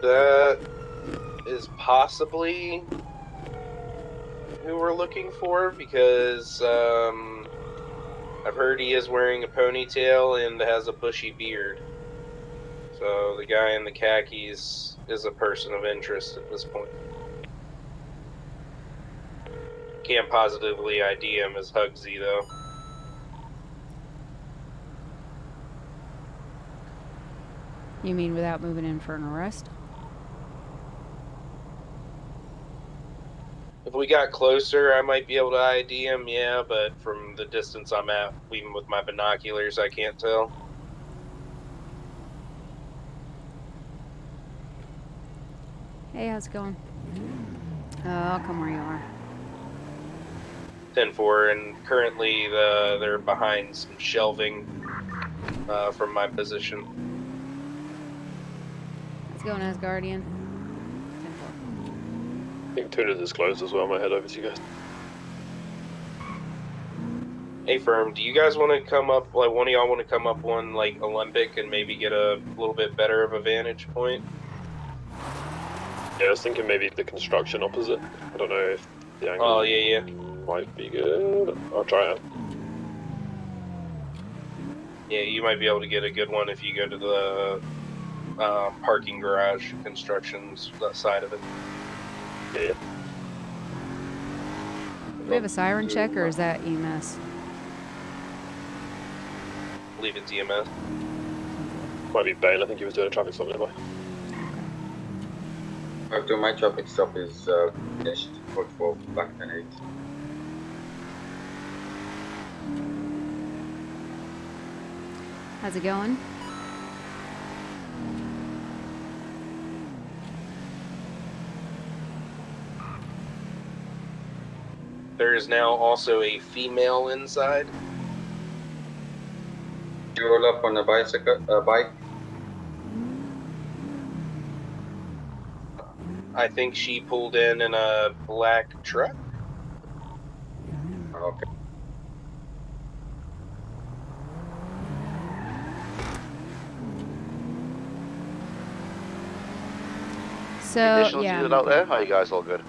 That is possibly who we're looking for, because I've heard he is wearing a ponytail and has a bushy beard. So the guy in the khakis is a person of interest at this point. Can't positively ID him as Hugsy, though. You mean without moving in for an arrest? If we got closer, I might be able to ID him, yeah, but from the distance I'm at, even with my binoculars, I can't tell. Hey, how's it going? I'll come where you are. 10-4, and currently they're behind some shelving from my position. How's it going, Asgardian? 10-4. I think Tuna is closed as well. I might head over to you guys. Hey, Firm, do you guys want to come up, like, one of y'all want to come up one, like, Olympic and maybe get a little bit better of a vantage point? Yeah, I was thinking maybe the construction opposite. I don't know if the angle might be good. I'll try it. Yeah, you might be able to get a good one if you go to the parking garage constructions, that side of it. Yeah. Do we have a siren check, or is that EMS? I believe it's EMS. Might be Bane. I think he was doing a traffic stop nearby. After my traffic stop is finished for back and 8. How's it going? There is now also a female inside. You roll up on a bike? I think she pulled in a black truck. Okay. So, Additional yeah. unit out there? Are you guys all good?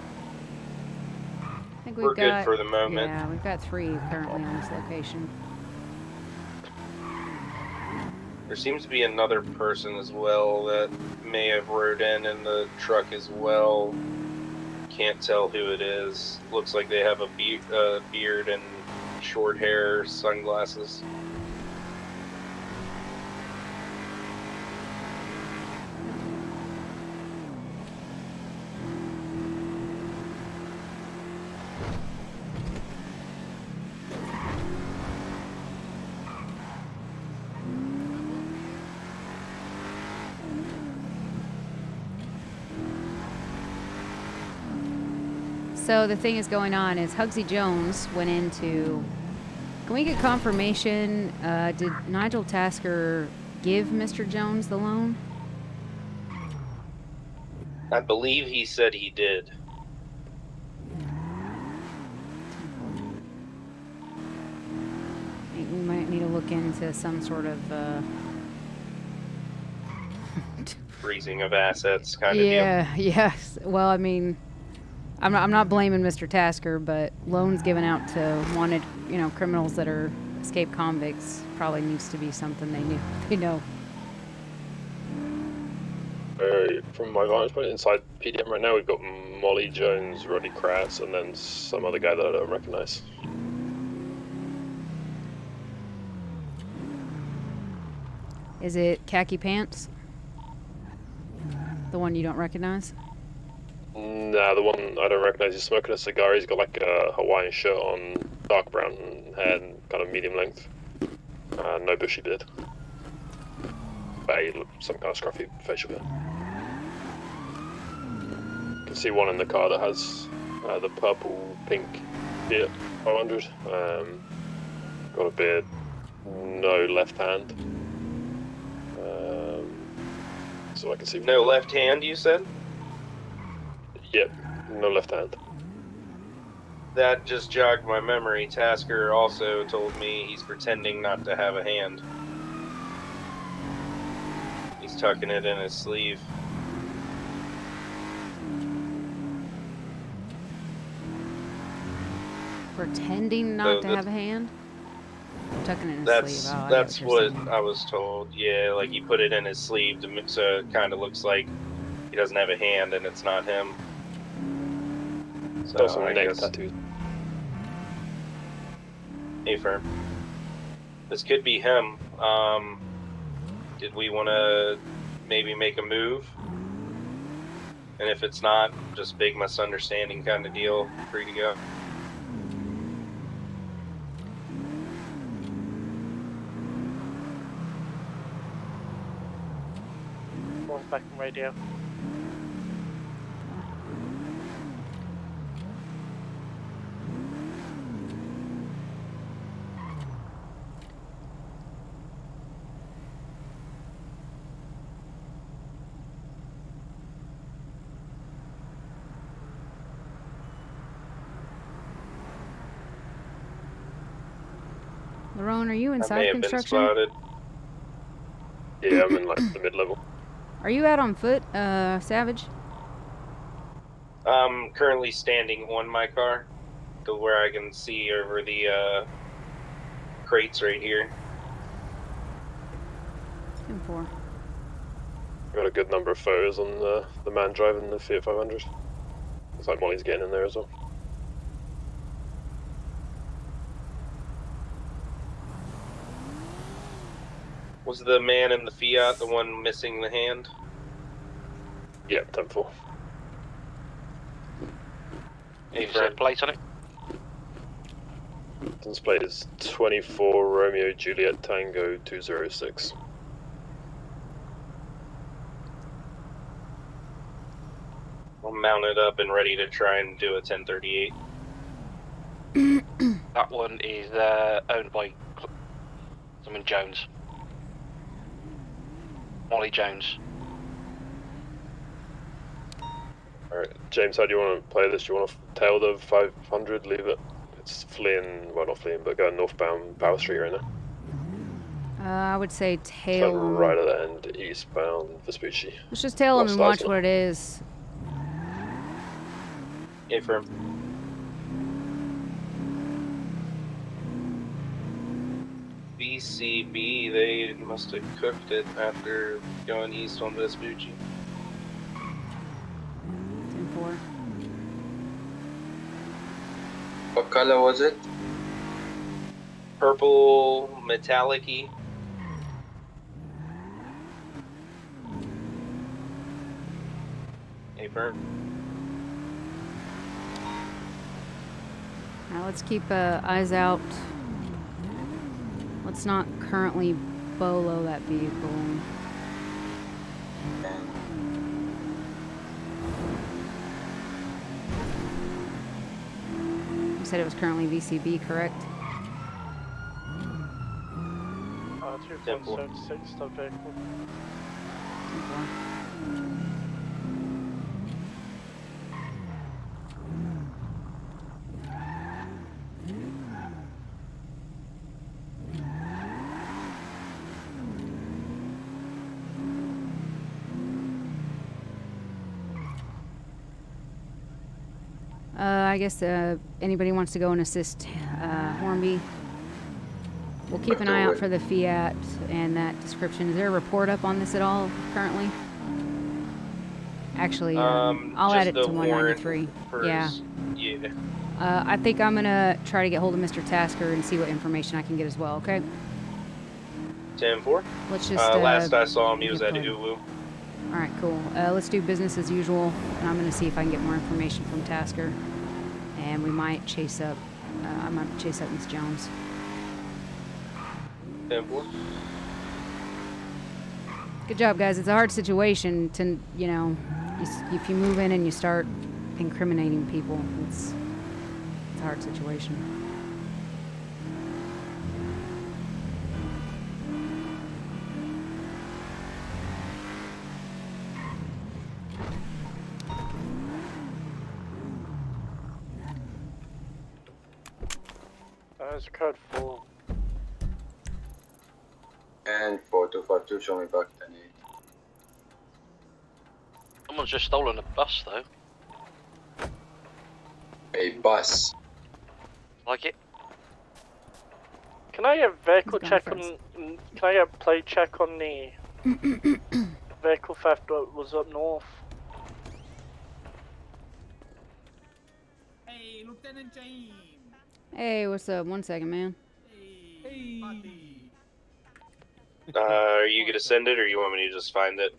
I think We're good for the moment. Yeah, we've got 3 currently on this location. There seems to be another person as well that may have rode in the truck as well. Can't tell who it is. Looks like they have a beard and short hair, sunglasses. So the thing is going on is Hugsy Jones went into... Can we get confirmation? Did Nigel Tasker give Mr. Jones the loan? I believe he said he did. We might need to look into some sort of... Freezing of assets kind of deal. Yeah, yes. Well, I mean... I'm not blaming Mr. Tasker, but loans given out to wanted, criminals that are escaped convicts probably needs to be something they know. From my vantage point inside PDM right now, we've got Molly Jones, Roddy Kratz, and then some other guy that I don't recognize. Is it Khaki Pants? The one you don't recognize? Nah, the one I don't recognize. He's smoking a cigar. He's got like a Hawaiian shirt on, dark brown hair, and kind of medium length. No bushy beard. But he looks some kind of scruffy facial hair. You can see one in the car that has the purple pink Fiat 500. Got a beard, no left hand. So I can see. No left hand, you said? Yep, no left hand. That just jogged my memory. Tasker also told me he's pretending not to have a hand. He's tucking it in his sleeve. Pretending not to the- have a hand? Tucking it in his That's sleeve. Oh, I get that's what what you're saying. I was told. Yeah, like he put it in his sleeve so it kind of looks like he doesn't have a hand and it's not him. So Also I neck guess tattoos. hey firm. This could be him. Did we want to maybe make a move? And if it's not, just big misunderstanding kind of deal. Free to go. One back on radio. Lerone, are you I may inside have been construction? spotted. Yeah, I'm in like the mid-level. Are you out on foot, Savage? I'm currently standing on my car to where I can see over the crates right here. 10-4. Got a good number of photos on the man driving the Fiat 500. Looks like Molly's getting in there as well. Was the man in the Fiat the one missing the hand? Yeah, 10-4. Hey, Is there a friend. plate on it? License plate is 24 Romeo Juliet Tango 206. I'm mounted up and ready to try and do a 1038. That one is owned by someone Jones. Molly Jones. Alright, James, how do you want to play this? Do you want to tail the 500, leave it? It's fleeing, well not fleeing, but going northbound Power Street right now. I would say It's tail like 'em. right at the end, eastbound Vespucci. Let's just tail him Lost and watch Island. what it is. Hey, firm. BCB, they must have cooked it after going east on Vespucci. 10-4. What color was it? Purple metallic-y. Hey, firm. Now let's keep eyes out. Let's not currently bolo that vehicle. And You said it was currently VCB, correct? 2.76 stop vehicle. 10-4. I guess anybody wants to go and assist Hornby. We'll keep an eye out for the Fiat and that description. Is there a report up on this at all currently? Actually, I'll add it just to a warrant 193. for Yeah. Yeah. I think I'm gonna try to get hold of Mr. Tasker and see what information I can get as well. Okay. 10-4. Let's just. Last I saw him, he was get at put. Uwu. All right, cool. Let's do business as usual, and I'm gonna see if I can get more information from Tasker, and we might chase up. I might chase up Miss Jones. 10-4. Good job, guys. It's a hard situation to, you know, if you move in and you start incriminating people, it's a hard situation. There's a code 4. and 4252, show me back 10-8. Someone's just stolen a bus though. A bus. Like like it. Can I get vehicle Who's going check on? first? Can I get a plate check on the vehicle theft that was up north? Hey, Lieutenant James. Hey, what's up? 1 second, man. Hey, buddy. Are you gonna send it, or you want me to just find it?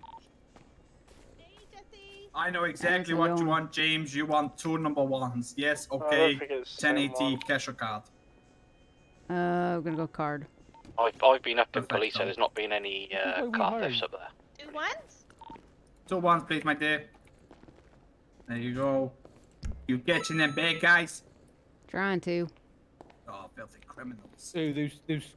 I know exactly How's it what you going? want, James. You want 2 number 1s. Yes, I don't okay. think it's the same 1080 one. cash or card. We're gonna go card. I've been up in Perfecto. police, so there's not been any why we car hired. thefts up there. 2 1s? 2 1s, please, my dear. There you go. You catching them bad guys? Trying to. Oh, filthy criminals. So those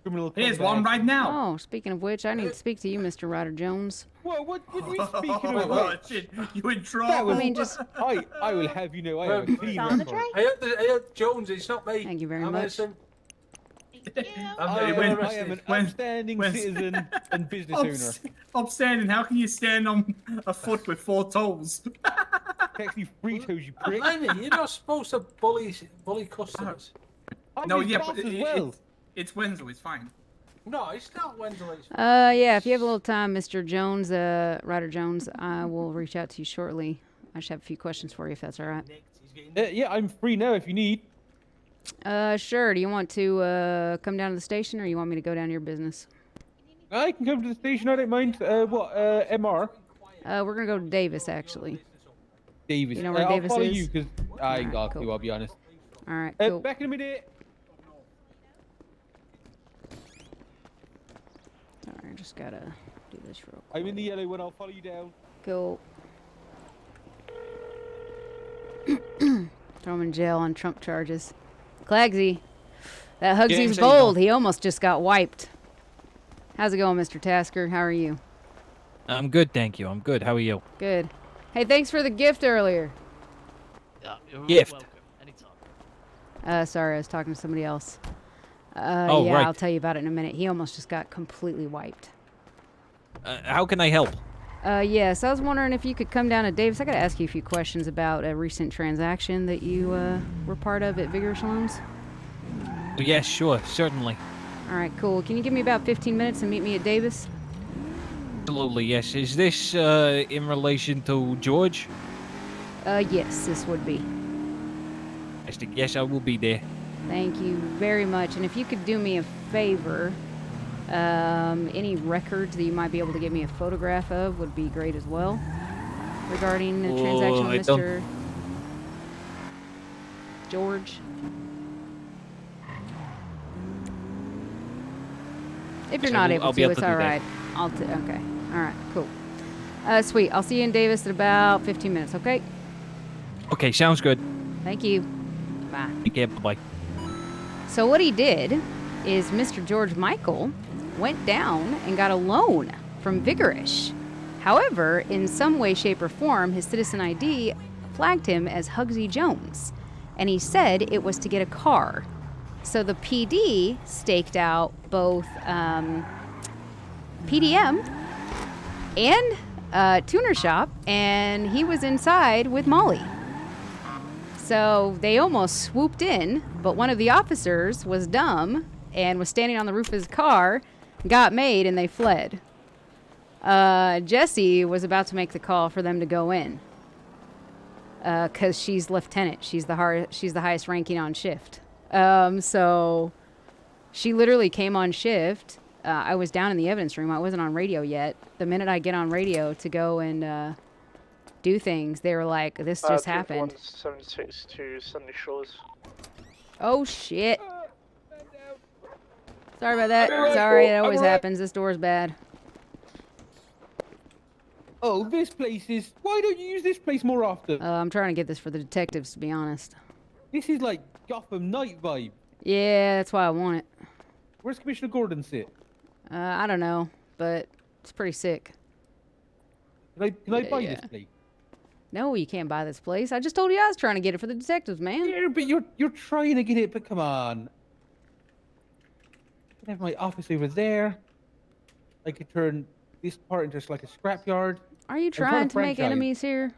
criminal. Here's one right now. Oh, speaking of which, I need to speak to you, Mr. Ryder Jones. What are we speaking of? Oh, Which? shit. You in That trouble? was, I mean, just- I will have you know, I have a clean It's on the record. tray. Hey, Jones, it's not me. Thank you very I'm much. innocent. Thank you. I'm Hey, very I am an when- upstanding when- citizen and business owner. Upstanding. How can you stand on a foot with 4 toes? Actually, 3 toes, you prick. Lenny, you're not supposed to bully customers. I'm No, his yeah, boss but as well. it's Wenzel. It's fine. No, it's not Wenzel. It's Yeah, if you have a little time, Mr. Jones, Ryder Jones, I will reach out to you shortly. I just have a few questions for you, if that's all right. Yeah, I'm free now if you need. Sure. Do you want to come down to the station, or you want me to go down to your business? I can come to the station, I don't mind. MR? We're gonna go to Davis, actually. Davis. You know where I'll Davis follow is? you, because I ain't Alright, got cool. to, I'll be honest. All right, cool. Back in a minute. Sorry, I just gotta do this real quick. I'm in the yellow one, I'll follow you down. Cool. Throw him in jail on Trump charges. Clagsy, that Hugsy's James, how you bold. doing? He almost just got wiped. How's it going, Mr. Tasker? How are you? I'm good, thank you. I'm good. How are you? Good. Hey, thanks for the gift earlier. Gift. Welcome. Anytime. Sorry, I was talking to somebody else. Oh, yeah, right. I'll tell you about it in a minute. He almost just got completely wiped. How can I help? Yes, I was wondering if you could come down to Davis. I got to ask you a few questions about a recent transaction that you were part of at Vigorous Loans. Yes, sure, certainly. All right, cool. Can you give me about 15 minutes and meet me at Davis? Absolutely, yes. Is this in relation to George? Yes, this would be. Yes, I will be there. Thank you very much. And if you could do me a favor, any records that you might be able to get me a photograph of would be great as well. Regarding the transaction I with don't- Mr. George. If you're Yes, not I'll able be to, able it's to do all that. right. Okay. All right. Cool. Sweet. I'll see you in Davis in about 15 minutes. Okay. Okay, sounds good. Thank you. Bye. Take care, bye-bye. So what he did is Mr. George Michael went down and got a loan from Vigorish. However, in some way, shape, or form, his citizen ID flagged him as Hugsy Jones, and he said it was to get a car. So the PD staked out both PDM and tuner shop, and he was inside with Molly. So they almost swooped in, but one of the officers was dumb and was standing on the roof of his car, got made, and they fled. Jessie was about to make the call for them to go in, because she's lieutenant. She's the highest ranking on shift. So she literally came on shift. I was down in the evidence room. I wasn't on radio yet. The minute I get on radio to go and do things, they were like, "This just happened." 76 to Sunday Shores. Oh shit! Sorry about that. Sorry, it always happens. This door's bad. Oh, this place is... Why don't you use this place more often? I'm trying to get this for the detectives, to be honest. This is like Gotham Knight vibe. Yeah, that's why I want it. Where's Commissioner Gordon sit? I don't know, but it's pretty sick. Can I buy Yeah. this place? No, you can't buy this place. I just told you I was trying to get it for the detectives, man. Yeah, but you're trying to get it, but come on. I have my office over there. I could turn this part into just like a scrapyard. Are you trying trying to to make franchise. enemies here?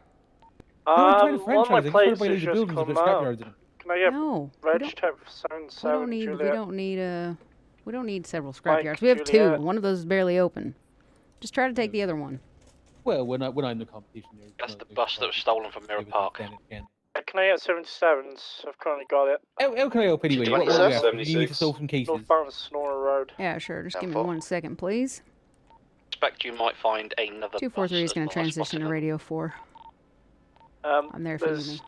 No, I'm trying to One of my franchise. I just plates want to buy has the just buildings with come the out. scrapyards in them. Can I get No. reg don't- check for 77 We Juliet? don't need several Mike, scrapyards. We have Juliet. 2. One of those is barely open. Just try to take the other one. Well, when I'm in the competition, That's the bus that was stolen from Mirror Park. Can I get 77s? I've currently got it. How can I help anyway? What 26? do you have? You need 76. to solve some cases. Northbound Sonora Road. Yeah, sure. Just give me 10-4. 1 second, please. Expect you might find another 243 is bus going that's to not transition spotted to them. radio 4. I'm there if you need me.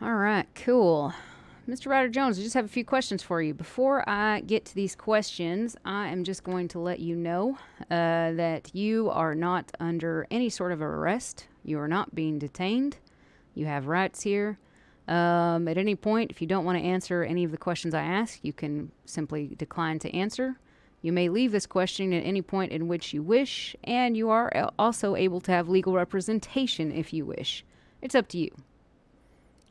All right, cool. Mr. Ryder Jones, I just have a few questions for you. Before I get to these questions, I am just going to let you know that you are not under any sort of arrest. You are not being detained. You have rights here. At any point, if you don't want to answer any of the questions I ask, you can simply decline to answer. You may leave this question at any point in which you wish, and you are also able to have legal representation if you wish. It's up to you.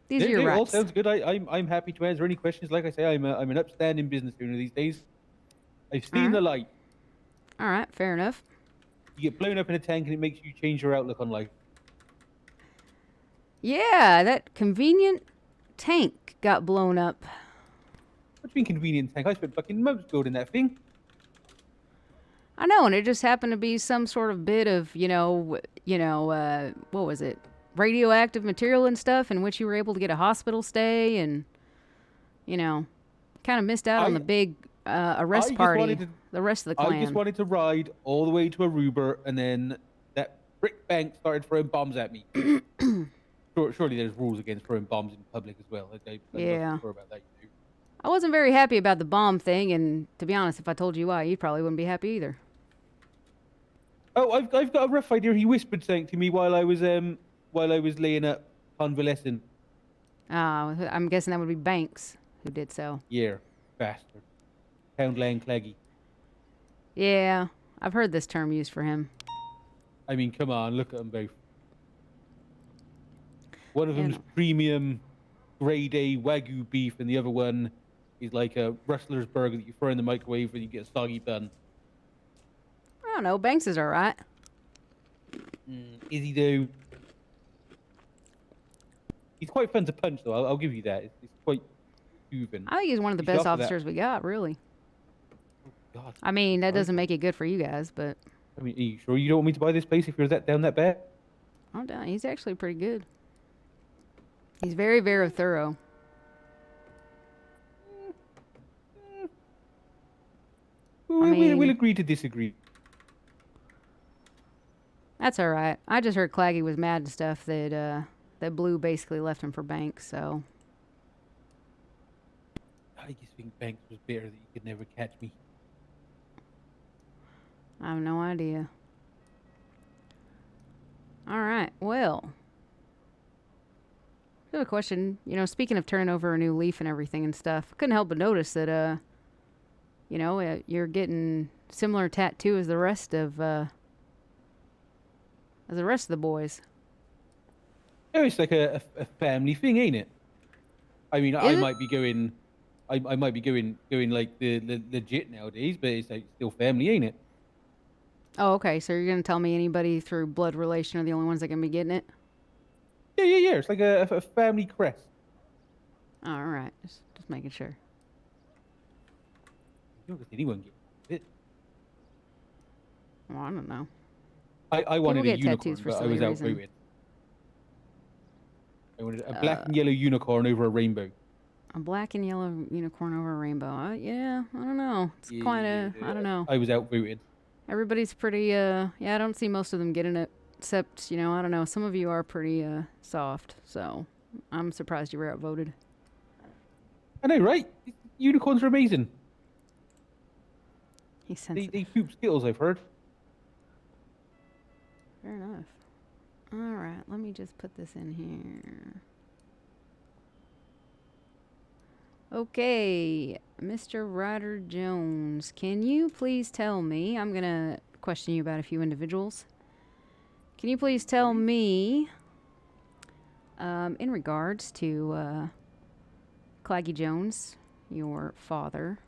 These are your All rights. sounds good. I'm happy to answer any questions. Like I say, I'm an upstanding business owner these days. I've seen the light. All right, fair enough. You get blown up in a tank and it makes you change your outlook on life. Yeah, that convenient tank got blown up. What do you mean convenient tank? I spent fucking months building that thing. I know, and it just happened to be some sort of bit of, what was it? Radioactive material and stuff, in which you were able to get a hospital stay, and kind of missed out on the big arrest party. The rest of the clan. I just wanted to ride all the way to Aruba, and then that brick bank started throwing bombs at me. Surely there's rules against throwing bombs in public as well. I'm Yeah. not sure about that. I wasn't very happy about the bomb thing, and to be honest, if I told you why, you probably wouldn't be happy either. Oh, I've got a rough idea. He whispered something to me while I was laying up convalescent. I'm guessing that would be Banks who did so. Yeah, bastard. Pound Lane Cleggy. Yeah, I've heard this term used for him. I mean, come on, look at them both. One of them's premium grade A Wagyu beef, and the other one is like a rustler's burger that you throw in the microwave and you get a soggy bun. I don't know. Banks is all right. Is he though? He's quite fun to punch, though. I'll give you that. It's quite moving. I think he's one of the best officers we got, really. Oh, God. I mean, that doesn't make it good for you guys, but... I mean, are you sure you don't want me to buy this place if you're down that bad? Oh, damn, he's actually pretty good. He's very, very thorough. We'll agree to disagree. That's all right. I just heard Claggy was mad and stuff that Blue basically left him for Banks, so... I just think Banks was bitter that he could never catch me. I have no idea. All right, well... I have a question. Speaking of turning over a new leaf and everything and stuff, I couldn't help but notice that, you're getting similar tattoo as the rest of the boys. Oh, it's like a family thing, ain't it? I mean, I might be going like the legit nowadays, but it's like still family, ain't it? Oh, okay. So you're gonna tell me anybody through blood relation are the only ones that can be getting it? Yeah. It's like a family crest. Oh, all right. Just making sure. You don't let anyone get it. Well, I don't know. I wanted a unicorn, tattoos for but I silly was reason. outvoted. I wanted a black and yellow unicorn over a rainbow. A black and yellow unicorn over a rainbow. Yeah, I don't know. It's quite a... I don't know. I was outvoted. Everybody's pretty... Yeah, I don't see most of them getting it. Except, I don't know. Some of you are pretty soft. So, I'm surprised you were outvoted. I know, right? Unicorns are amazing. He's sensitive. They poop Skittles, I've heard. Fair enough. All right, let me just put this in here. Okay, Mr. Ryder Jones, can you please tell me, I'm going to question you about a few individuals. Can you please tell me, in regards to Claggy Jones, your father,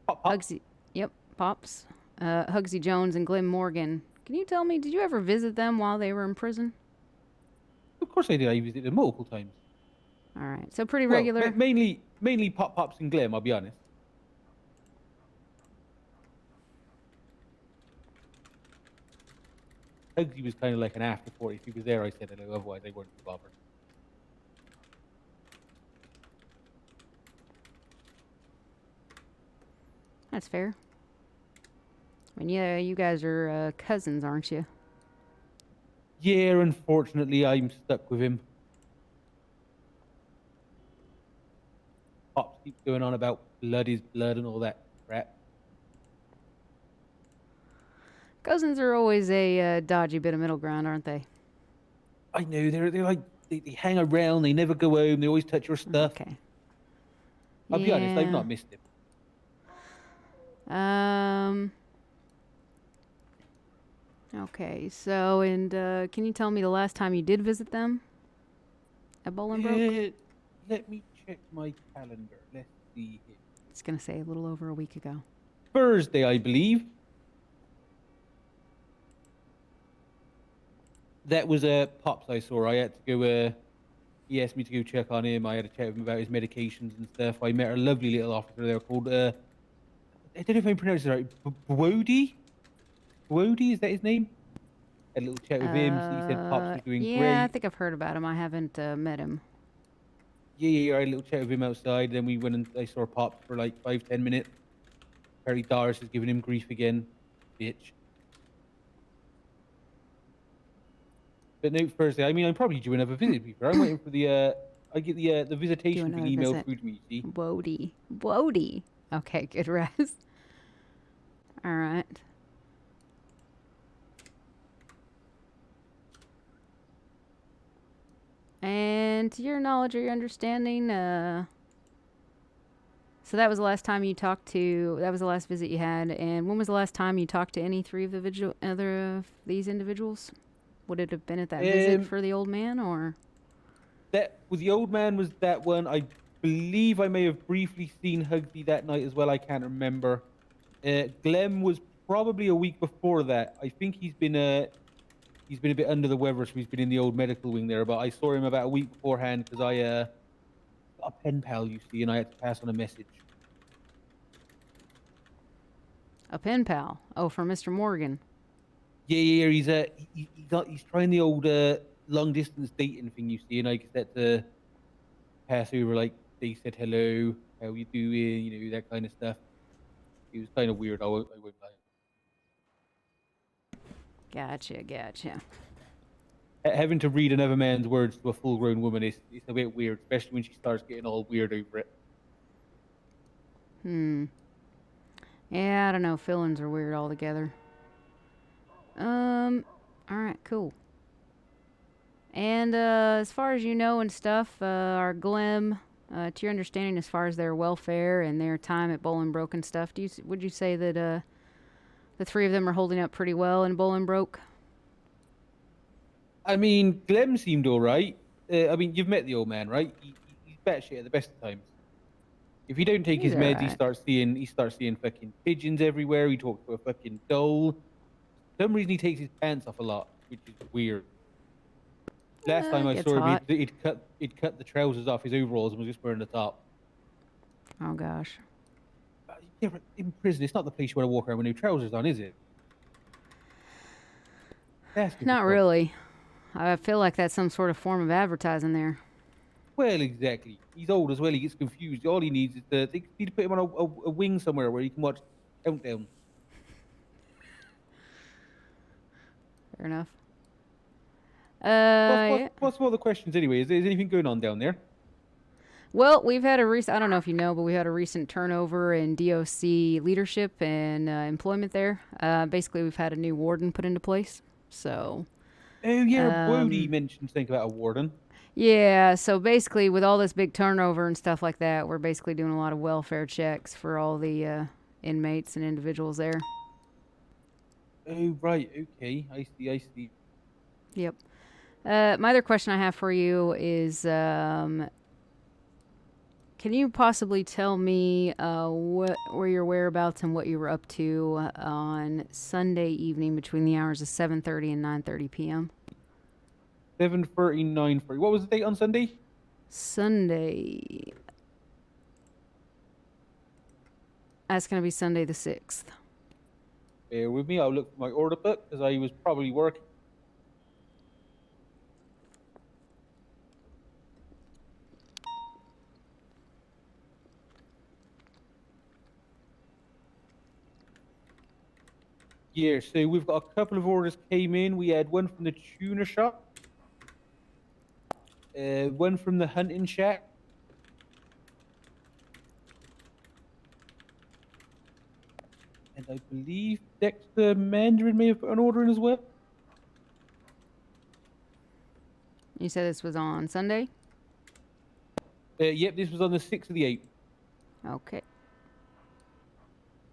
Hugsy, yep, Pops, Hugsy Jones and Glenn Morgan, can you tell me, did you ever visit them while they were in prison? Of course I did. I visited them multiple times. All right. So pretty Well, regular. mainly Pops and Glim, I'll be honest. Hugsy was kind of like an afterthought. If he was there, I said hello. Otherwise, I weren't too bothered. That's fair. I mean, yeah, you guys are cousins, aren't you? Yeah, unfortunately, I'm stuck with him. Pops keeps going on about blood is blood and all that crap. Cousins are always a dodgy bit of middle ground, aren't they? I know they're like they hang around. They never go home. They always touch your stuff. Okay. I'll be honest. I've not missed him. Okay, so, and can you tell me the last time you did visit them at Bolingbroke? Let me check my calendar. Let's see here. It's going to say a little over a week ago. Thursday, I believe. That was Pops I saw. I had to go, he asked me to go check on him. I had to chat with him about his medications and stuff. I met a lovely little officer there called, I don't know if I'm pronouncing it right, Wody? Wody, is that his name? Had a little chat with him. So he said Pops was doing great. Yeah, I think I've heard about him. I haven't met him. Yeah, I had a little chat with him outside. Then we went and I saw Pops for like 5-10 minutes. Apparently Doris is giving him grief again. Bitch. But no, Thursday. I mean, I'm probably due another visit. I'm waiting for the. I get the visitation thing emailed through to me. See. Wody. Okay, good rest. All right. And to your knowledge or your understanding, so that was the last time you talked to. That was the last visit you had. And when was the last time you talked to any three of the other of these individuals? Would it have been at that visit for the old man, or? That was the old man. Was that one? I believe I may have briefly seen Hugsy that night as well. I can't remember. Glenn was probably a week before that. I think he's been a bit under the weather, so he's been in the old medical wing there. But I saw him about a week beforehand because I got a pen pal, you see, and I had to pass on a message. A pen pal? Oh, for Mr. Morgan. Yeah. He's trying the old long distance dating thing, you see, and I just had to pass over, like, they said hello, how you doing, you know, that kind of stuff. It was kind of weird. I won't lie. Gotcha. Having to read another man's words to a full-grown woman is a bit weird, especially when she starts getting all weird over it. Yeah, I don't know. Feelings are weird altogether. All right, cool. And as far as you know and stuff, our Glem, to your understanding, as far as their welfare and their time at Bolingbroke and stuff, would you say that the three of them are holding up pretty well in Bolingbroke? I mean, Glem seemed all right. I mean, you've met the old man, right? He's batshit at the best of times. If he don't take his meds, he starts seeing fucking pigeons everywhere. He talks to a fucking doll. For some reason, he takes his pants off a lot, which is weird. Last time I saw him, he'd cut the trousers off his overalls and was just wearing the top. Oh gosh. Yeah, but in prison, it's not the place you want to walk around with no trousers on, is it? Not really. I feel like that's some sort of form of advertising there. Well, exactly. He's old as well. He gets confused. All he needs is they need to put him on a wing somewhere where he can watch Countdown. Fair enough. What's some other questions anyway? Is there anything going on down there? Well, we've had I don't know if you know, but we had a recent turnover in DOC leadership and employment there. Basically, we've had a new warden put into place. So. Oh yeah, Wody mentioned something about a warden. Yeah, so basically, with all this big turnover and stuff like that, we're basically doing a lot of welfare checks for all the inmates and individuals there. Oh right, okay, I see. Yep. My other question I have for you is, can you possibly tell me what were your whereabouts and what you were up to on Sunday evening between the hours of 7:30 and 9:30 p.m.? 7:30, 9:30. What was the date on Sunday? Sunday. That's going to be Sunday the 6th. Bear with me. I'll look for my order book because I was probably working. Yeah, so we've got a couple of orders came in. We had one from the tuner shop, one from the hunting shack, and I believe Dexter Mandarin may have put an order in as well. You said this was on Sunday? Yep, this was on the 6th of the 8th. Okay.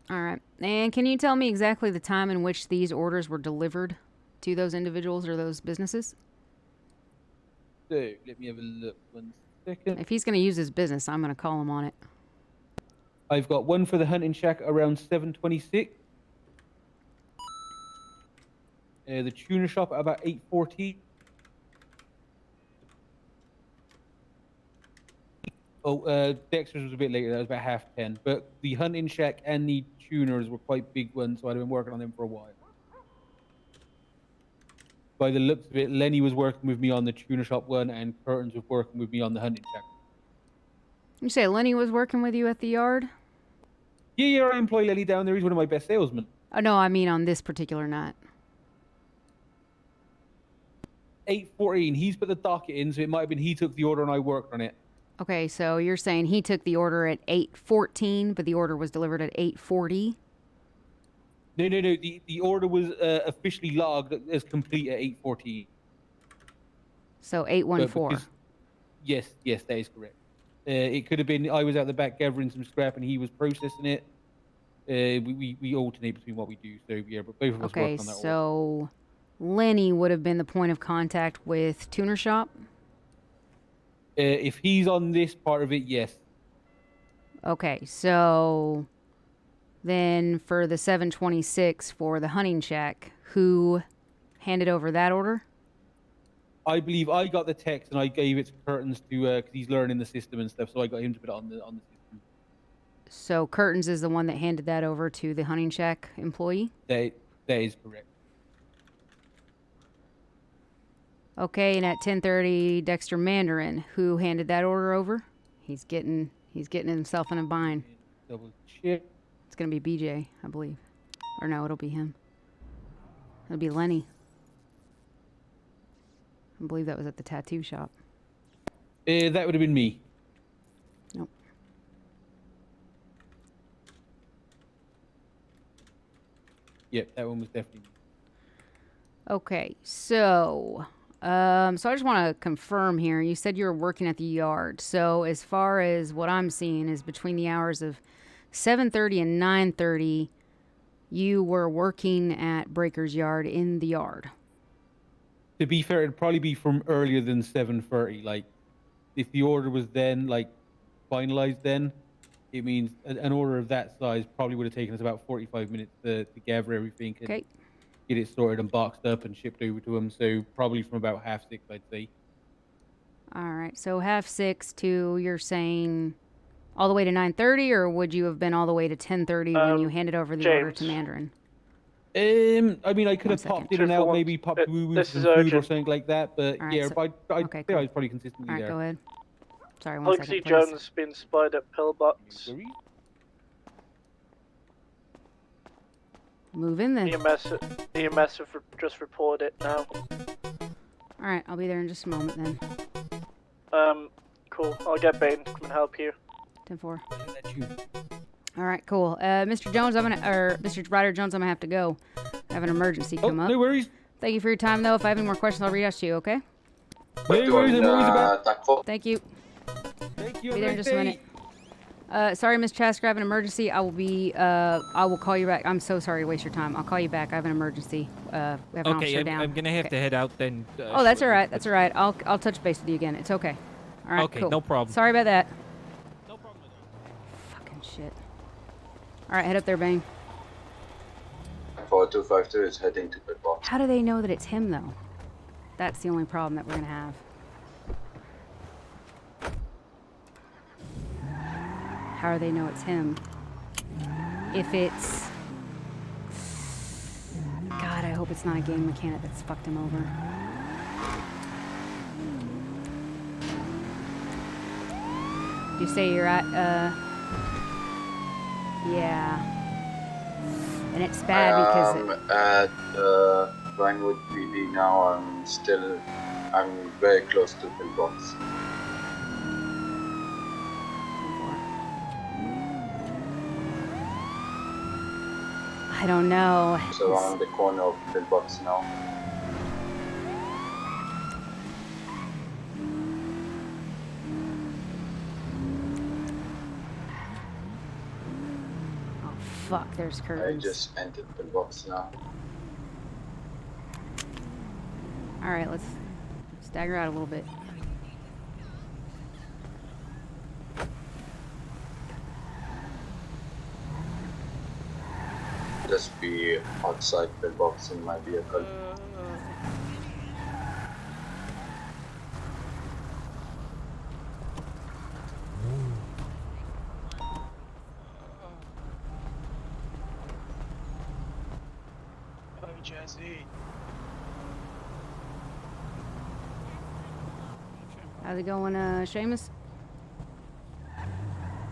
All right. And can you tell me exactly the time in which these orders were delivered to those individuals or those businesses? So, let me have a look 1 second. If he's going to use his business, I'm going to call him on it. I've got one for the hunting shack around 7:26. The tuner shop at about 8:40. Dexter's was a bit later. That was about 10:30. But the hunting shack and the tuners were quite big ones, so I'd been working on them for a while. By the looks of it, Lenny was working with me on the tuner shop one, and Curtains was working with me on the hunting shack. You say Lenny was working with you at the yard? Yeah, I employ Lenny down there. He's one of my best salesmen. Oh, no, I mean on this particular night. 8:14. He's put the docket in, so it might have been he took the order and I worked on it. Okay, so you're saying he took the order at 8:14, but the order was delivered at 8:40? No. The order was officially logged as complete at 8:14. So 8:14. Yes, that is correct. It could have been I was out the back gathering some scrap and he was processing it. We alternate between what we do, so yeah, but both of us work on that order. So Lenny would have been the point of contact with Tuner Shop? If he's on this part of it, yes. Okay, so then for the 7:26 for the hunting shack, who handed over that order? I believe I got the text and I gave it to Curtains to because he's learning the system and stuff, so I got him to put it on the system. So Curtains is the one that handed that over to the hunting shack employee? That is correct. Okay, and at 10:30, Dexter Mandarin, who handed that order over? He's getting himself in a bind. Double check. It's gonna be BJ, I believe. Or no, it'll be him. It'll be Lenny. I believe that was at the tattoo shop. That would have been me. Nope. Yep, that one was definitely me. Okay, so I just want to confirm here. You said you were working at the yard. So as far as what I'm seeing is between the hours of 7:30 and 9:30, you were working at Breaker's Yard in the yard. To be fair, it'd probably be from earlier than 7:30. Like, if the order was then like finalized, then it means an order of that size probably would have taken us about 45 minutes to gather everything and get it sorted and boxed up and shipped over to them. So probably from about 6:30, I'd say. All right, so 6:30 to, you're saying all the way to 9:30, or would you have been all the way to 10:30 when you handed over the order to Mandarin? I mean, I could have popped in and out, maybe popped woo some food or something like that, but All right, yeah, so- I'd okay, say cool. I was probably consistently All right, there. go ahead. Sorry, one Alexi second, please. Jones been spotted at Pillbox. Move in then. EMS have just reported it now. All right, I'll be there in just a moment then. Cool. I'll get Bane to come and help you. 10-4. All right, cool. Mr. Jones, Mr. Ryder Jones, I'm gonna have to go. I have an emergency come up. No worries. Thank you for your time, though. If I have any more questions, I'll reach out to you. Okay? No worries. I'm always about. Thank you. Thank you. Be there in just a minute. Sorry, Miss Chasker, I have an emergency. I will call you back. I'm so sorry to waste your time. I'll call you back. I have an emergency. We have an officer down. I'm gonna have to head out then. Oh, that's all right. That's all right. I'll touch base with you again. It's okay. All right, okay, cool. no problem. Sorry about that. No problem. Fucking shit. All right, head up there, Bang. 4252 is heading to pit box. How do they know that it's him, though? That's the only problem that we're gonna have. How do they know it's him? If it's... God, I hope it's not a gang mechanic that's fucked him over. You say you're at, yeah. And it's bad because at Vinewood PD now. I'm very close to pillbox. I don't know. It's around the corner of pillbox now. Oh fuck, there's curtains. I just entered pillbox now. Alright, let's stagger out a little bit. Just be outside pillbox in my vehicle. Oh, Jesse. How's it going, Seamus?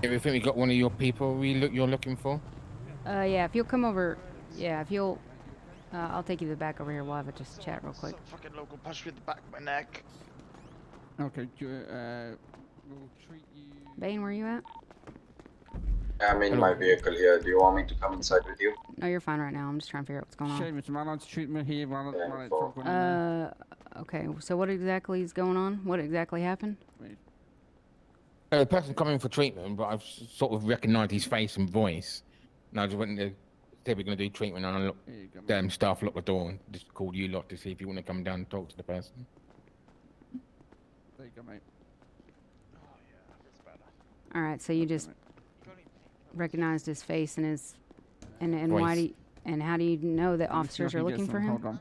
We think we got one of your people you're looking for? Yeah, if you'll come over, yeah, if you'll, I'll take you to the back over here. We'll have a just chat real quick. Some fucking local punched me in the back of my neck. Okay, we'll treat you... Bane, where are you at? I'm in my vehicle here. Do you want me to come inside with you? No, you're fine right now. I'm just trying to figure out what's going on. Seamus, am I allowed to treatment here while it's all going on? Okay, so what exactly is going on? What exactly happened? The person coming for treatment, but I've sort of recognised his face and voice. And I just went to say we're going to do treatment, and I looked, staff locked the door and just called you lot to see if you want to come down and talk to the person. There you go, mate. Oh, yeah, that's better. All right, so you just recognized his face and his, and why do you, and how do you know that officers are looking for him? Hold on.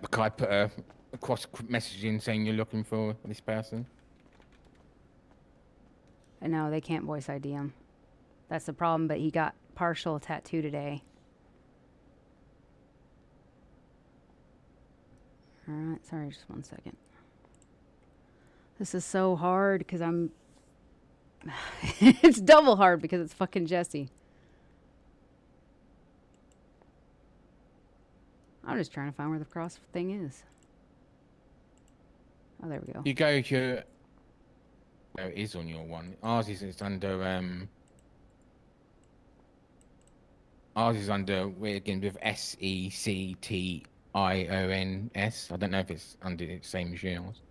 Because I put a cross message in saying you're looking for this person. No, they can't voice ID him. That's the problem, but he got partial tattoo today. All right, sorry, just 1 second. This is so hard because I'm... it's double hard because it's fucking Jesse. I'm just trying to find where the cross thing is. Oh, there we go. You go to... Oh, it is on your one. Ours is under, Ours is under, we're again with SECTIONS. I don't know if it's under the same as yours.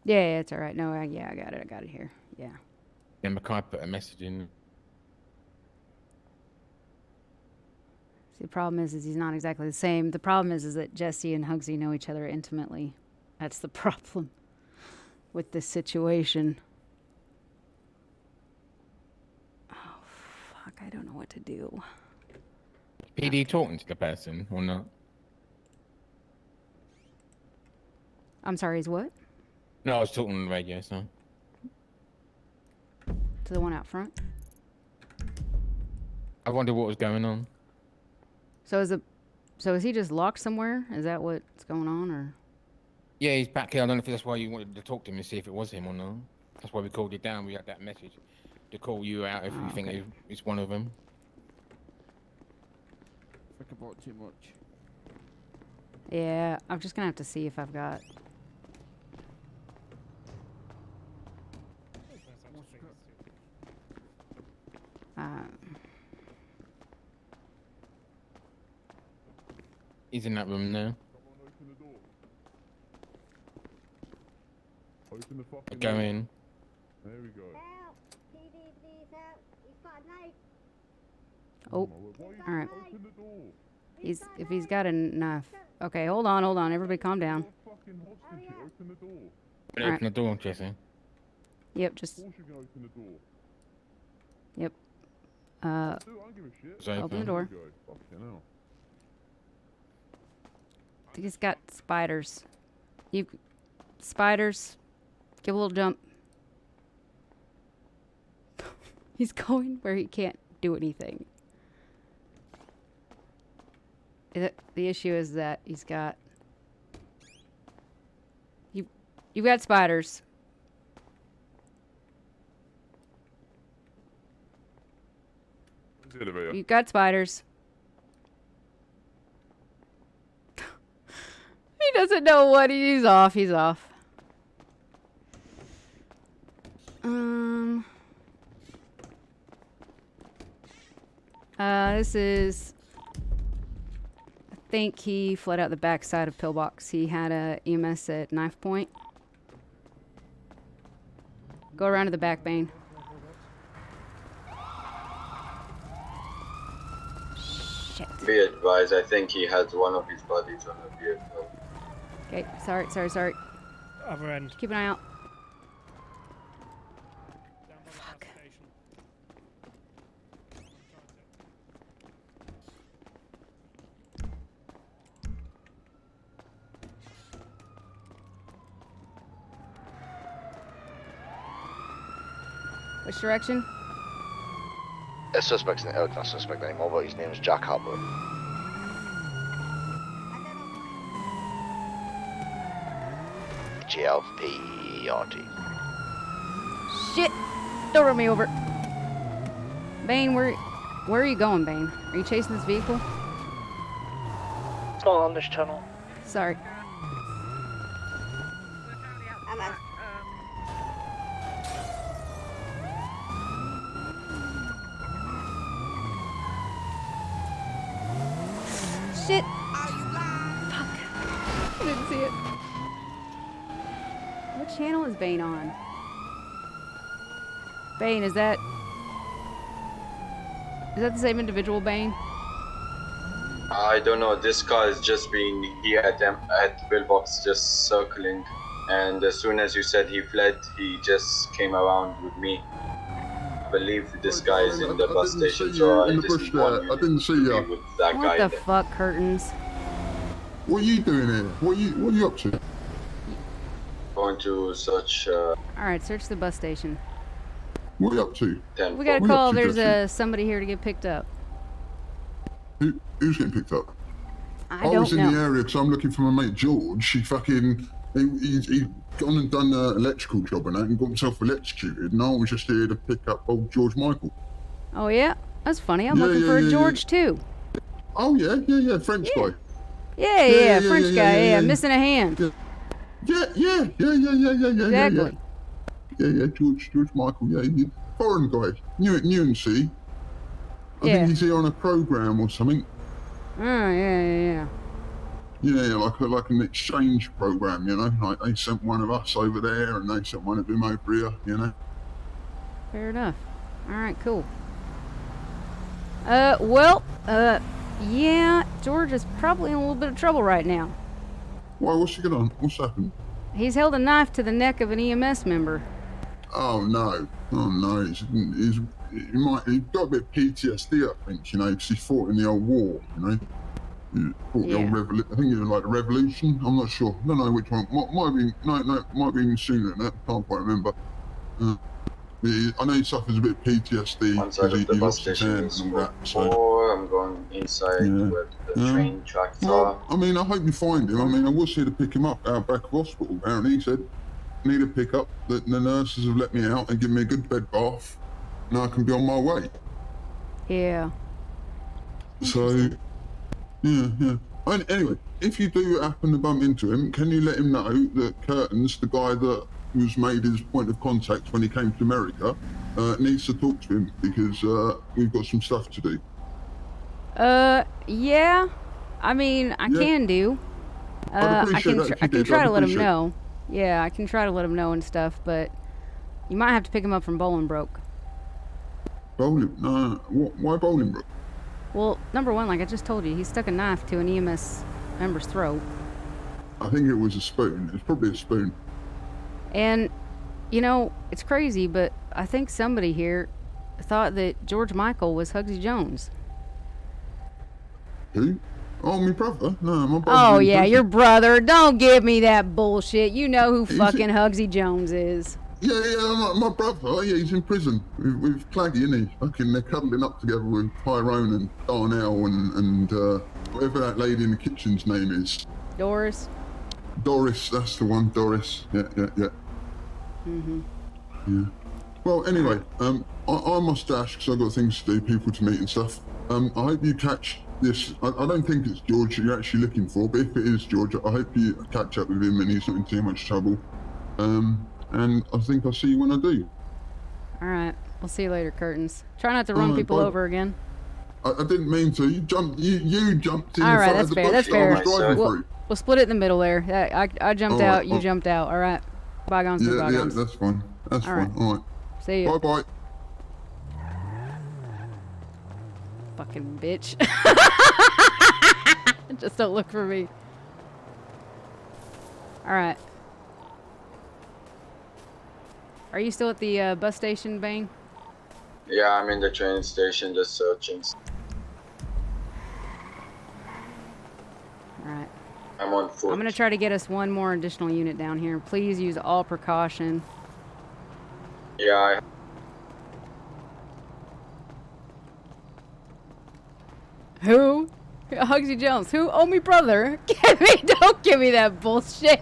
Yeah, it's all right. No, yeah, I got it. I got it here. Yeah. Then Mackay put a message in. See, the problem is he's not exactly the same. The problem is that Jesse and Hugsy know each other intimately. That's the problem with this situation. Oh, fuck. I don't know what to do. PD talking to the person or not? I'm sorry, is what? No, I was talking on the radio, so. To the one out front? I wonder what was going on. So is he just locked somewhere? Is that what's going on, or? Yeah, he's back here. I don't know if that's why you wanted to talk to him and see if it was him or not. That's why we called you down. We had that message to call you out if you think it's one of them. Think about too much. Yeah, I'm just gonna have to see if I've got. He's in that room now. Open the fucking Go door. in. There we go. Help! PD, please help! He's got a knife! Oh, Why you all right. open the door? If he's got a knife. Okay, hold on. Everybody calm down. Fucking hostage here. Open the door. All right. Open the door, Jesse. Yep, just. Of course you're gonna open the door. Yep. Dude, I don't give a shit. It's open. Open the door. Go. Fucking hell. He's got spiders. Spiders. Give a little jump. He's going where he can't do anything. The issue is that he's got... You've got spiders. You've got spiders. He doesn't know what he's off. He's off. This is... I think he fled out the back side of Pillbox. He had a EMS at knife point. Go around to the back, Bane. Shit. Be advised, I think he has one of his bodies on the vehicle. Okay, sorry. Other end. Keep an eye out. Which direction? A suspect's not suspect anymore, but his name is Jack Harper. GLPRT. Shit! Don't run me over. Bane, where are you going, Bane? Are you chasing this vehicle? It's not on this channel. Sorry. Shit! Fuck. I didn't see it. What channel is Bane on? Bane, is that the same individual, Bane? I don't know, this car is just being here at the pillbox, just circling. And as soon as you said he fled, he just came around with me. I believe this guy is in the bus station, so I didn't want you I didn't see you. with that guy. What the fuck, Curtains? What are you doing here? What are you up to? Going to search. Alright, search the bus station. What are you up to? We got a call, there's somebody here to get picked up. Who's getting picked up? I was don't in know. the area because I'm looking for my mate George. He gone and done an electrical job and that and got himself electrocuted, and I was just here to pick up old George Michael. Oh yeah? That's funny. I'm looking for a George too. Oh yeah, French guy. Yeah, French guy, missing a hand. Yeah. Exactly. Yeah, George Michael, foreign guy, new and see. I think he's here on a program or something. Oh, yeah. Yeah, like an exchange program, you know. Like they sent one of us over there, and they sent one of them over here, you know. Fair enough. All right, cool. Yeah, George is probably in a little bit of trouble right now. Why? What's going on? What's happened? He's held a knife to the neck of an EMS member. Oh no! He's got a bit of PTSD, I think, you know, because he fought in the old war, you know. He fought the old revolution. I think it was like the revolution. I'm not sure. I don't know which one. Might be even sooner than that. Can't quite remember. I know he suffers a bit of PTSD Inside because of the he bus lost his station hand is and all that. So. 4. I'm going inside where the train tracks are. Well, I mean, I hope you find him. I mean, I was here to pick him up out back of hospital. Apparently, he said, "Need a pickup." The nurses have let me out and given me a good bed bath. Now I can be on my way. Yeah. So, yeah. Anyway, if you do happen to bump into him, can you let him know that Curtains, the guy that was made his point of contact when he came to America, needs to talk to him because we've got some stuff to do. Yeah. I mean, I can do. I can try to let him know. Yeah, I can try to let him know and stuff, but you might have to pick him up from Bolingbroke. Why Bolingbroke? Well, number one, like I just told you, he stuck a knife to an EMS member's throat. I think it was a spoon. It's probably a spoon. And, you know, it's crazy, but I think somebody here thought that George Michael was Hugsy Jones. Who? Oh, my brother? No, my brother. Oh, yeah, your brother. Don't give me that bullshit. You know who fucking Hugsy Jones is. Yeah, my brother. Oh, yeah, he's in prison with Claggy, isn't he? Fucking, they're cuddling up together with Tyrone and Darnell and whatever that lady in the kitchen's name is. Doris? Doris, that's the one, Doris. Yeah. Mm-hmm. Yeah. Well, anyway, I must dash because I've got things to do, people to meet and stuff. I hope you catch this. I don't think it's George that you're actually looking for, but if it is George, I hope you catch up with him and he's not in too much trouble. And I think I'll see you when I do. All right. We'll see you later, Curtains. Try not to run people over again. I didn't mean to. You jumped in all right, front of the bus that's that I fair. was driving through. We'll split it in the middle there. I jumped All right, out, you jumped out. All right. Bygones for bygones. Yeah, that's fine. That's all fine. Right. All right. See you. Bye-bye. Fucking bitch. Just don't look for me. All right. Are you still at the bus station, Bane? Yeah, I'm in the train station just searching. Alright. I'm on foot. I'm going to try to get us one more additional unit down here. Please use all precaution. Yeah, Who? Hugsy Jones. Who? Oh, me brother. Don't give me that bullshit.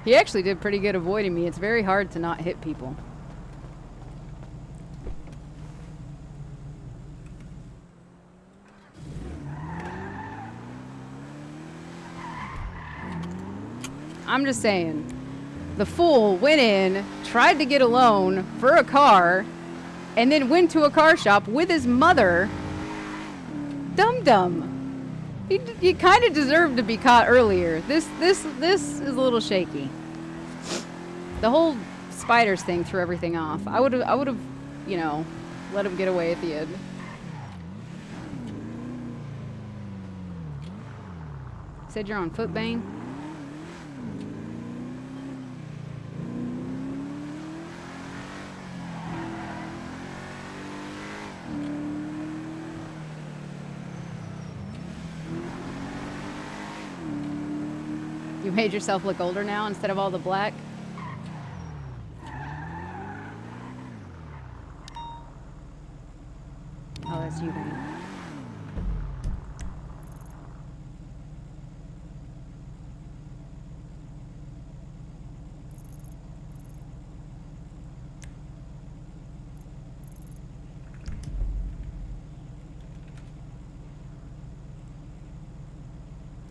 He actually did pretty good avoiding me. It's very hard to not hit people. I'm just saying. The fool went in, tried to get a loan for a car, and then went to a car shop with his mother. Dum-dum. He kind of deserved to be caught earlier. This is a little shaky. The whole spiders thing threw everything off. I would have, you know, let him get away at the end. Said you're on foot, Bane? You made yourself look older now instead of all the black? Oh, that's you, Bane.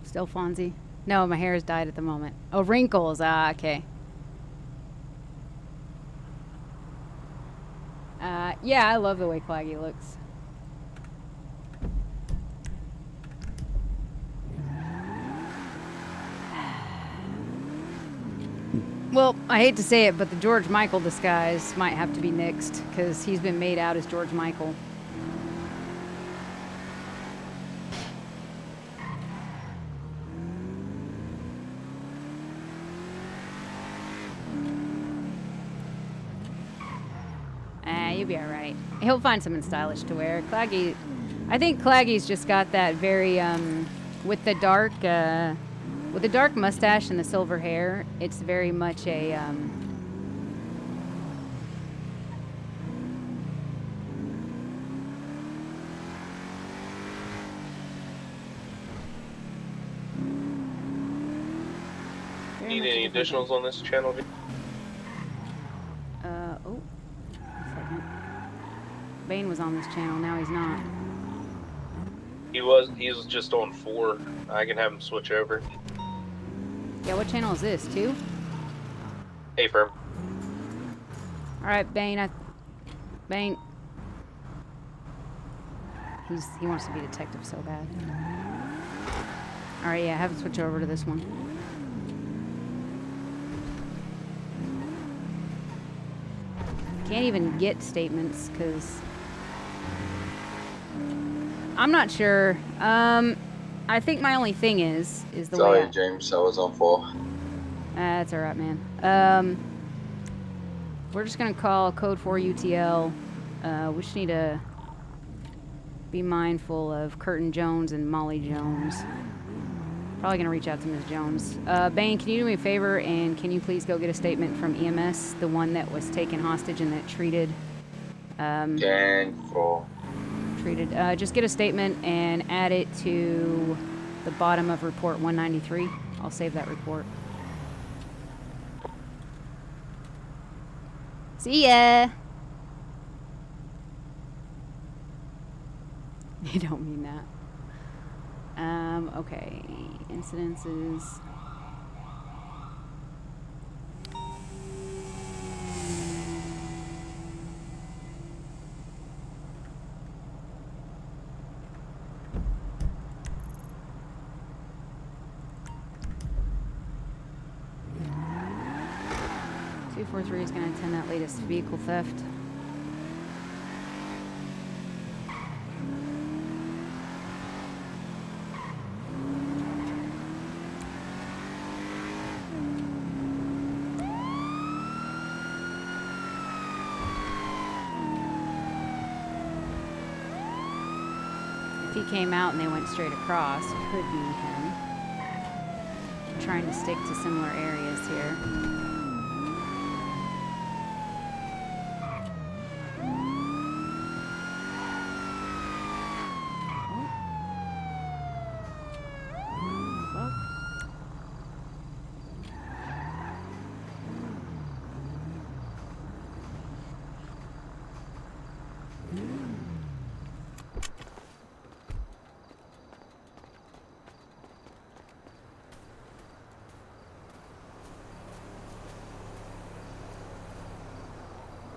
Still Fonzie? No, my hair is dyed at the moment. Oh, wrinkles. Ah, okay. Yeah, I love the way Claggy looks. Well, I hate to say it, but the George Michael disguise might have to be nixed, because he's been made out as George Michael. You'll be alright. He'll find something stylish to wear. Claggy, I think Claggy's just got that very, with the dark mustache and the silver hair, it's very much a, Need any additionals on this channel? oh. Bane was on this channel, now he's not. He was just on 4. I can have him switch over. Yeah, what channel is this? 2? Hey, firm. Alright, Bane, Bane. He wants to be detective so bad. Alright, yeah, have him switch over to this one. Can't even get statements, because I'm not sure. I think my only thing is the Sorry, way. James, I was on 4. That's alright, man. We're just gonna call code 4 UTL. We just need a be mindful of Curtin Jones and Molly Jones. Probably going to reach out to Ms. Jones. Bane, can you do me a favor, and can you please go get a statement from EMS, the one that was taken hostage and that treated... just get a statement and add it to the bottom of report 193. I'll save that report. See ya! You don't mean that. Okay. Incidences. Is going to attend that latest vehicle theft. If he came out and they went straight across, it could be him. I'm trying to stick to similar areas here.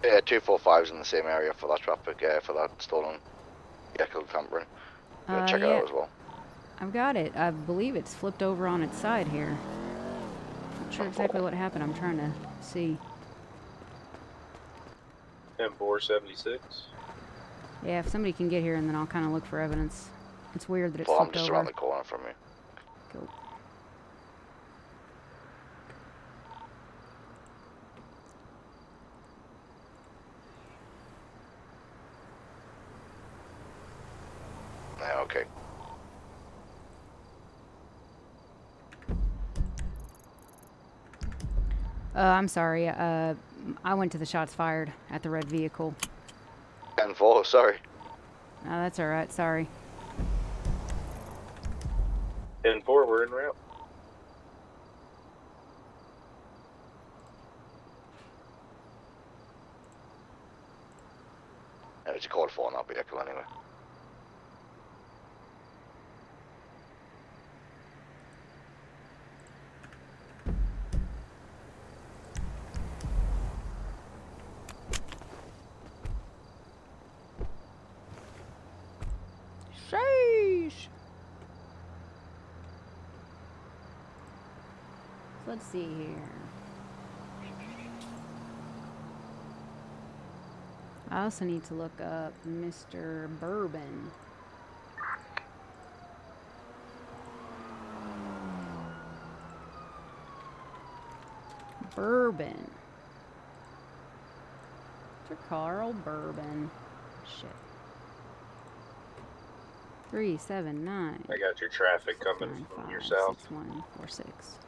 Yeah, 245's in the same area for that traffic, for that stolen vehicle tampering. Check it out as well. I've got it. I believe it's flipped over on its side here. Not sure exactly what happened. I'm trying to see. M476. Yeah, if somebody can get here, and then I'll kind of look for evidence. It's weird that it's Well, I'm flipped just over. around the corner from you. Cool. Yeah, okay. I'm sorry. I went to the shots fired at the red vehicle. 10-4, sorry. No, that's all right. Sorry. 10-4, we're en route. Yeah, it's a code 4 on that vehicle anyway. Sheesh. Let's see here. I also need to look up Mr. Bourbon. Bourbon. Mr. Carl Bourbon. Shit. 379. I got your traffic coming from your south. 6146.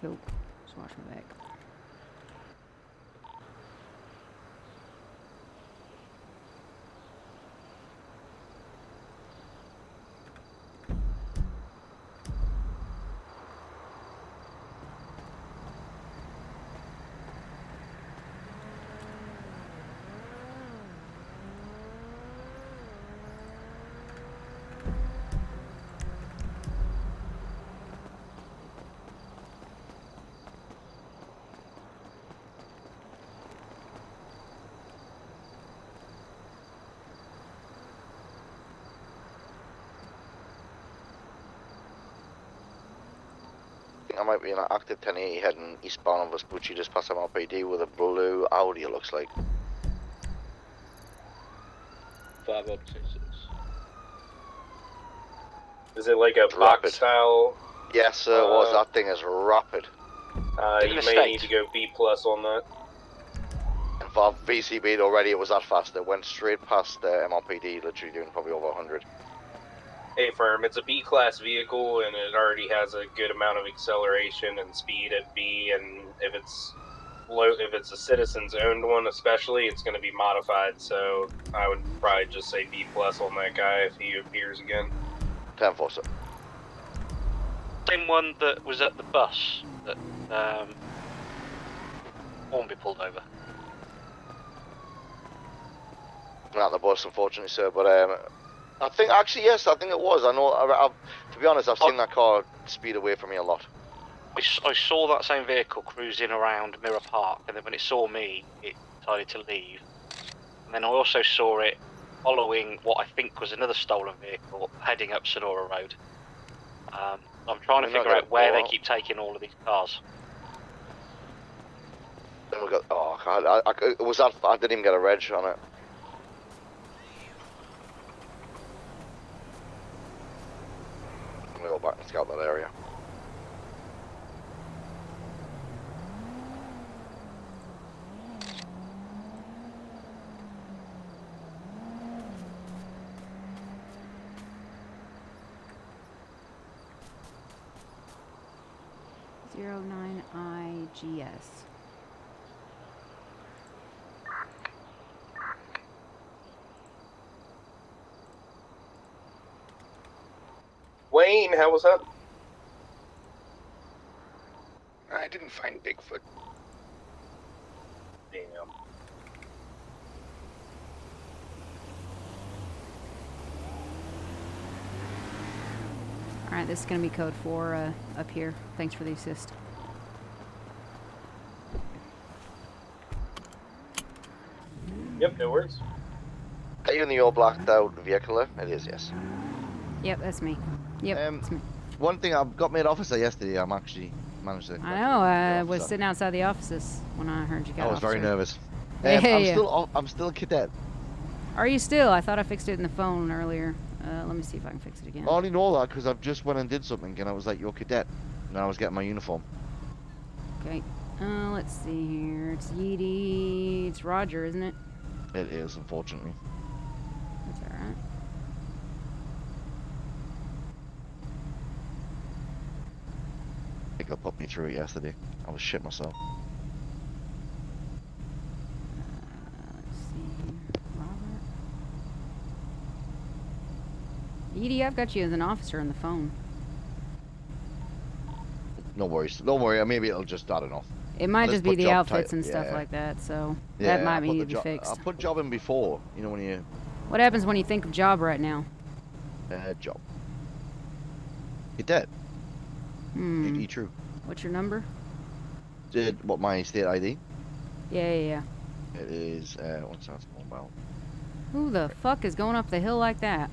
Cool. Just watch my back. I might be in an active 1080 heading eastbound of Vespucci just past MLPD with a blue Audi, it looks like. 5026. Is it like a box style? Yes, it was. That thing is rapid. You may need to go B+ on that. I've VCB'd already. It was that fast. It went straight past MRPD, literally doing probably over 100. Hey, firm, it's a B-class vehicle, and it already has a good amount of acceleration and speed at B, and if it's a citizens-owned one especially, it's going to be modified, so I would probably just say B+ on that guy if he appears again. 10-4, sir. Same one that was at the bus that Hornby pulled over. Not the bus, unfortunately, sir, but I think, actually, yes, I think it was. I know, to be honest, I've seen that car speed away from me a lot. I saw that same vehicle cruising around Mirror Park, and then when it saw me, it decided to leave. And then I also saw it following what I think was another stolen vehicle heading up Sonora Road. I'm trying to figure out where they keep taking all of these cars. Then we got, oh, God, was that, I didn't even get a reg on it. I'm gonna go back and scout that area. IGS. Wayne, how was that? I didn't find Bigfoot. Damn. Alright, this is going to be code 4 up here. Thanks for the assist. Yep, no worries. Are you in the all blacked out vehicle there? It is, yes. Yep, that's me. Yep, that's me. One thing, I got made officer yesterday. I'm actually managed to. I know. I was sitting outside the offices when I heard you got. I was very nervous. Yeah, I'm still a cadet. Are you still? I thought I fixed it in the phone earlier. Let me see if I can fix it again. I only know that because I've just went and did something, and I was like, "You're a cadet," and I was getting my uniform. Okay. Let's see here. It's Yeedy. It's Roger, isn't it? It is, unfortunately. That's all right. I think I put me through it yesterday. I was shit myself. Let's see. Robert. Yeedy, I've got you as an officer on the phone. No worries. Don't worry. Maybe it'll just, I don't know. It might Let's just be put the job outfits title. and stuff Yeah. like that, so Yeah, that might I put need the to be job- fixed. I put job in before. You know when you What happens when you think of job right now? job. Cadet. You true. What's your number? What, my state ID? Yeah. It is what's that mobile? Who the fuck is going up the hill like that?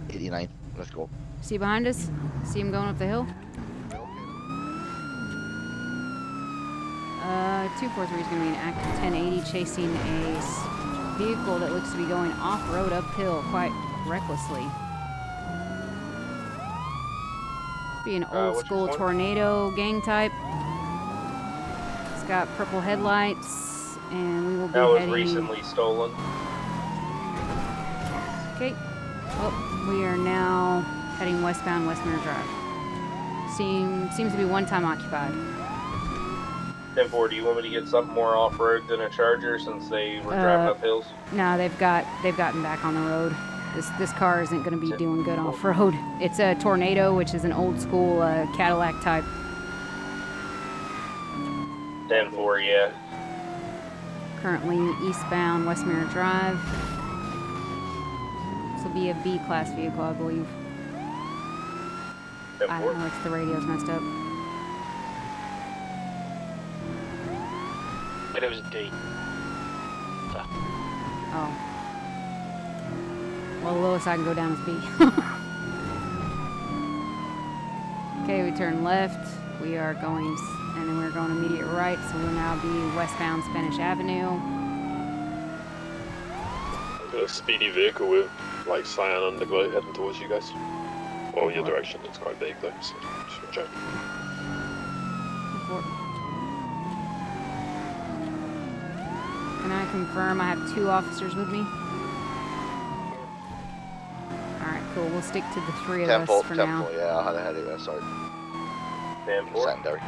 89. Let's go. See behind us? See him going up the hill? 243 is going to be an active 1080 chasing a vehicle that looks to be going off-road uphill quite recklessly. Be an old school tornado gang type. It's got purple headlights, and we will be That was heading... recently stolen. Okay. Well, we are now heading westbound West Mirror Drive. Seems to be one time occupied. 10-4, do you want me to get something more off-road than a Charger since they were driving up hills? No, they've gotten back on the road. This car isn't going to be doing good off-road. It's a Tornado, which is an old school Cadillac type. 10-4, yeah. Currently eastbound West Mirror Drive. This will be a B-class vehicle, I believe. 10-4. I don't know, it's the radio's messed up. But it was a D. So. Oh. Well, the lowest I can go down is B. Okay, we turn left. We are going, and then we're going immediate right, so we will now be westbound Spanish Avenue. I've got a speedy vehicle with like cyan underglow heading towards you guys. Or your direction, it's quite big though, so just check. I confirm I have 2 officers with me? Alright, cool. We'll stick to the 3 of us for now. Yeah, I had a headache there, sorry. 10-4. Secondary.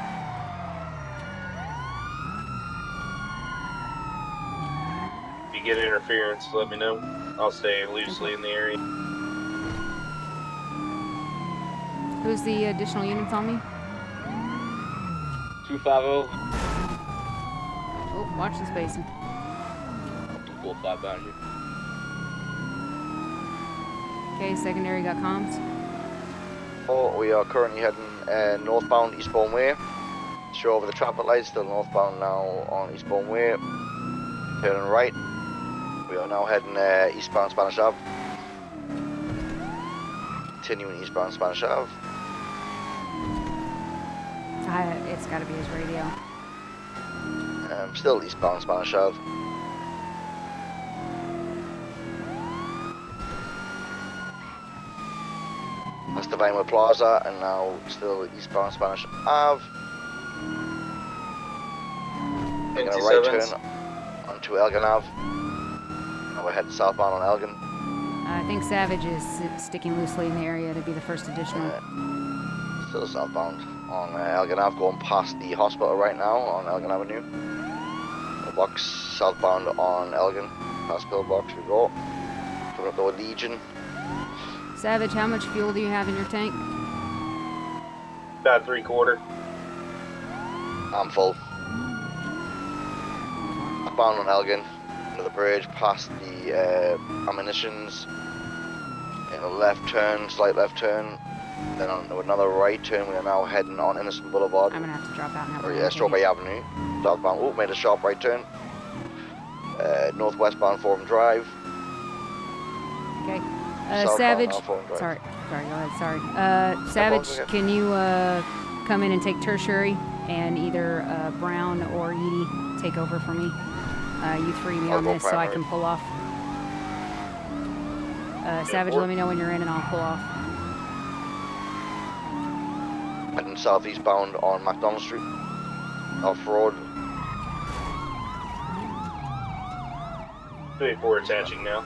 If you get interference, let me know. I'll stay loosely in the area. Who's the additional units on me? 250. Oh, watch the spacing. 245 behind you. Okay, secondary got comms. Oh, we are currently heading northbound Eastbourne Way. Show over the traffic lights, still northbound now on Eastbourne Way. Turning right. We are now heading eastbound Spanish Ave. Continuing eastbound Spanish Ave. It's gotta be his radio. Still eastbound Spanish Ave. That's the Vinewood Plaza, and now still eastbound Spanish Ave. Making a right turn onto Elgin Ave. Now we're heading southbound on Elgin. I think Savage is sticking loosely in the area to be the first additional. Still southbound on Elgin Ave, going past the hospital right now on Elgin Avenue. Pillbox southbound on Elgin, past Pillbox we go. Coming up the Legion. Savage, how much fuel do you have in your tank? About 3/4. I'm full. Bound on Elgin, under the bridge, past the ammunitions. In a left turn, slight left turn. Then on another right turn, we are now heading on Innocent Boulevard. I'm gonna have to drop out now. Or yeah, Strawberry Avenue. Southbound. Oh, made a sharp right turn. Northwestbound Forum Drive. Okay. Southbound Savage. now, Forum Drive. Sorry, go ahead. Sorry. Savage, can you come in and take tertiary, and either Brown or Edie take over for me? You 3 me I'll on go this so I primary. can pull off. Savage, let me know when you're in and I'll pull off. Heading southeastbound on McDonald Street. Off-road. 3-4 attaching now.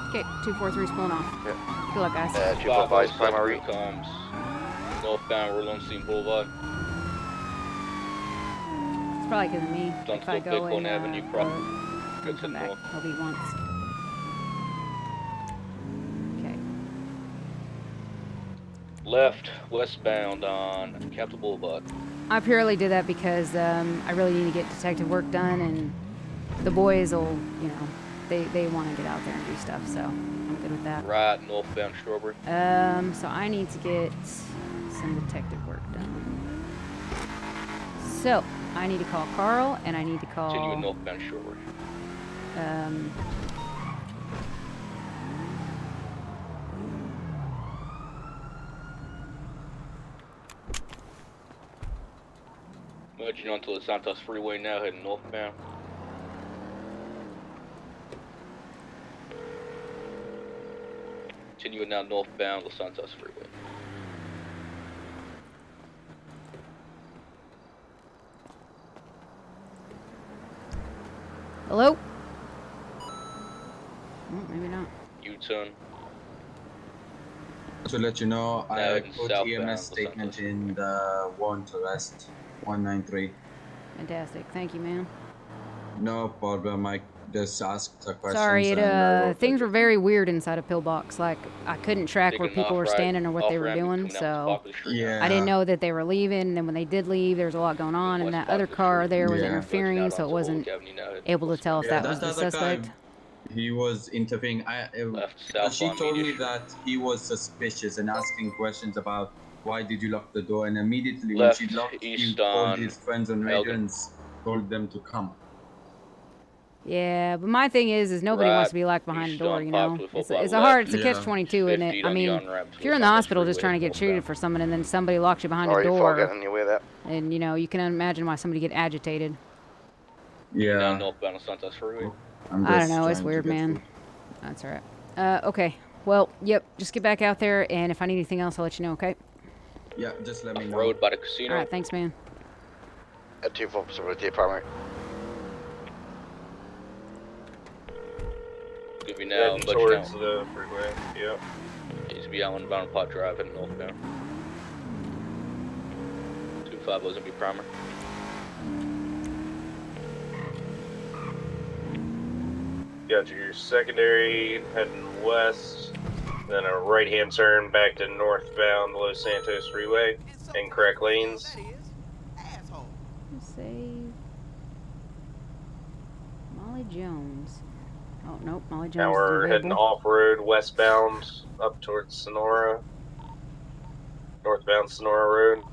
Okay, 243's pulling off. Yeah. Good luck, guys. 245 primary. Comes northbound Rolonsteen Boulevard. It's probably because of me. Don't If I go go Bighorn in, Avenue proper. and come back, I'll be once. Okay. Left, westbound on Capitol Boulevard. I purely did that because I really need to get detective work done, and the boys will, you know, they want to get out there and do stuff, so I'm good with that. Right, northbound Strawberry. So I need to get some detective work done. So I need to call Carl, and I need to call. Continuing northbound Strawberry. Merging onto the Santos Freeway now, heading northbound. Continuing now northbound Los Santos Freeway. Hello? Maybe not. U-turn. To let you know, I heading put southbound EMS Los statement in the warrant arrest 193. Fantastic. Thank you, man. No problem. I just asked the questions. Sorry, and I wrote things were very weird inside of Pillbox. Like, I couldn't track where Taking people were off right, standing or what off they were ramp, doing, coming out to so Poplar Street. Yeah. I didn't know that they were leaving. And then when they did leave, there was a lot going on, and that other car there was Yeah. interfering, so it wasn't able to tell if that was the other suspect. guy, he was interfering. She told me that he was suspicious and asking questions about why did you lock the door, and immediately Left, when she locked, he east called on his friends on radio Elgin. and told them to come. Yeah, but my thing is nobody wants to be locked behind a door, you know? It's a catch-22, isn't it? I mean, if you're in the hospital just trying to get treated for someone and then somebody locks you behind a door, and, you know, you can imagine why somebody get agitated. Yeah. Now northbound Los Santos Freeway. I don't know, it's weird, man. That's all right. Okay, well, yep, just get back out there, and if I need anything else, I'll let you know, okay? Yeah, just let me know. Road by the casino. All right, thanks, man. At 247 primary. Gonna be now heading budging towards out. the freeway. Yep. Needs to be out on Bound Pot Drive heading northbound. 250 is gonna be primer. Got your secondary heading west, then a right-hand turn back to northbound Los Santos Freeway, in correct lanes. Save Molly Jones. Oh nope, Molly Jones Now is we're heading available. off-road westbound up towards Sonora, northbound Sonora Road.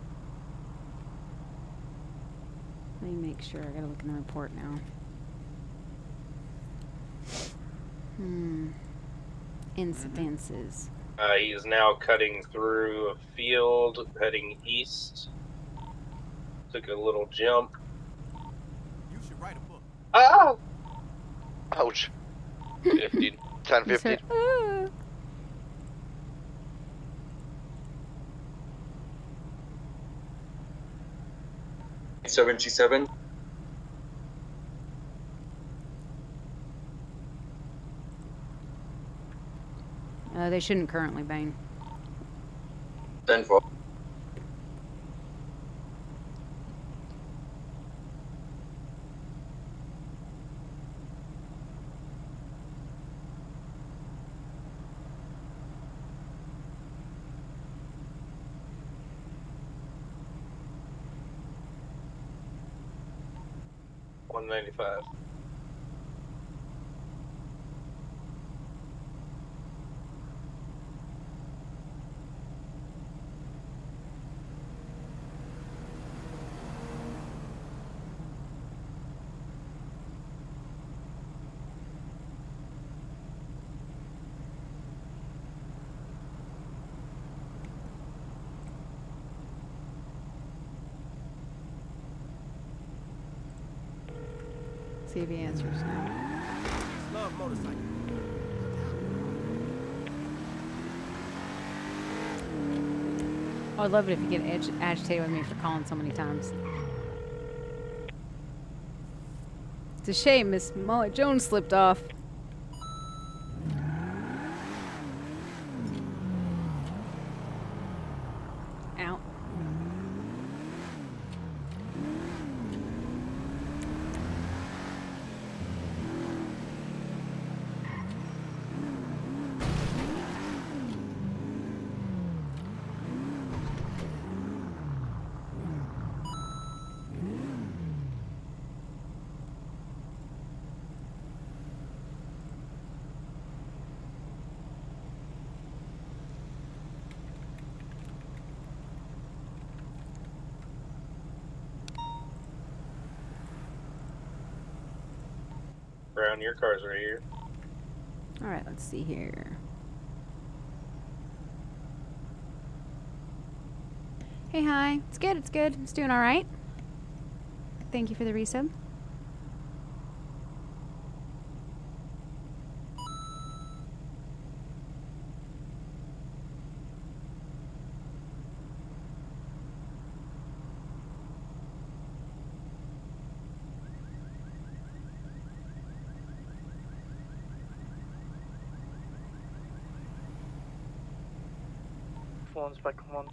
Let me make sure. I gotta look in the report now. Incidences. He is now cutting through a field, heading east. Took a little jump. You should write a book. Ah! Ouch. 15. 10, 15. 77. They shouldn't currently bang. 10-4. $195. See if he answers now. Love motorcycle. Oh, I'd love it if you get agitated with me for calling so many times. It's a shame Miss Molly Jones slipped off. Out. Brown, your car's right here. All right, let's see here. Hey, hi. It's good. It's good. It's doing all right. Thank you for the resub. Phone's back on.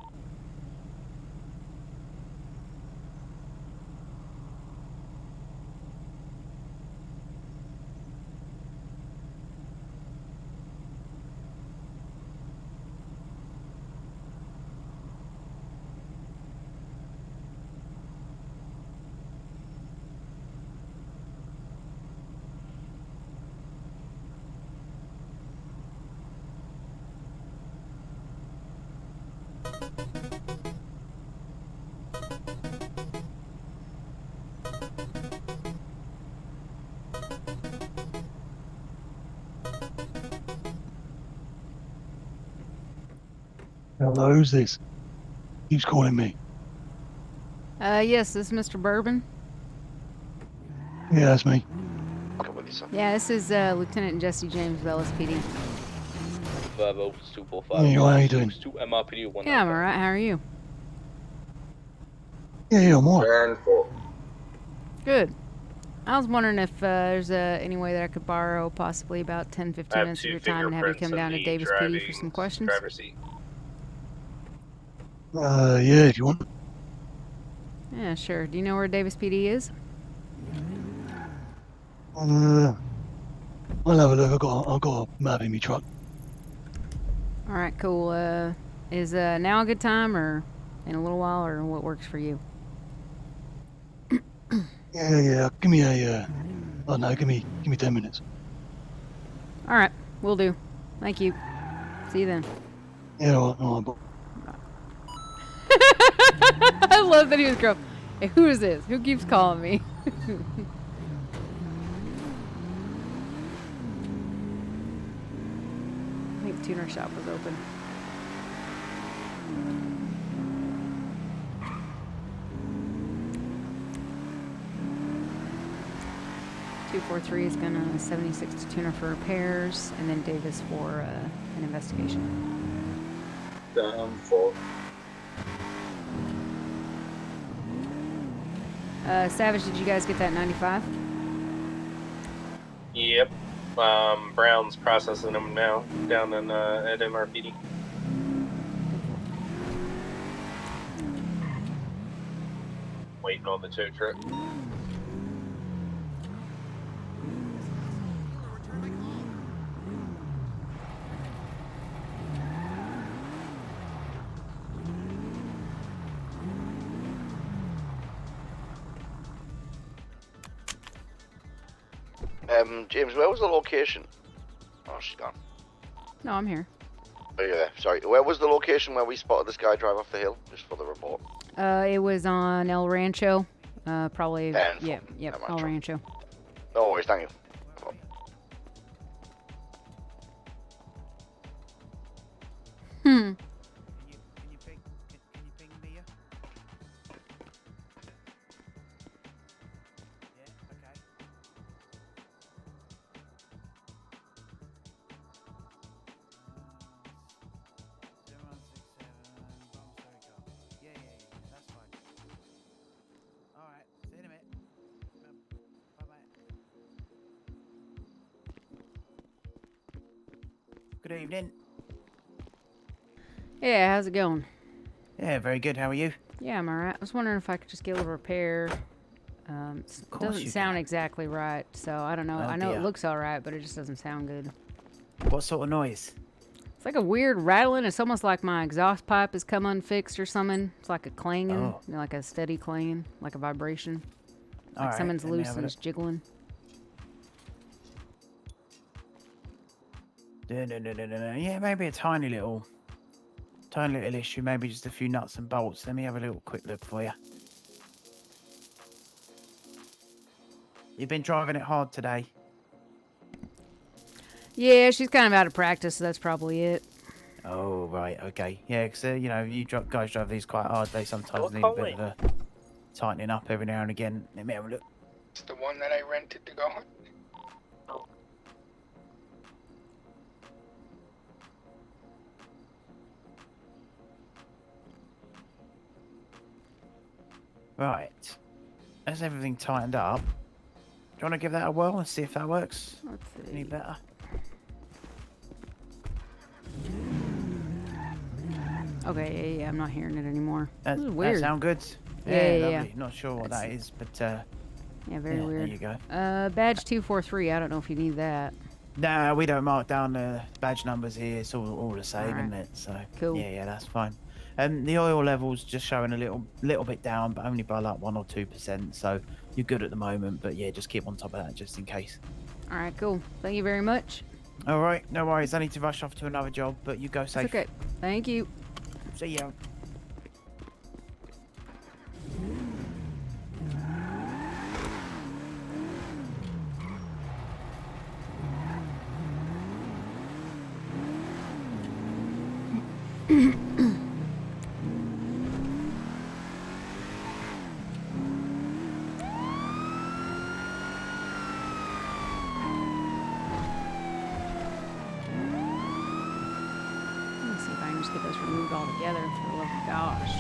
Hello, who's this? Who's calling me? Yes, this is Mr. Bourbon. Yeah, that's me. Yeah, this is Lieutenant Jesse James of LSPD. 245. Yeah, how you doing? 2 MRPD 1. Yeah, I'm alright. How are you? Yeah, I'm alright. 10-4. Good. I was wondering if there's any way that I could borrow possibly about 10, 15 I have minutes of 2 your time and have you fingerprints come in down to the Davis PD for some questions. driver's seat. Yeah, if you want. Yeah, sure. Do you know where Davis PD is? I'll have a look. I've got a map in my truck. All right, cool. Is now a good time, or in a little while, or what works for you? Yeah. Give me a. Oh no, give me 10 minutes. All right, we'll do. Thank you. See you then. Yeah, all right. I love that he was girl. Hey, who is this? Who keeps calling me? I think tuner shop was open. .243 is gonna 76 to tuner for repairs, and then Davis for an investigation. Down for. Savage, did you guys get that 95? Yep. Brown's processing them now down in at MRPD. Waiting on the tow truck. James, where was the location? Oh, she's gone. No, I'm here. Oh, you're there. Sorry. Where was the location where we spotted this guy drive off the hill? Just for the report. It was on El Rancho. Probably. Ten. Yep, El Rancho. No worries, thank you. Hmm. Good evening. Yeah, how's it going? Yeah, very good. How are you? Yeah, I'm alright. I was wondering if I could just get a little repair. It doesn't sound exactly right, so I don't know. Oh, I know dear. it looks alright, but it just doesn't sound good. What sort of noise? It's like a weird rattling. It's almost like my exhaust pipe has come unfixed or something. It's like a clanging, you know, like a steady clanging, like a vibration. Like Alright, someone's let me loose have a and it's jiggling. No. Yeah, maybe a tiny little issue. Maybe just a few nuts and bolts. Let me have a little quick look for you. You've been driving it hard today. Yeah, she's kind of out of practice, so that's probably it. Oh, right, okay. Yeah, because, you know, guys drive these quite hard. They sometimes need a bit of a tightening up every now and again. Let me have a look. It's the one that I rented to go on. Right. That's everything tightened up. Do you want to give that a whirl and see if that works? Let's see. Any better? Okay, yeah, I'm not hearing it anymore. That, This is weird. That sound good? Yeah. Lovely. Not sure what that is, but yeah, very weird. There you go. Badge 243. I don't know if you need that. Nah, we don't mark down the badge numbers here. It's all the same, Alright. isn't it? So Cool. Yeah, that's fine. The oil levels just showing a little bit down, but only by like 1 or 2%. So you're good at the moment, but yeah, just keep on top of that just in case. All right, cool. Thank you very much. All right, no worries. I need to rush off to another job, but you go safe. It's okay. Thank you. See ya. Let's see if I can just get those removed altogether, for the love of gosh.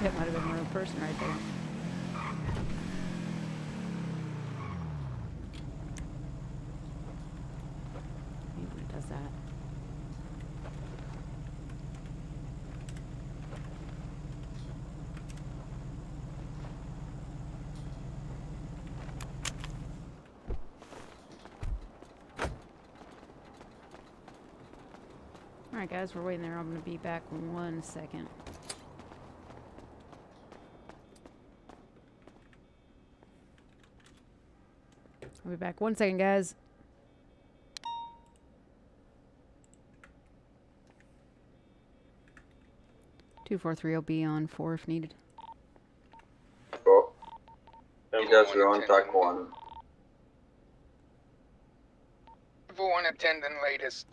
It might have been a real person right there. I hate when it does that. Alright guys, we're waiting there. I'm going to be back in 1 second. I'll be back 1 second, guys. 243 will be on 4 if needed. Cool. He does on track 1. Everyone attending latest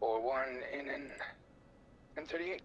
or 1 in and 38.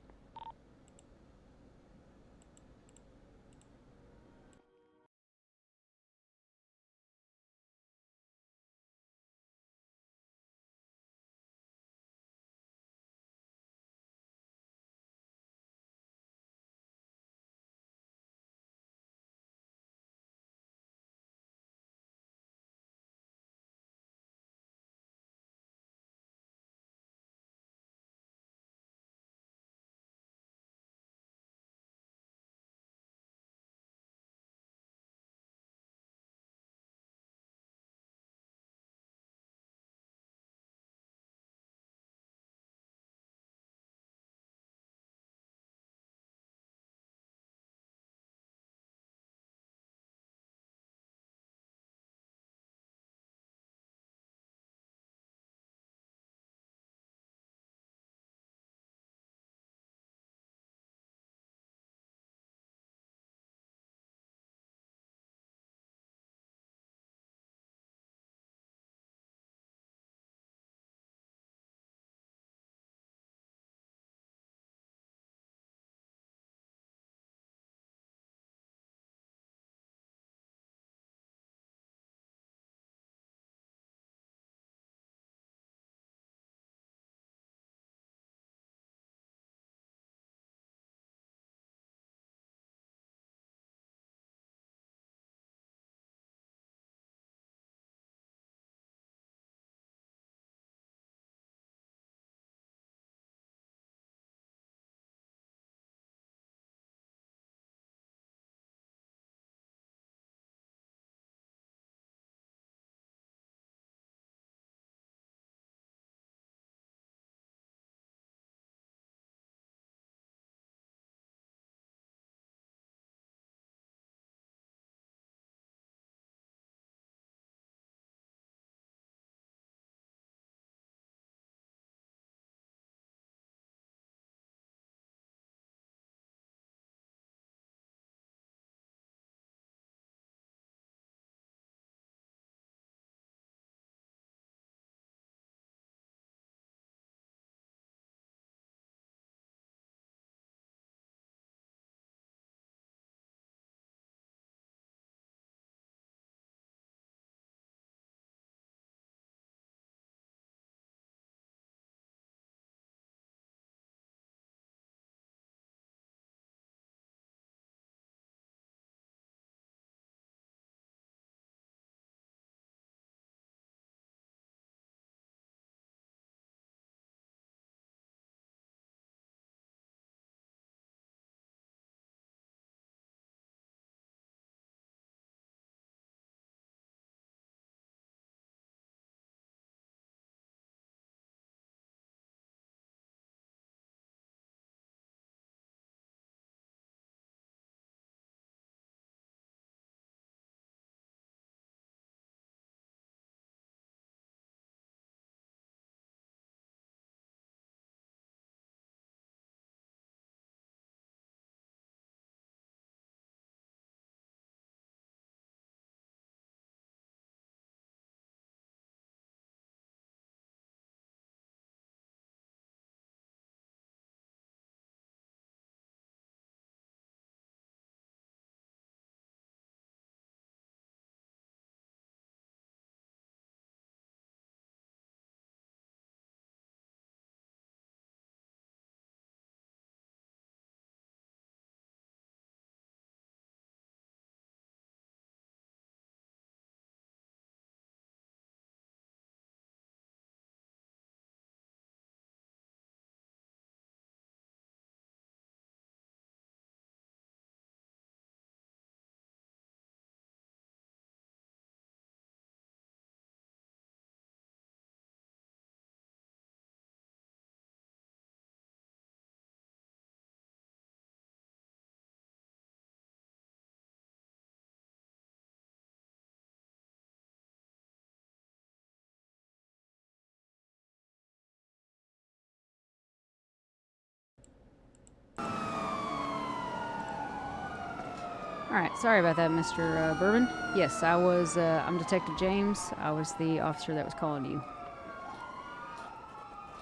All right, sorry about that, Mr. Bourbon. Yes, I was. I'm Detective James. I was the officer that was calling you.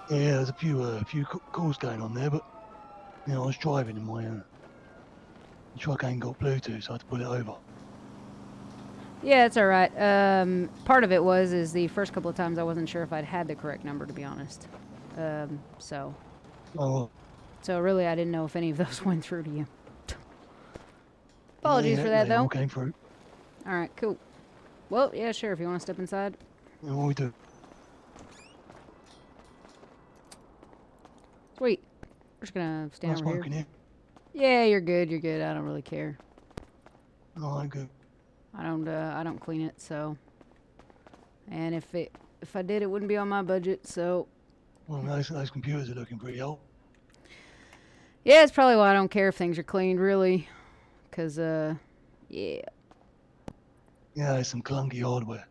Yeah, there's a few calls going on there, but you know, I was driving and my truck ain't got Bluetooth, so I had to pull it over. Yeah, it's all right. Part of it is the first couple of times I wasn't sure if I'd had the correct number, to be honest. So. Oh. So really, I didn't know if any of those went through to you. Apologies for that, they though. all came through. All right, cool. Well, yeah, sure. If you want to step inside. Yeah, what we do? Sweet. We're just gonna stand over smoking here. Yeah, you're good. You're good. I don't really care. Oh, I'm good. I don't clean it, so. And if I did, it wouldn't be on my budget, so. Well, those computers are looking pretty old. Yeah, it's probably why I don't care if things are cleaned, really. 'Cause, yeah. Yeah, there's some clunky hardware.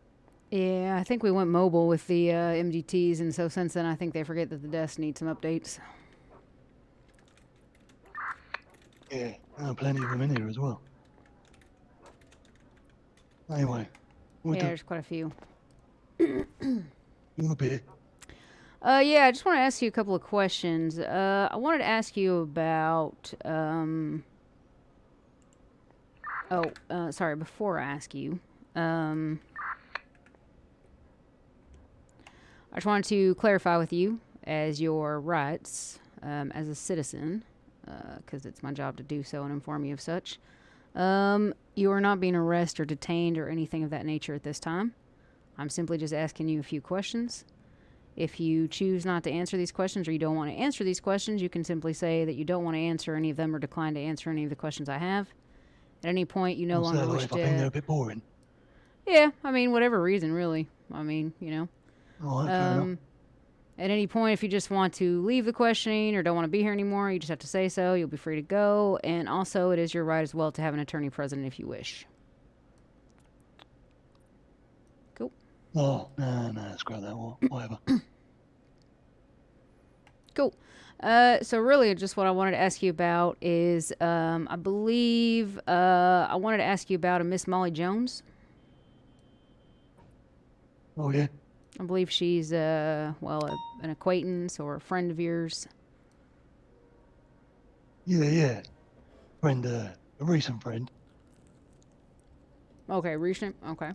Yeah, I think we went mobile with the MDTs, and so since then I think they forget that the desks need some updates. Yeah, plenty of them in here as well. Anyway. Yeah, there's quite a few. A bit. Yeah, I just want to ask you a couple of questions. I wanted to ask you about, sorry, before I ask you, I just wanted to clarify with you as your rights as a citizen, because it's my job to do so and inform you of such. You are not being arrested or detained or anything of that nature at this time. I'm simply just asking you a few questions. If you choose not to answer these questions or you don't want to answer these questions, you can simply say that you don't want to answer any of them or decline to answer any of the questions I have. At any point, you no longer wish to... I think they're a bit boring. Yeah, I mean, whatever reason, really. I mean, you know. All right, fair enough. At any point, if you just want to leave the questioning or don't want to be here anymore, you just have to say so. You'll be free to go. And also, it is your right as well to have an attorney present if you wish. Cool. Oh, no, screw that. Whatever. Cool. So really, just what I wanted to ask you about is, I believe, I wanted to ask you about a Miss Molly Jones. Oh, yeah? I believe she's, an acquaintance or a friend of yours. Yeah. Friend, a recent friend. Okay, recent? Okay.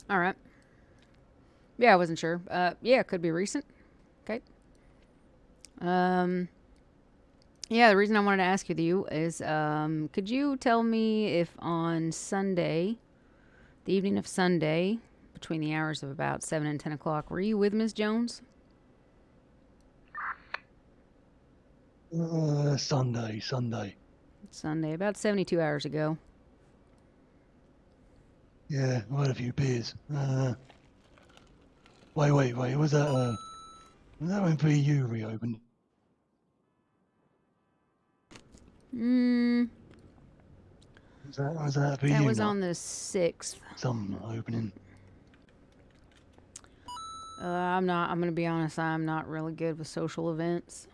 All right. Yeah, I wasn't sure. Yeah, it could be recent. Okay. Yeah, the reason I wanted to ask with you is, could you tell me if on Sunday, the evening of Sunday, between the hours of about 7 and 10 o'clock, were you with Miss Jones? Sunday. Sunday, about 72 hours ago. Yeah, I had a few beers. Wait. Was that when VU reopened? Was that VU? That was on the 6th. Some opening. I'm going to be honest, I'm not really good with social events.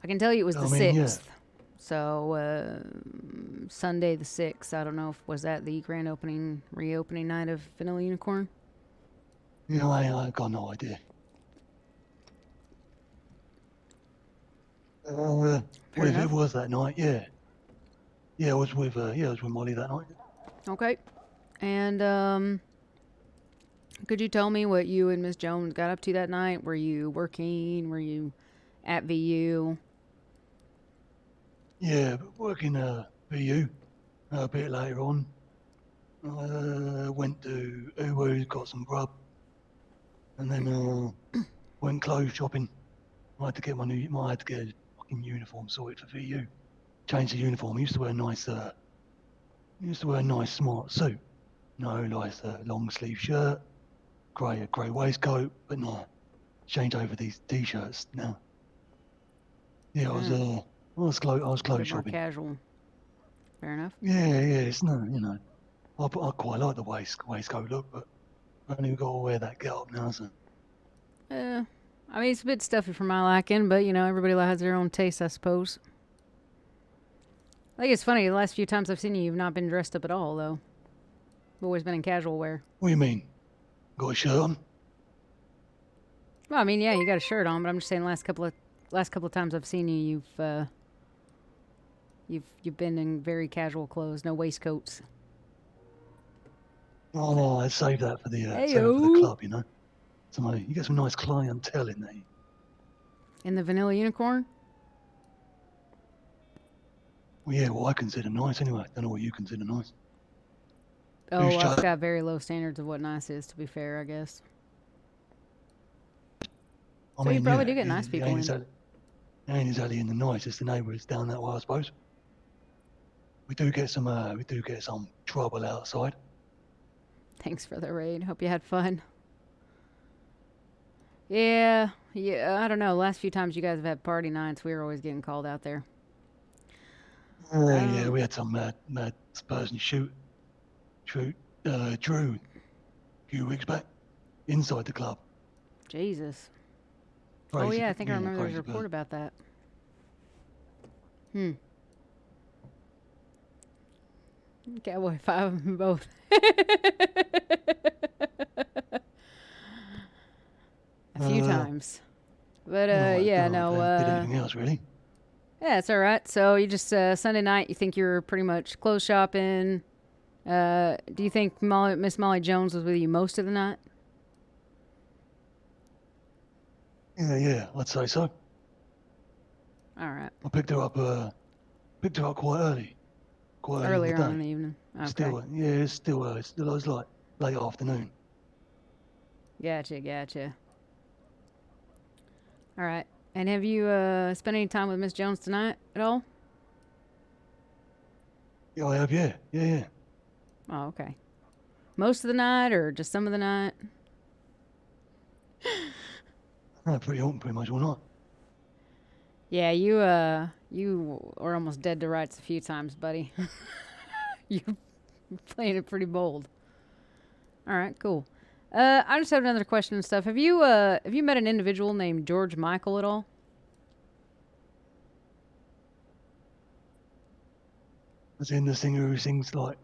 I can tell you it was the 6th. Yeah. So, Sunday the 6th, I don't know was that the grand reopening night of Vanilla Unicorn? Yeah, I got no idea. If it was that night, yeah. Yeah, I was with Molly that night. Okay. And, could you tell me what you and Miss Jones got up to that night? Were you working? Were you at VU? Yeah, working VU a bit later on. Went to Uwu's, got some grub, and then went clothes shopping. I had to get I had to get a fucking uniform sorted for VU. Changed the uniform. I used to wear a nice smart suit. No, like a long sleeve shirt, grey waistcoat, but no, change over these t-shirts now. Yeah, I was clothes shopping. More casual. Fair enough. Yeah, it's no, you know, I quite like the waistcoat look, but I only got to wear that get up now, so. I mean, it's a bit stuffy for my liking, but, you know, everybody has their own taste, I suppose. I think it's funny, the last few times I've seen you, you've not been dressed up at all, though. You've always been in casual wear. What do you mean? Got a shirt on? Well, I mean, yeah, you got a shirt on, but I'm just saying, last couple of times I've seen you, you've been in very casual clothes, no waistcoats. Oh, no, I'd save that for the club, you know. So you get some nice clientele in there. In the vanilla unicorn? Well, yeah, what I consider nice anyway. Don't know what you consider nice. Oh, Who's I've Joe? got very low standards of what nice is, to be fair, I guess. I So mean, you probably yeah, do get nice it people ain't in. exactly, it ain't exactly in the nicest of neighbourhoods down that way, I suppose. We do get some trouble outside. Thanks for the raid. Hope you had fun. Yeah, I don't know. Last few times you guys have had party nights, we were always getting called out there. Yeah, we had some mad Spurs and Drew a few weeks back inside the club. Jesus. Crazy, Oh, yeah, I think I remember there was a crazy report about that. Cowboy 5 of them both. A few times. But, yeah, no, did anything else, really? yeah, it's all right. So you just, Sunday night, you think you're pretty much clothes shopping. Do you think Miss Molly Jones was with you most of the night? Yeah, I'd say so. All right. I picked her up quite early. Earlier in the on day. in the evening. Okay. It's still early. It was like late afternoon. Gotcha. All right. And have you spent any time with Miss Jones tonight at all? Yeah, I have, yeah. Oh, okay. Most of the night or just some of the night? Pretty much all night. Yeah, you were almost dead to rights a few times, buddy. You're playing it pretty bold. All right, cool. I just have another question and stuff. Have you met an individual named George Michael at all? As in the singer who sings like,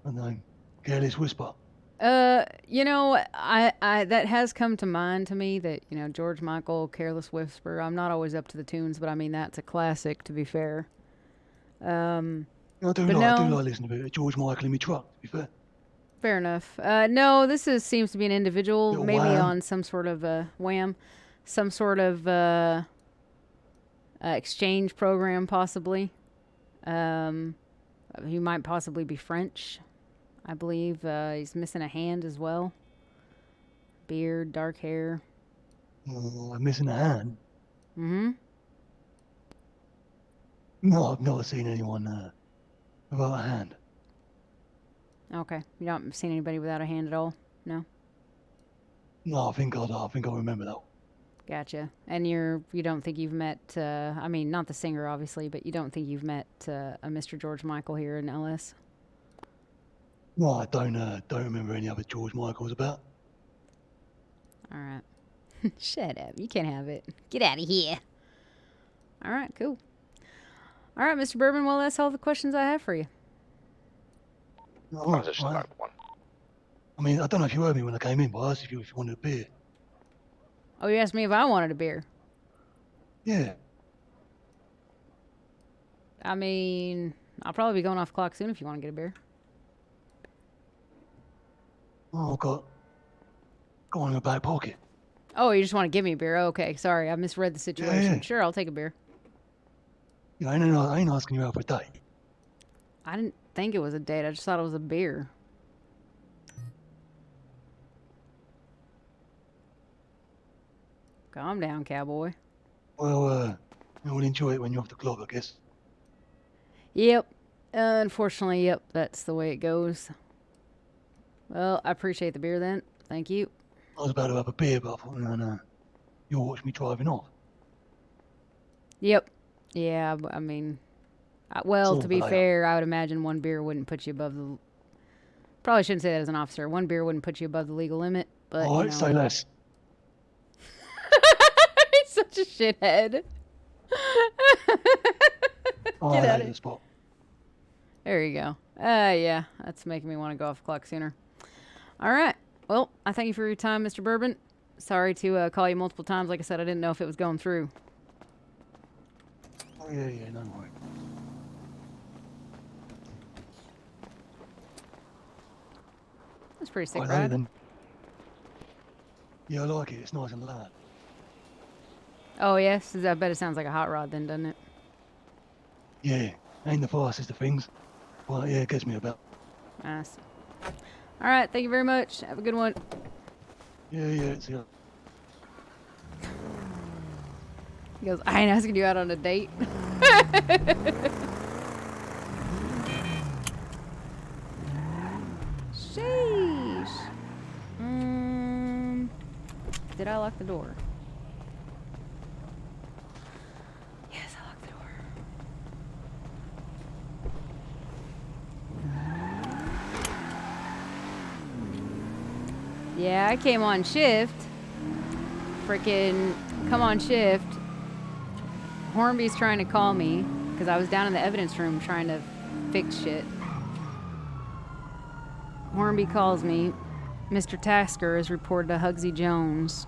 I don't know, Careless Whisper. You know, I that has come to mind to me that, you know, George Michael, Careless Whisper. I'm not always up to the tunes, but I mean that's a classic, to be fair. I do like listening to a bit of George Michael in my truck, to be fair. Fair enough. No, this seems to be an individual, Little maybe Wham. on some sort of Wham, some sort of exchange program, possibly. He might possibly be French. I believe he's missing a hand as well. Beard, dark hair. I'm missing a hand. Mm-hmm. No, I've never seen anyone without a hand. Okay. You don't seen anybody without a hand at all? No? No, I think I remember that. Gotcha. And you don't think you've met, I mean, not the singer, obviously, but you don't think you've met a Mr. George Michael here in LS? No, I don't remember any other George Michaels about. All right. Shut up. You can't have it. Get out of here. All right, cool. All right, Mr. Bourbon, well, that's all the questions I have for you. Transition back one. I mean, I don't know if you heard me when I came in, but I asked if you wanted a beer. Oh, you asked me if I wanted a beer. Yeah. I mean, I'll probably be going off clock soon if you want to get a beer. Oh, I've got one in my back pocket. Oh, you just want to give me a beer? Okay, sorry, I misread the situation. Yeah. Sure, I'll take a beer. Yeah, I ain't asking you out for a date. I didn't think it was a date. I just thought it was a beer. Calm down, cowboy. Well, we'll enjoy it when you're off the clock, I guess. Yep. Unfortunately, yep, that's the way it goes. Well, I appreciate the beer then. Thank you. I was about to have a beer, but I thought, no, you'll watch me driving off. Yep. Yeah, I mean, well, It's to all be later. fair, I would imagine one beer wouldn't put you above the... Probably shouldn't say that as an officer. One beer wouldn't put you above the legal limit, but, All right, you know. say less. such a shithead. Oh, Get I out hate of the spot. There you go. Yeah, that's making me want to go off clock sooner. All right. Well, I thank you for your time, Mr. Bourbon. Sorry to call you multiple times. Like I said, I didn't know if it was going through. Oh, yeah, no worries. That's pretty sick, I know ride. then. Yeah, I like it. It's nice and loud. Oh, yes? I bet it sounds like a hot rod then, doesn't it? Yeah, ain't the fastest of things. Well, yeah, it gets me about. Nice. All right. Thank you very much. Have a good one. Yeah, see ya. He goes, I ain't asking you out on a date. Sheesh. Did I lock the door? Yes, I locked the door. Yeah, I came on shift. Freaking come on shift. Hornby's trying to call me because I was down in the evidence room trying to fix shit. Hornby calls me. Mr. Tasker has reported a Hugsy Jones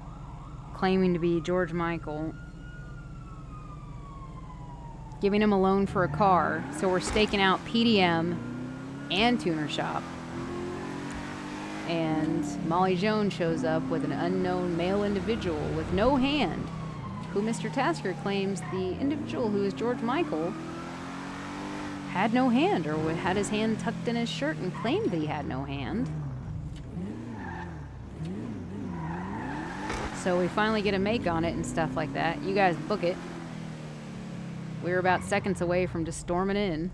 claiming to be George Michael, giving him a loan for a car. So we're staking out PDM and tuner shop. And Molly Jones shows up with an unknown male individual with no hand, who Mr. Tasker claims the individual who is George Michael had no hand, or had his hand tucked in his shirt and claimed that he had no hand. So we finally get a make on it and stuff like that. You guys book it. We were about seconds away from just storming in.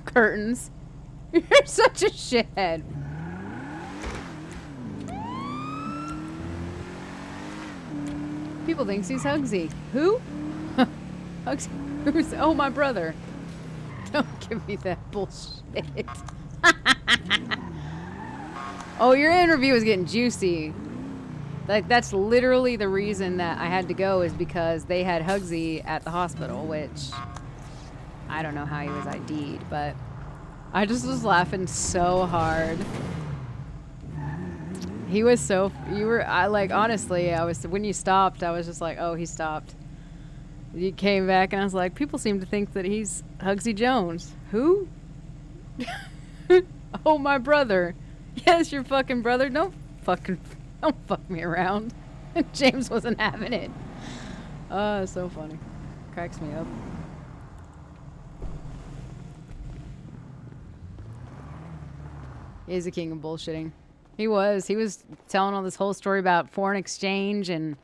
Curtains. You're such a shithead. People thinks he's Hugsy. Who? Hugsy. Who's? Oh, my brother. Don't give me that bullshit. Oh, your interview was getting juicy. Like, that's literally the reason that I had to go, is because they had Hugsy at the hospital, which I don't know how he was ID'd, but I just was laughing so hard. He was so, honestly, when you stopped, I was just like, oh, he stopped. You came back and I was like, people seem to think that he's Hugsy Jones. Who? Oh, my brother. Yes, your fucking brother. Don't fuck me around. James wasn't having it. Oh, so funny. Cracks me up. He's the king of bullshitting. He was telling all this whole story about foreign exchange, and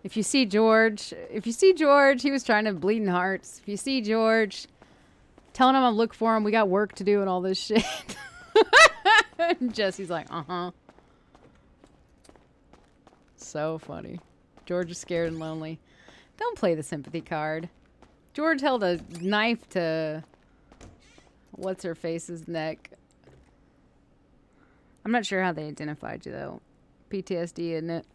if you see George, he was trying to bleeding hearts. If you see George, telling him I'll look for him, we got work to do and all this shit. And Jesse's like, uh-huh. So funny. George is scared and lonely. Don't play the sympathy card. George held a knife to what's-her-face's neck. I'm not sure how they identified you, though. PTSD, isn't it?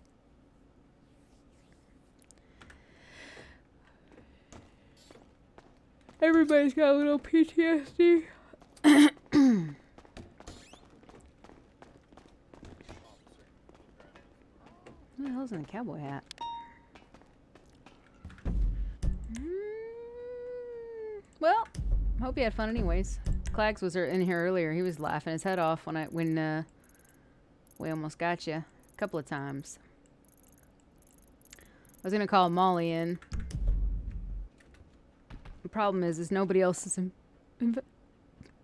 Everybody's got a little PTSD. Who the hell's in a cowboy hat? Well, hope you had fun anyways. Clags was in here earlier. He was laughing his head off when we almost got you a couple of times. I was gonna call Molly in. The problem is nobody else is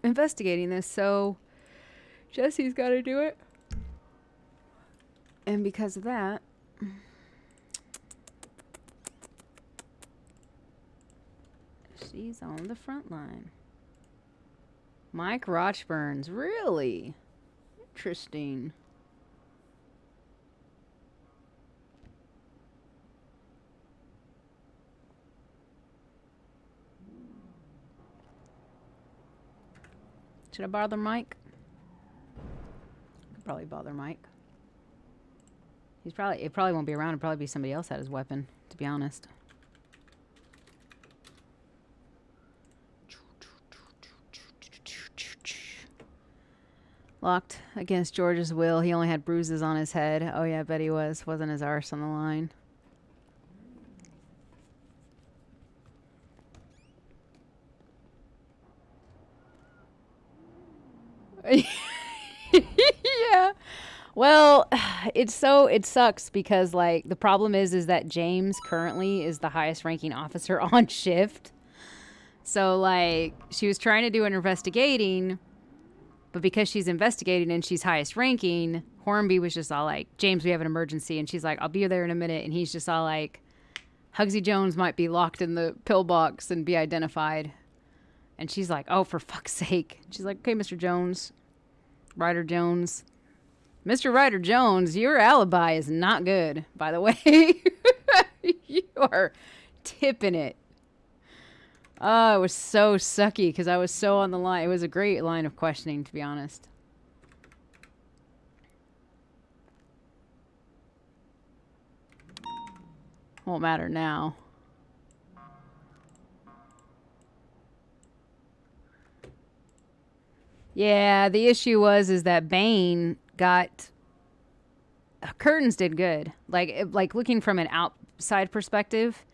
investigating this, so Jesse's got to do it. And because of that, she's on the front line. Mike Rochburns, really? Interesting. Should I bother Mike? Could probably bother Mike. It probably won't be around. It'll probably be somebody else at his weapon, to be honest. Locked against George's will. He only had bruises on his head. Oh yeah, I bet he was. Wasn't his arse on the line. Yeah. Well, it sucks because like the problem is that James currently is the highest ranking officer on shift. So like she was trying to do an investigating, but because she's investigating and she's highest ranking, Hornby was just all like, James, we have an emergency. And she's like, I'll be there in a minute. And he's just all like, Hugsy Jones might be locked in the pillbox and be identified. And she's like, oh, for fuck's sake. She's like, okay, Mr. Jones. Ryder Jones. Mr. Ryder Jones, your alibi is not good, by the way. You are tipping it. Oh, it was so sucky because I was so on the line. It was a great line of questioning, to be honest. Won't matter now. Yeah, the issue is that Bane got... Curtains did good. Like looking from an outside perspective.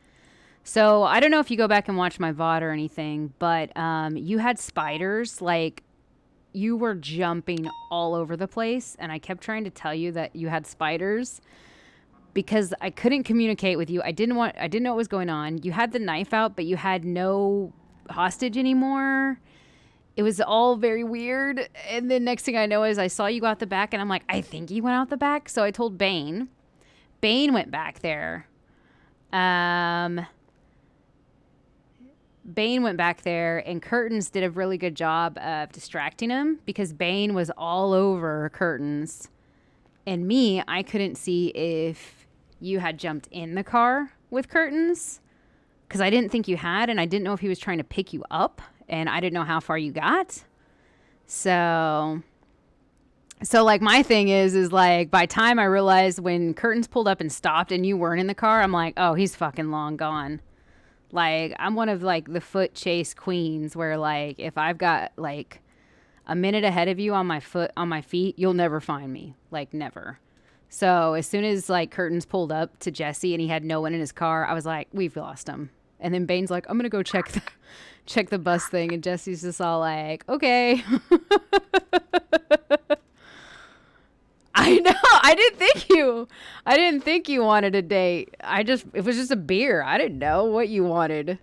So, I don't know if you go back and watch my VOD or anything, but you had spiders. Like, you were jumping all over the place, and I kept trying to tell you that you had spiders because I couldn't communicate with you. I didn't know what was going on. You had the knife out, but you had no hostage anymore. It was all very weird. And then next thing I know is I saw you go out the back, and I'm like, I think you went out the back. So I told Bane. Bane went back there. Bane went back there, and Curtains did a really good job of distracting him because Bane was all over Curtains. And me, I couldn't see if you had jumped in the car with Curtains because I didn't think you had, and I didn't know if he was trying to pick you up. And I didn't know how far you got. So like my thing is like by time I realized when Curtains pulled up and stopped and you weren't in the car, I'm like, oh, he's fucking long gone. Like I'm one of like the foot chase queens where like if I've got like a minute ahead of you on my feet, you'll never find me. Like never. So as soon as like Curtains pulled up to Jesse and he had no one in his car, I was like, we've lost him. And then Bane's like, I'm gonna go check the bus thing, and Jesse's just all like, okay. I know. I didn't think you wanted a date. It was just a beer. I didn't know what you wanted.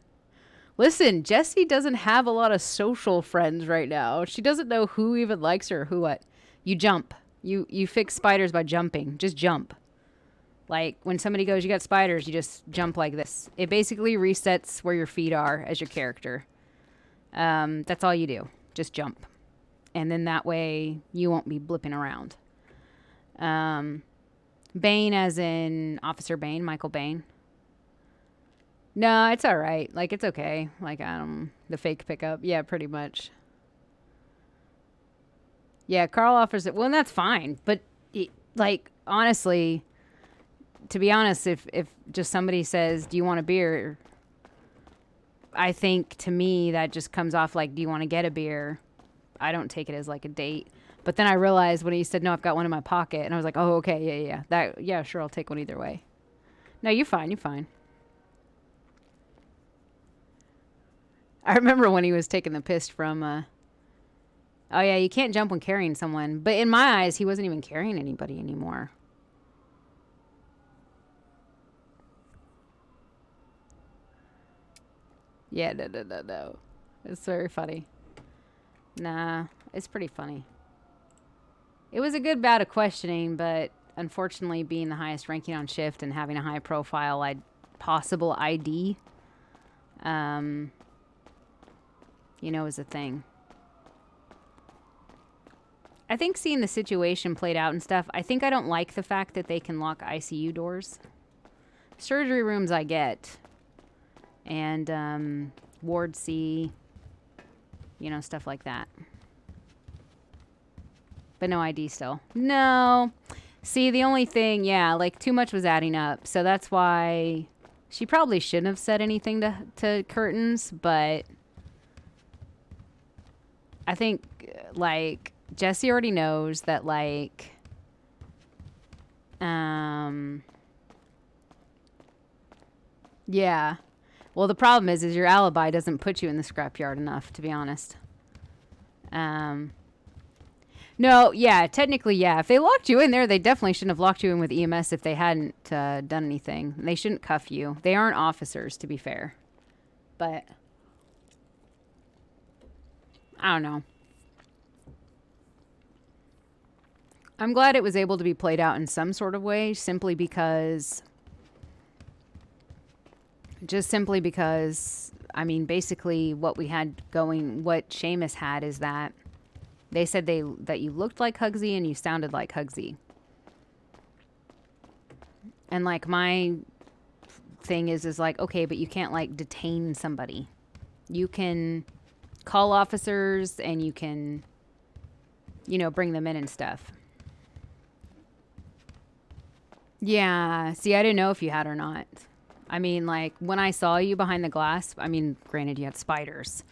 Listen, Jessie doesn't have a lot of social friends right now. She doesn't know who even likes her or who what. You jump. You fix spiders by jumping. Just jump. Like, when somebody goes, you got spiders, you just jump like this. It basically resets where your feet are as your character. That's all you do. Just jump. And then that way, you won't be blipping around. Bane as in Officer Bane, Michael Bane. No, it's alright. Like, it's okay. Like, the fake pickup. Yeah, pretty much. Yeah, Carl offers it. Well, and that's fine. But, like, honestly... To be honest, if just somebody says, do you want a beer? I think to me that just comes off like, do you want to get a beer? I don't take it as like a date. But then I realized when he said, no, I've got one in my pocket. And I was like, oh, okay, yeah. Sure, I'll take one either way. No, you're fine. I remember when he was taking the piss from, oh yeah, you can't jump when carrying someone. But in my eyes, he wasn't even carrying anybody anymore. Yeah, no. It's very funny. Nah, it's pretty funny. It was a good bout of questioning, but unfortunately being the highest ranking on shift and having a high profile possible ID, is a thing. I think seeing the situation played out and stuff, I think I don't like the fact that they can lock ICU doors. Surgery rooms I get. And Ward C, stuff like that. But no ID still. No. See, the only thing, yeah, like too much was adding up. So that's why she probably shouldn't have said anything to Curtains, but I think, like, Jesse already knows that, like, yeah. Well, the problem is your alibi doesn't put you in the scrapyard enough, to be honest. No, yeah, technically, yeah. If they locked you in there, they definitely shouldn't have locked you in with EMS if they hadn't done anything. They shouldn't cuff you. They aren't officers, to be fair. But I don't know. I'm glad it was able to be played out in some sort of way, simply because, I mean, basically what we had going, what Seamus had is that they said that you looked like Hugsy and you sounded like Hugsy. And, like, my thing is like, okay, but you can't, like, detain somebody. You can call officers and you can, you know, bring them in and stuff. Yeah, see, I didn't know if you had or not. I mean, like, when I saw you behind the glass, I mean, granted, you had spiders.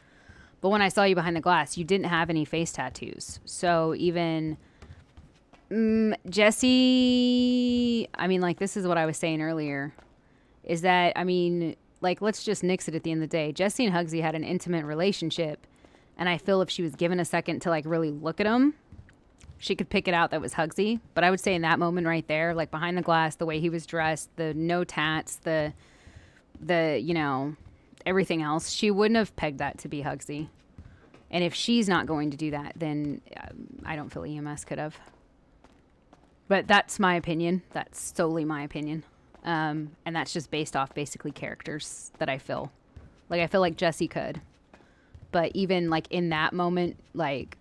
But when I saw you behind the glass, you didn't have any face tattoos. So even Jesse, I mean, like, this is what I was saying earlier, is that, I mean, like, let's just nix it at the end of the day. Jesse and Hugsy had an intimate relationship, and I feel if she was given a second to, like, really look at him, she could pick it out that was Hugsy. But I would say in that moment right there, like, behind the glass, the way he was dressed, the no tats, the you know, everything else, she wouldn't have pegged that to be Hugsy. And if she's not going to do that, then I don't feel EMS could have. But that's my opinion. That's solely my opinion. And that's just based off basically characters that I feel. Like, I feel like Jesse could. But even, like, in that moment, like,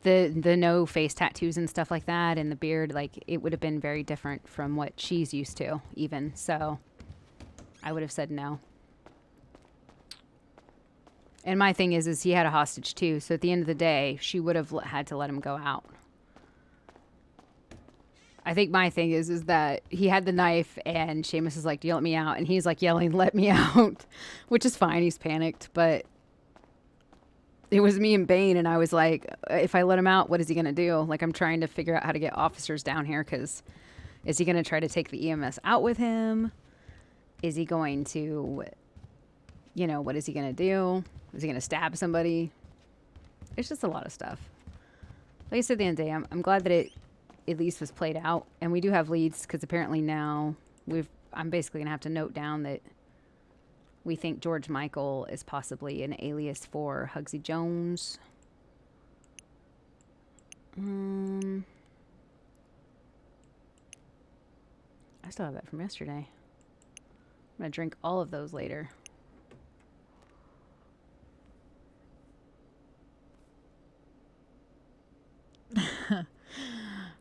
the no face tattoos and stuff like that and the beard, like, it would have been very different from what she's used to, even. So I would have said no. And my thing is he had a hostage too. So at the end of the day, she would have had to let him go out. I think my thing is that he had the knife and Seamus is like, "Do you let me out?" And he's like yelling, "Let me out," which is fine. He's panicked, but it was me and Bane, and I was like, if I let him out, what is he going to do? Like, I'm trying to figure out how to get officers down here, because is he going to try to take the EMS out with him? Is he going to, you know, what is he going to do? Is he going to stab somebody? It's just a lot of stuff. Like I said, at the end of the day, I'm glad that it at least was played out. And we do have leads, because apparently now I'm basically going to have to note down that we think George Michael is possibly an alias for Hugsy Jones. I still have that from yesterday. I'm going to drink all of those later.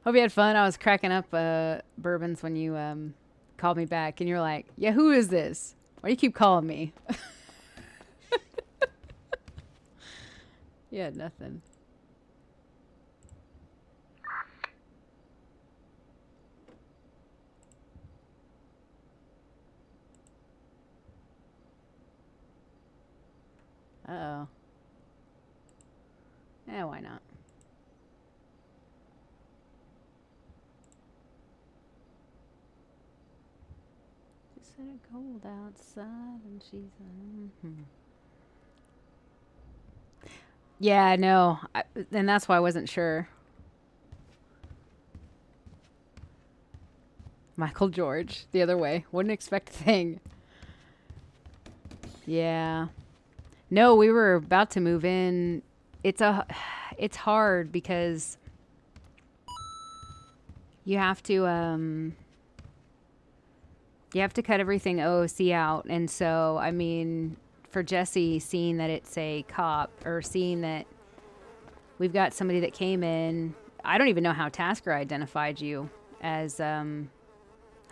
Hope you had fun. I was cracking up bourbons when you called me back, and you're like, "Yeah, who is this? Why do you keep calling me?" Yeah, nothing. Uh-oh. Yeah, why not? She said it cold outside and she's Yeah, no. And that's why I wasn't sure. Michael George, the other way. Wouldn't expect a thing. Yeah. No, we were about to move in. It's hard because you have to cut everything OOC out. And so, I mean, for Jesse, seeing that it's a cop, or seeing that we've got somebody that came in, I don't even know how Tasker identified you as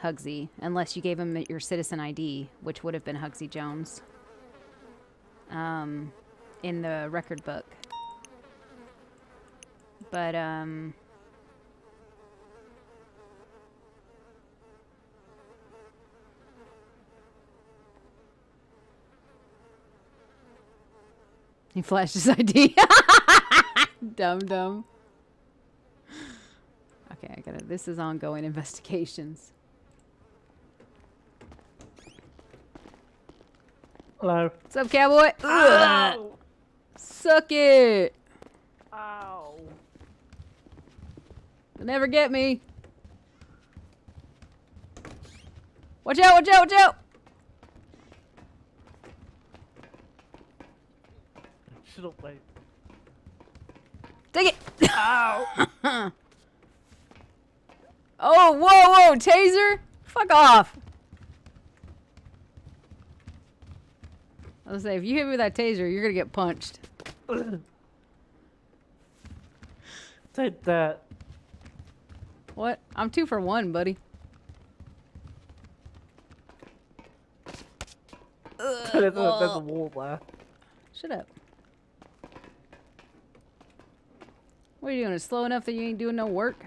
Hugsy, unless you gave him your citizen ID, which would have been Hugsy Jones in the record book. But he flashed his ID. Dumb. Okay, I gotta. This is ongoing investigations. Hello. What's up, cowboy? Ow! Suck it. Ow. You'll never get me. Watch out, watch out, watch out. Shut up, mate. Take it. Ow. Oh, whoa, taser. Fuck off. I was gonna say, if you hit me with that taser, you're gonna get punched. Take that. What? I'm 2 for 1, buddy. There's a wall there. Shut up. What are you doing? It's slow enough that you ain't doing no work?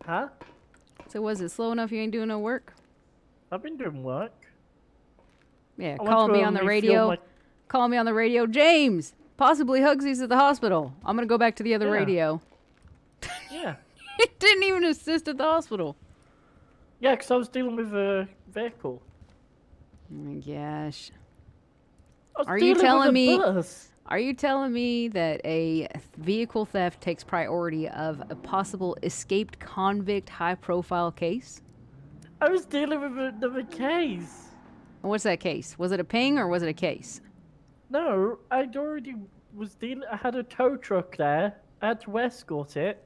Huh? So was it slow enough you ain't doing no work? I've been doing work. Yeah, I call went to me on the refuel radio. my- Call me on the radio. James, possibly Hugsy's at the hospital. I'm gonna go back to the other Yeah. radio. Yeah. It didn't even assist at the hospital. Yeah, because I was dealing with a vehicle. Oh my gosh. I was Are you dealing with telling a me? bus. Are you telling me that a vehicle theft takes priority of a possible escaped convict high-profile case? I was dealing with another case. And what's that case? Was it a ping or was it a case? No, I'd already was dealing. I had a tow truck there. I had to escort it.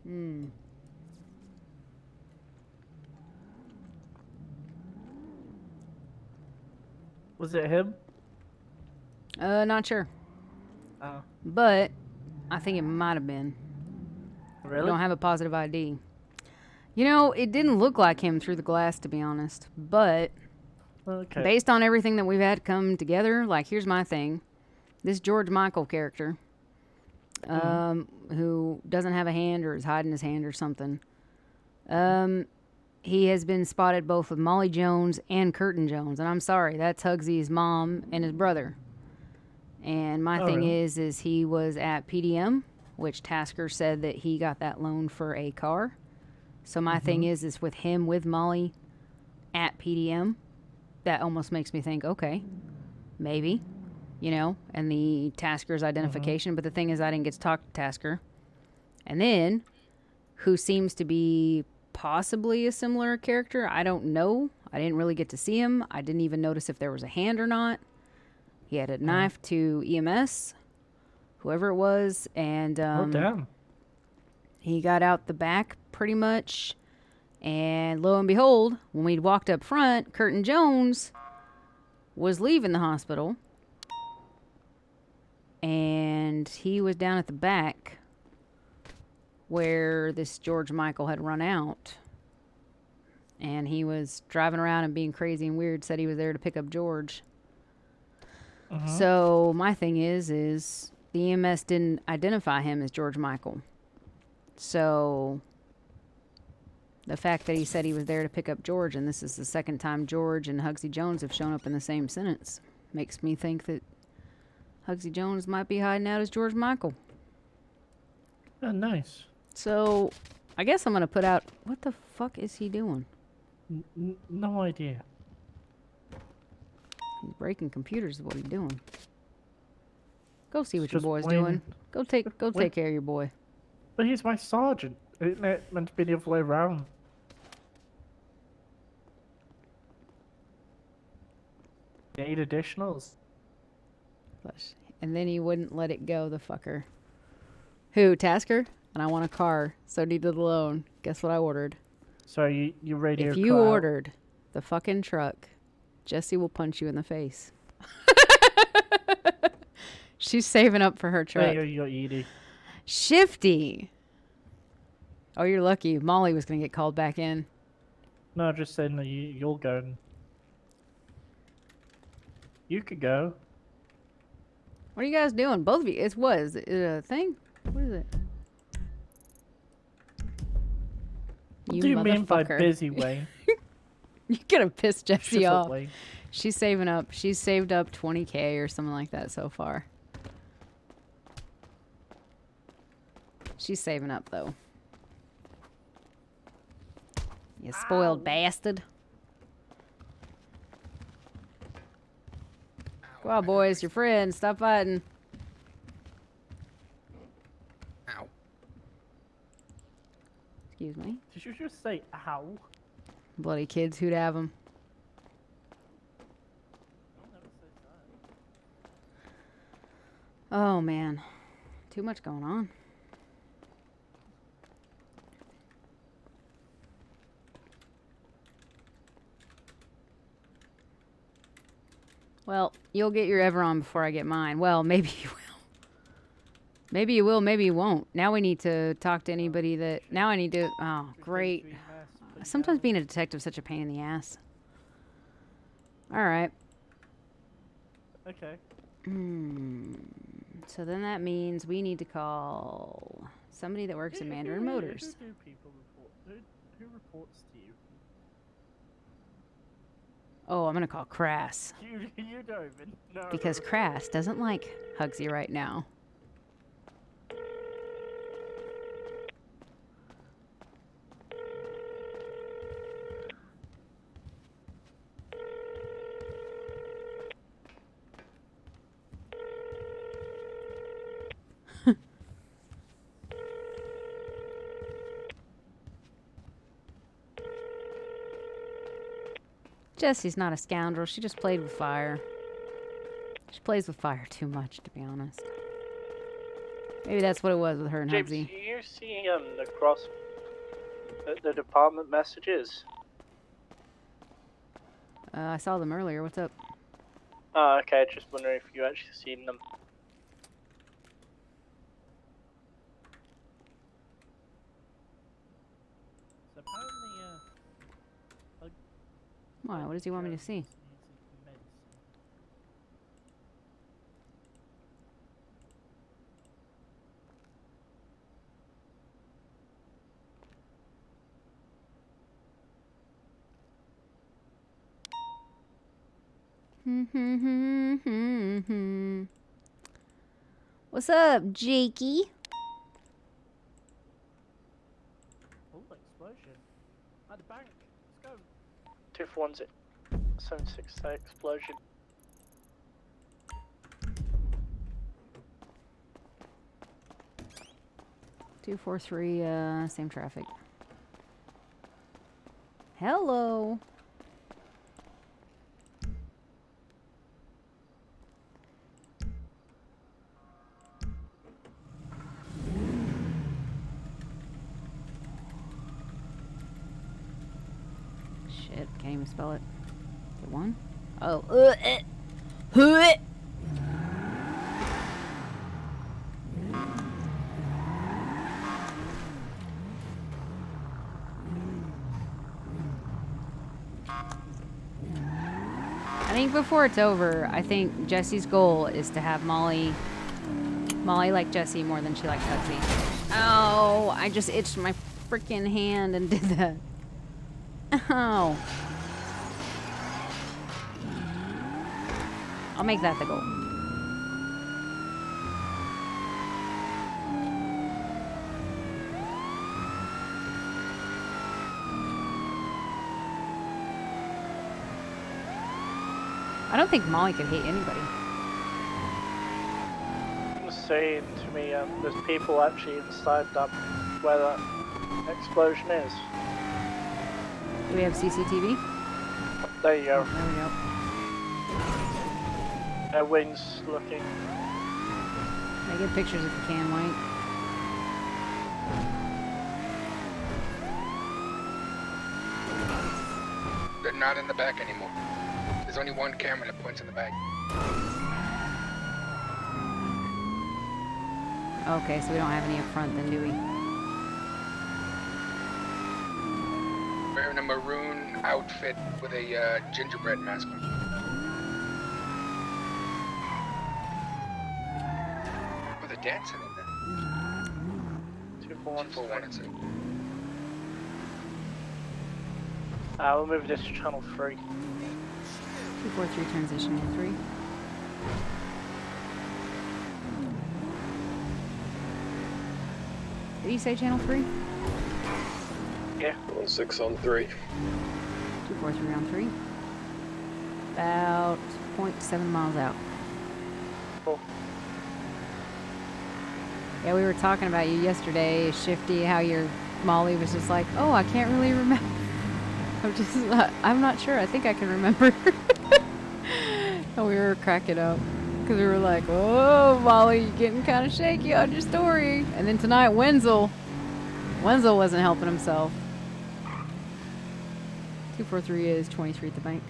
Hmm. Was it him? Not sure. Oh. But I think it might have been. Really? We don't have a positive ID. You know, it didn't look like him through the glass, to be honest. But Okay. based on everything that we've had come together, like, here's my thing. This George Michael character, who doesn't have a hand or is hiding his hand or something, he has been spotted both with Molly Jones and Curtin Jones. And I'm sorry, that's Hugsy's mom and his brother. And my thing really? is he was at PDM, which Tasker said that he got that loan for a car. So my thing is with him, with Molly at PDM, that almost makes me think, okay, maybe, you know, and the Tasker's identification. But the thing is, I didn't get to talk to Tasker. And then, who seems to be possibly a similar character, I don't know. I didn't really get to see him. I didn't even notice if there was a hand or not. He had a knife to EMS, whoever it was, and Oh damn. he got out the back pretty much. And lo and behold, when we'd walked up front, Curtin Jones was leaving the hospital. And he was down at the back where this George Michael had run out. And he was driving around and being crazy and weird, said he was there to pick up George. So my thing is the EMS didn't identify him as George Michael. So the fact that he said he was there to pick up George, and this is the second time George and Hugsy Jones have shown up in the same sentence, makes me think that Hugsy Jones might be hiding out as George Michael. Oh, nice. So I guess I'm going to put out, what the fuck is he doing? No idea. He's breaking computers is what he's doing. Go see what your Just boy's waiting. doing. Go take care of your boy. But he's my sergeant. Isn't it meant to be the other way around? Need additionals. And then he wouldn't let it go, the fucker. Who, Tasker? And I want a car, so needed a loan. Guess what I ordered? So you radio If you cut out. ordered the fucking truck, Jesse will punch you in the face. She's saving up for her truck. Hey, you're Edie. Shifty. Oh, you're lucky. Molly was going to get called back in. No, just saying that you're going. You could go. What are you guys doing? Both of you. Is it a thing? What is it? You do you mean by motherfucker. busy, Wayne? You're gonna piss Jessie Shut up, off. Wayne. She's saving up. She's saved up 20K or something like that so far. She's saving up though. You spoiled bastard. Go on, boys. Your friends. Stop fighting. Ow. Excuse me. Did you just say ow? Bloody kids. Who'd have them? Oh, man. Too much going on. Well, you'll get your Everon before I get mine. Well, maybe you will. Maybe you will, maybe you won't. Now we need to talk to anybody that... Now I need to... Oh, great. Sometimes being a detective is such a pain in the ass. Alright. Okay. So then that means we need to call somebody that works in Mandarin Motors. Who do people report? Who reports to you? Oh, I'm gonna call Crass. You don't even know. Because Crass doesn't like Hugsy right now. Jessie's not a scoundrel. She just played with fire. She plays with fire too much, to be honest. Maybe that's what it was with her and James, Hugsy. do you see the cross, the department messages? I saw them earlier. What's up? Oh, okay. Just wondering if you actually seen them. So apparently, Why? What does he want me to see? What's up, Jakey? Oh, explosion at the bank. Let's go. 241 76 explosion. Two, 4, 3, same traffic. Hello. Shit, can't even spell it. Get one? Oh, I think before it's over, I think Jessie's goal is to have Molly like Jessie more than she likes Hugsy. Oh, I just itched my freaking hand and did that. Ow. I'll make that the goal. I don't think Molly could hate anybody. He was saying to me, there's people actually inside that where that explosion is. Do we have CCTV? There you go. There we go. Their wings looking. Yeah, get pictures if you can, White. They're not in the back anymore. There's only one camera that points in the back. Okay, so we don't have any up front then, do we? Wearing a maroon outfit with a gingerbread mask on. Oh, they're dancing in there. 241 241 and 2. We'll move this to channel 3. 243 transition in 3. Did you say channel 3? Yeah. 16 on 3. 243 on 3. About 0.7 miles out. Cool. Yeah, we were talking about you yesterday, Shifty, how your Molly was just like, oh, I can't really remember. I'm not sure. I think I can remember. And we were cracking up because we were like, oh, Molly, you're getting kind of shaky on your story. And then tonight, Wenzel wasn't helping himself. 243 is 23 at the bank.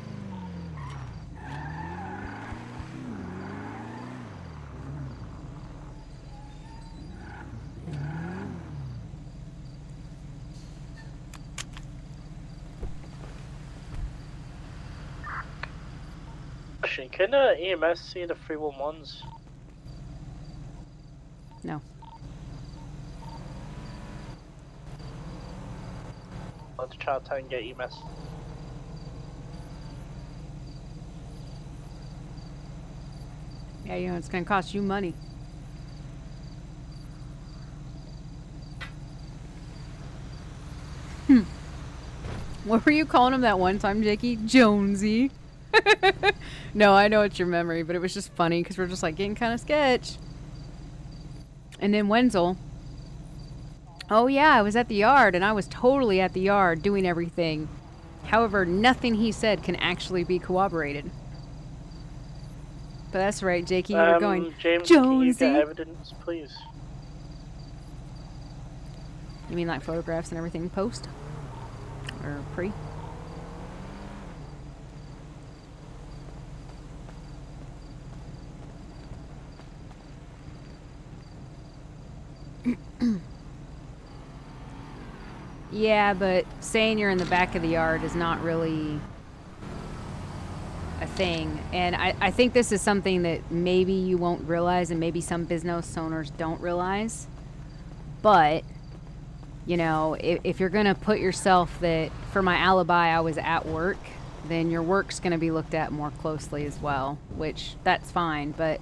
Actually, can EMS see the 311s? No. I'll have to try to and get EMS. Yeah, you know, it's going to cost you money. What were you calling him that one time, Jakey? Jonesy. No, I know it's your memory, but it was just funny because we're just like getting kind of sketch. And then Wenzel. Oh yeah, I was at the yard, and I was totally at the yard doing everything. However, nothing he said can actually be corroborated. But that's right, Jakey, you were going, James, Jonesy. can you get evidence, please? You mean like photographs and everything post? Or pre? Yeah, but saying you're in the back of the yard is not really a thing. And I think this is something that maybe you won't realize and maybe some business owners don't realize. But, you know, if you're going to put yourself that, for my alibi, I was at work, then your work's going to be looked at more closely as well, which that's fine. But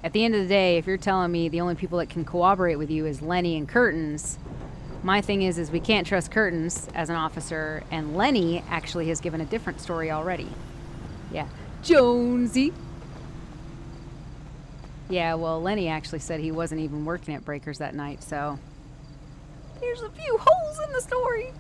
at the end of the day, if you're telling me the only people that can cooperate with you is Lenny and Curtains, my thing is we can't trust Curtains as an officer, and Lenny actually has given a different story already. Yeah. Jonesy. Yeah, well, Lenny actually said he wasn't even working at Breakers that night, so there's a few holes in the story.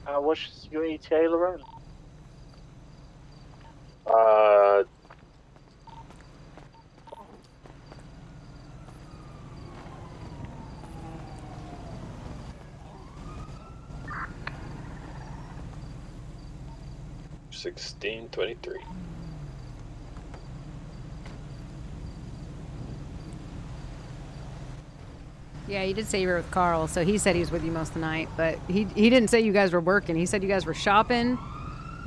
What's your ETA, Lorraine? Uh, $16.23. Yeah, you did say you were with Carl, so he said he was with you most of the night, but he didn't say you guys were working. He said you guys were shopping,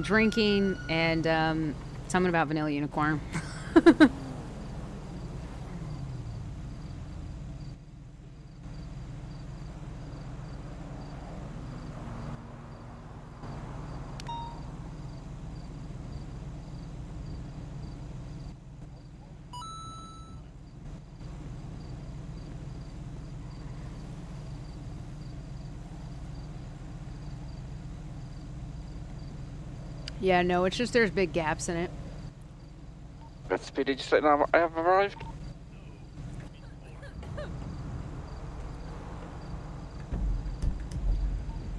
drinking, and something about Vanilla Unicorn. Yeah, no, it's just there's big gaps in it. Speed, did you say now I have arrived?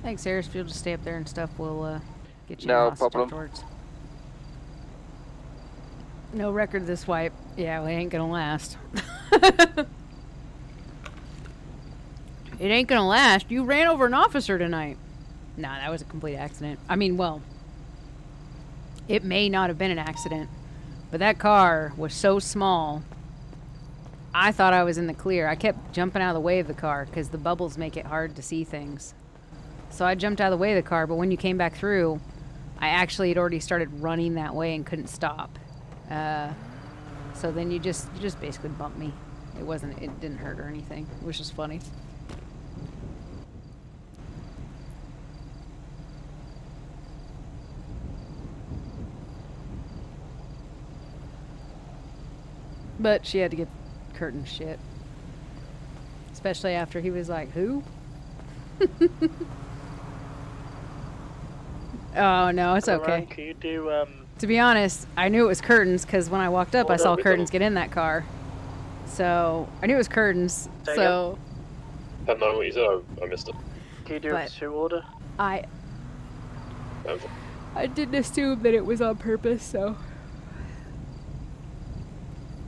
Thanks, Harris. If you'll just stay up there and stuff, we'll get you No hostage problem. afterwards. No record this wipe. Yeah, well, it ain't gonna last. It ain't gonna last. You ran over an officer tonight. Nah, that was a complete accident. I mean, well, it may not have been an accident, but that car was so small, I thought I was in the clear. I kept jumping out of the way of the car because the bubbles make it hard to see things. So I jumped out of the way of the car, but when you came back through, I actually had already started running that way and couldn't stop. So then you just basically bumped me. It didn't hurt or anything. It was just funny. But she had to give Curtin shit. Especially after he was like, who? Oh, no, it's okay. Can you do, To be honest, I knew it was Curtin's because when I walked up, I saw Curtin's get in that car. So, I knew it was Curtin's, so... I don't know what you said, I missed it. Can you do a pursuit order? I didn't assume that it was on purpose, so...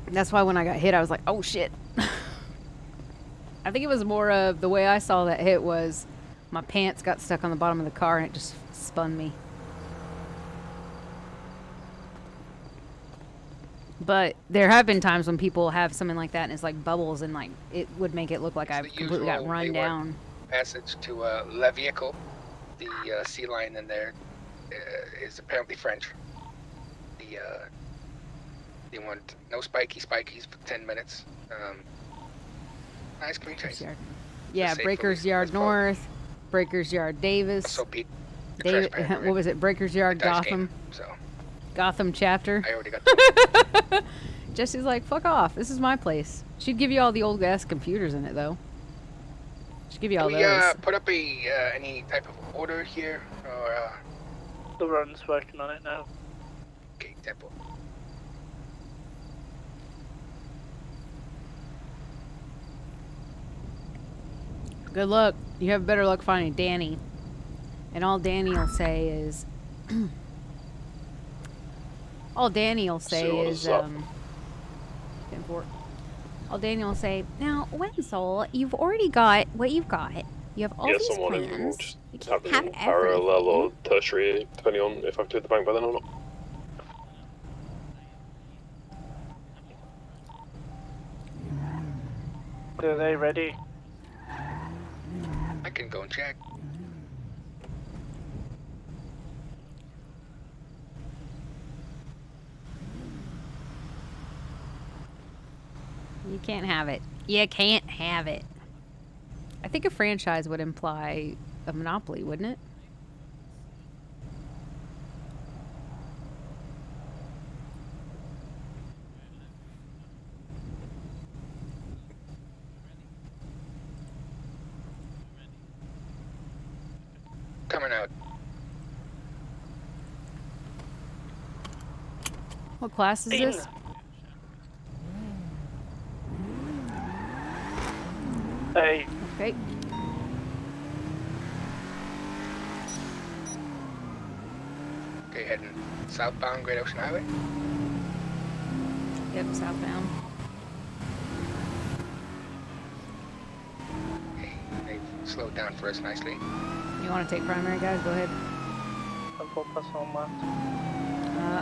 That's why when I got hit, I was like, oh shit. I think it was more of the way I saw that hit was my pants got stuck on the bottom of the car and it just spun me. But there have been times when people have something like that and it's like bubbles and like it would make it look like I've completely got run down. Passage to Le Vehicle. The sea lion in there is apparently French. They want no spikies for 10 minutes. Nice clean chase. Yeah, Breakers Yard North, Breakers Yard Davis. So beat what was it? Breakers Yard Gotham. Gotham chapter. I already got that. Jesse's like, fuck off. This is my place. She'd give you all the old ass computers in it though. She'd give you all Can we those. put up any type of order here, or the run's working on it now. Okay, tempo. Good luck. You have better luck finding Danny. And all Danny will say is... all Danny will say is... All Danny will say, now, Wenzel, you've already got what you've got. You have all these plans. You can't have everything. Parallel or tertiary, depending on if I've cleared the bank by then or not. Are they ready? I can go and check. You can't have it. You can't have it. I think a franchise would imply a monopoly, wouldn't it? Coming out. What class is this? Hey. Okay. Okay, heading southbound Great Ocean Highway. Yep, southbound. Okay, they've slowed down for us nicely. You want to take primary, guys? Go ahead. I'm full plus on left.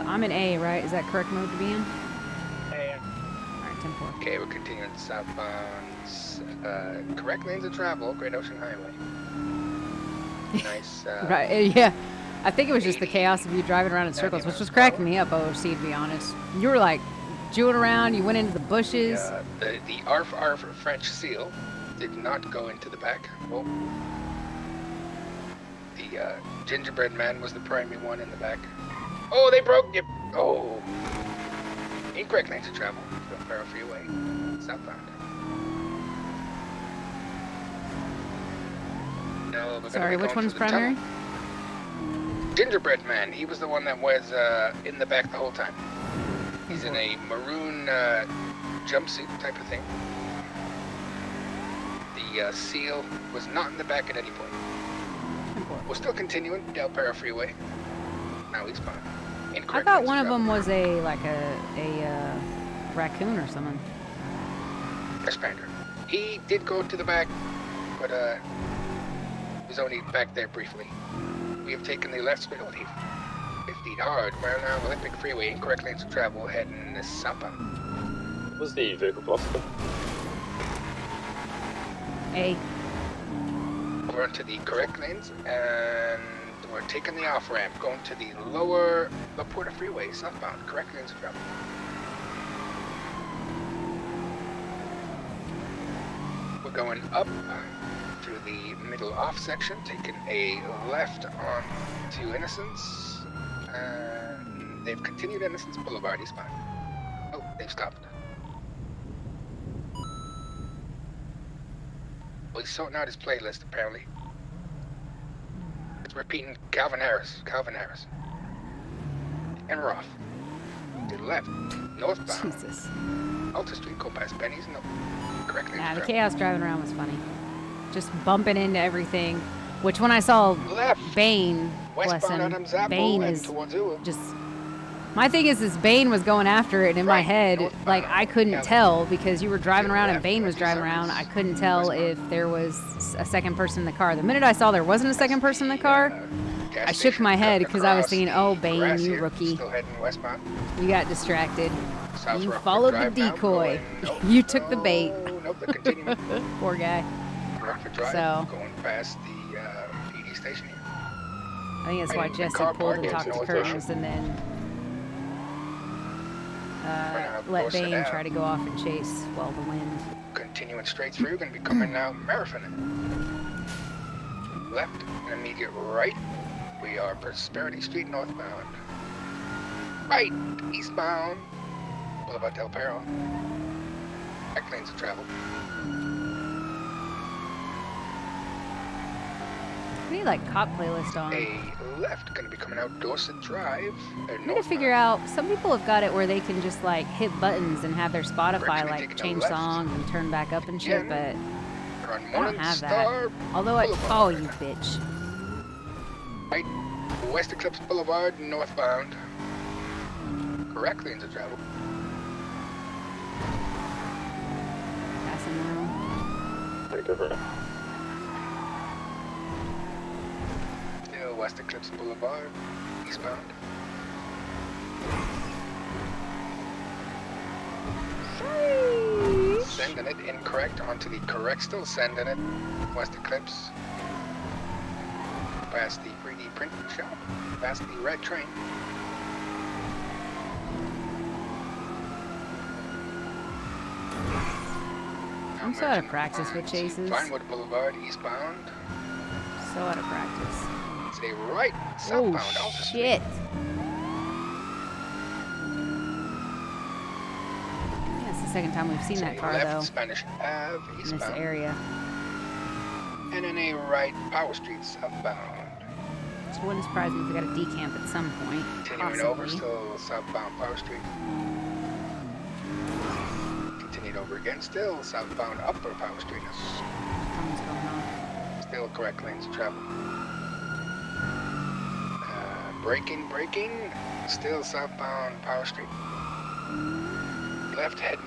I'm in A, right? Is that correct mode to be in? A. Alright, 10-4. Okay, we're continuing southbound. Correct lanes of travel, Great Ocean Highway. Nice. Right, yeah. I think it was just the chaos of you driving around in circles, which was cracking me up, OOC, to be honest. You were like, jewing around, you went into the bushes. The ARF French seal did not go into the back. Oh. The gingerbread man was the primary one in the back. Oh, they broke you. Oh. Incorrect lanes of travel. Barrow Freeway. Southbound. No, we're Sorry, which one's primary? Tunnel. Gingerbread man. He was the one that was in the back the whole time. He's in a maroon jumpsuit type of thing. The seal was not in the back at any point. We're still continuing Del Perro Freeway. Now he's fine. I thought one of them was a raccoon or something. Expander. He did go to the back, but was only back there briefly. We have taken the left middle leaf. 50 hard, mile an hour Olympic Freeway, incorrect lanes of travel, heading southbound. What was the vehicle velocity? A. We're onto the correct lanes, and we're taking the off ramp, going to the lower La Puerta Freeway, southbound, correct lanes of travel. going up to the middle off section, taking a left on to Innocence. And they've continued Innocence Boulevard eastbound. Oh, they've stopped. Well, he's sorting out his playlist apparently. It's repeating Calvin Harris, and we're off. To the left, northbound. Jesus. Alta Street, go past Benny's, no. Correctly. Nah, the chaos driving around was funny. Just bumping into everything. Which when I saw Bane, bless Westbound him, Adams Apple Bane and is towards Ua. just... My thing is Bane was going after it, and in my head, like, I couldn't tell because you were driving around and Bane was driving around. I couldn't tell if there was a second person in the car. The minute I saw there wasn't a second person in the car, I shook my head because I was thinking, oh, Bane, you rookie. Still heading westbound. You got distracted. South You Rockford followed the Drive now, decoy. going- You took the bait. Nope, the continuum. Poor guy. Rockford Drive, So- going past the PD station here. I think that's why And the Jesse car pulled and park talked is to northbound. Curtis and then Right now, let Dorset Bane Ave. try to go off and chase, well, the wind. Continuing straight through, going to be coming now Marathon. Left and immediate right. We are Prosperity Street northbound. Right, eastbound. Boulevard Del Perro. Back lanes of travel. We need like cop playlist on. A left, going to be coming out Dorset Drive. We need to figure out, some people have got it where they can just like hit buttons and have their Spotify Correction, like taking a change left. songs and turn back up and shit, but We're on I don't Morning have that. Star Although I, Boulevard. oh, you bitch. Right, West Eclipse Boulevard northbound. Correct lanes of travel. Passing now. Take over. Still West Eclipse Boulevard, eastbound. Sending it incorrect onto the correct, still sending it. West Eclipse. Past the 3D printing shop. Past the red train. I'm so out of practice with chases. Vinewood Boulevard, eastbound. So out of practice. Stay right, Oh, southbound, Alta Street. shit. Yeah, it's the second time we've seen that Stay car, left, though, Spanish Ave, in this eastbound. area. And then a right, Power Street, southbound. It wouldn't surprise me if we got a decamp at some point. Continuing over, Possibly. still southbound Power Street. Continued over again, still southbound Upper Power Street. Something's going on. Still correct lanes of travel. Braking, still southbound Power Street. Left heading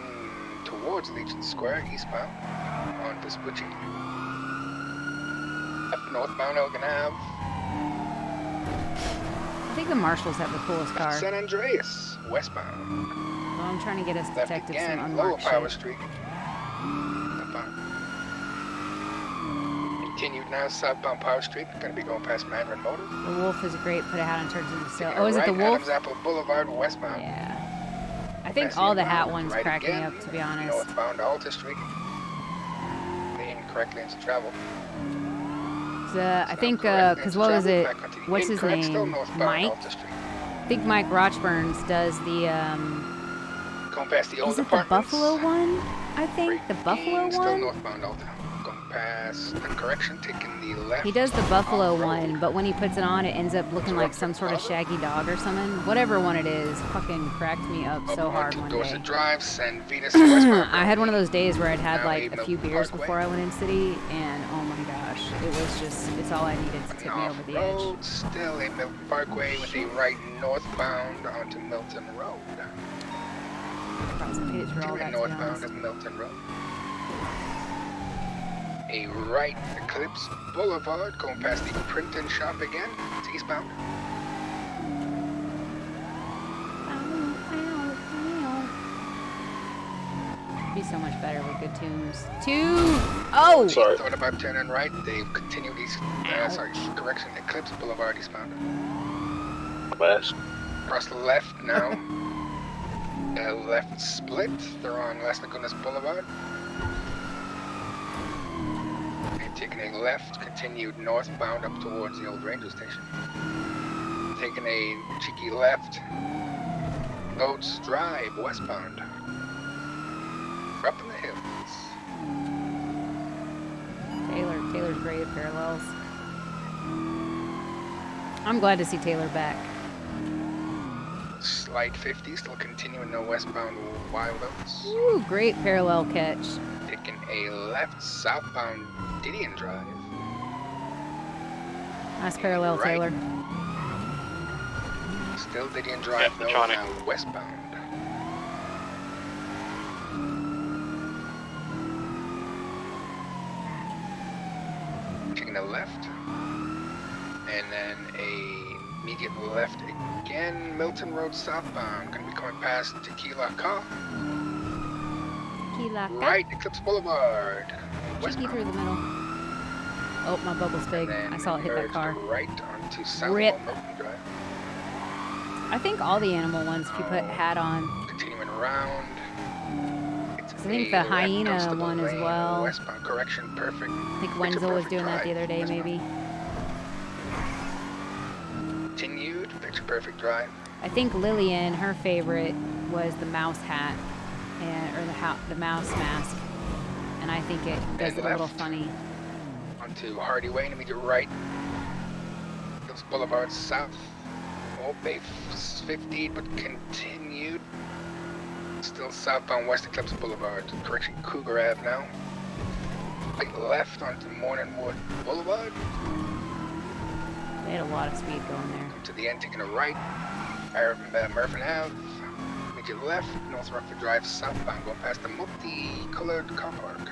towards Legion Square, eastbound on Vespucci. Left northbound Elgin Ave. I think the marshals have the coolest car. San Andreas, westbound. Well, I'm trying to get us Left detectives some again, Lower unmarked Power shit. Street. Southbound. Continued now, southbound Power Street. Gonna be going past Mandarin Motors. The Wolf is great, put a hat on, turns into sale. Taking Oh, a is it the right, Wolf? Adams Apple Boulevard, westbound. Yeah. I think Passing all the around, hat ones right crack me again, up, to be honest. Northbound Alta Street. The incorrect lanes of travel. I think, because what was it? Back onto the What's his incorrect, still name? northbound Mike? Alta Street. I think Mike Rochburns does the, Going past the old is it the apartments. Buffalo one? I think the Buffalo Still one? northbound Alta. Going past the correction, taking the left. He does the Buffalo one, but when he puts it on, it ends up looking like some sort of shaggy dog or something. Whatever one it is, fucking cracked me up so hard onto one Dorset day. Drive, San Vitus, westbound. I had one of those days where I'd had Now like a Avon few beers Parkway. before I went in city, and oh my gosh, it was just, it's all I needed to tip me over the edge. Road, still a Milton Parkway with a right northbound onto Milton Road. Surprised I made it through all that, Continuing to be northbound honest. of Milton Road. A right Eclipse Boulevard going past the printing shop again. It's eastbound. Be so much better with good tunes. Oh! Sorry. Thought about turning right. They've continued east. Correction. Eclipse Boulevard eastbound. West. Across the left now. Left split. They're on Las Lagunas Boulevard. Taking a left, continued northbound up towards the old ranger station. Taking a cheeky left, Oats Drive westbound. Up in the hills. Taylor's great at parallels. I'm glad to see Taylor back. Slight 50, still continuing no westbound Wild Oats. Ooh, great parallel catch. Taking a left southbound Didion Drive. Nice parallel, right. Taylor. Still Didion Drive, though, now westbound. Taking a left. And then a immediate left again. Milton Road southbound. Gonna be coming past Tequila Car. Right, Eclipse Boulevard. Cheeky through the middle. Oh, my bubble's big. I saw it hit that car. Right onto South Rip. Milton Drive. I think all the animal ones, if you put hat on. Continuing around. I think the hyena one as well. Westbound correction, perfect. I think Wenzel was doing that the other day, maybe. Continued, picture perfect drive. I think Lillian, her favorite was the mouse hat, or the mouse mask, and I think it does it a little funny. Onto Hardy Way, immediate right. Hills Boulevard south. Oh, they 50, but continued. Still southbound West Eclipse Boulevard. Correction, Cougar Ave now. Right left onto Morningwood Boulevard. They had a lot of speed going there. Come to the end, taking a right. Murphin Ave. Immediate left. North Rockford Drive southbound, going past the multi-colored car park.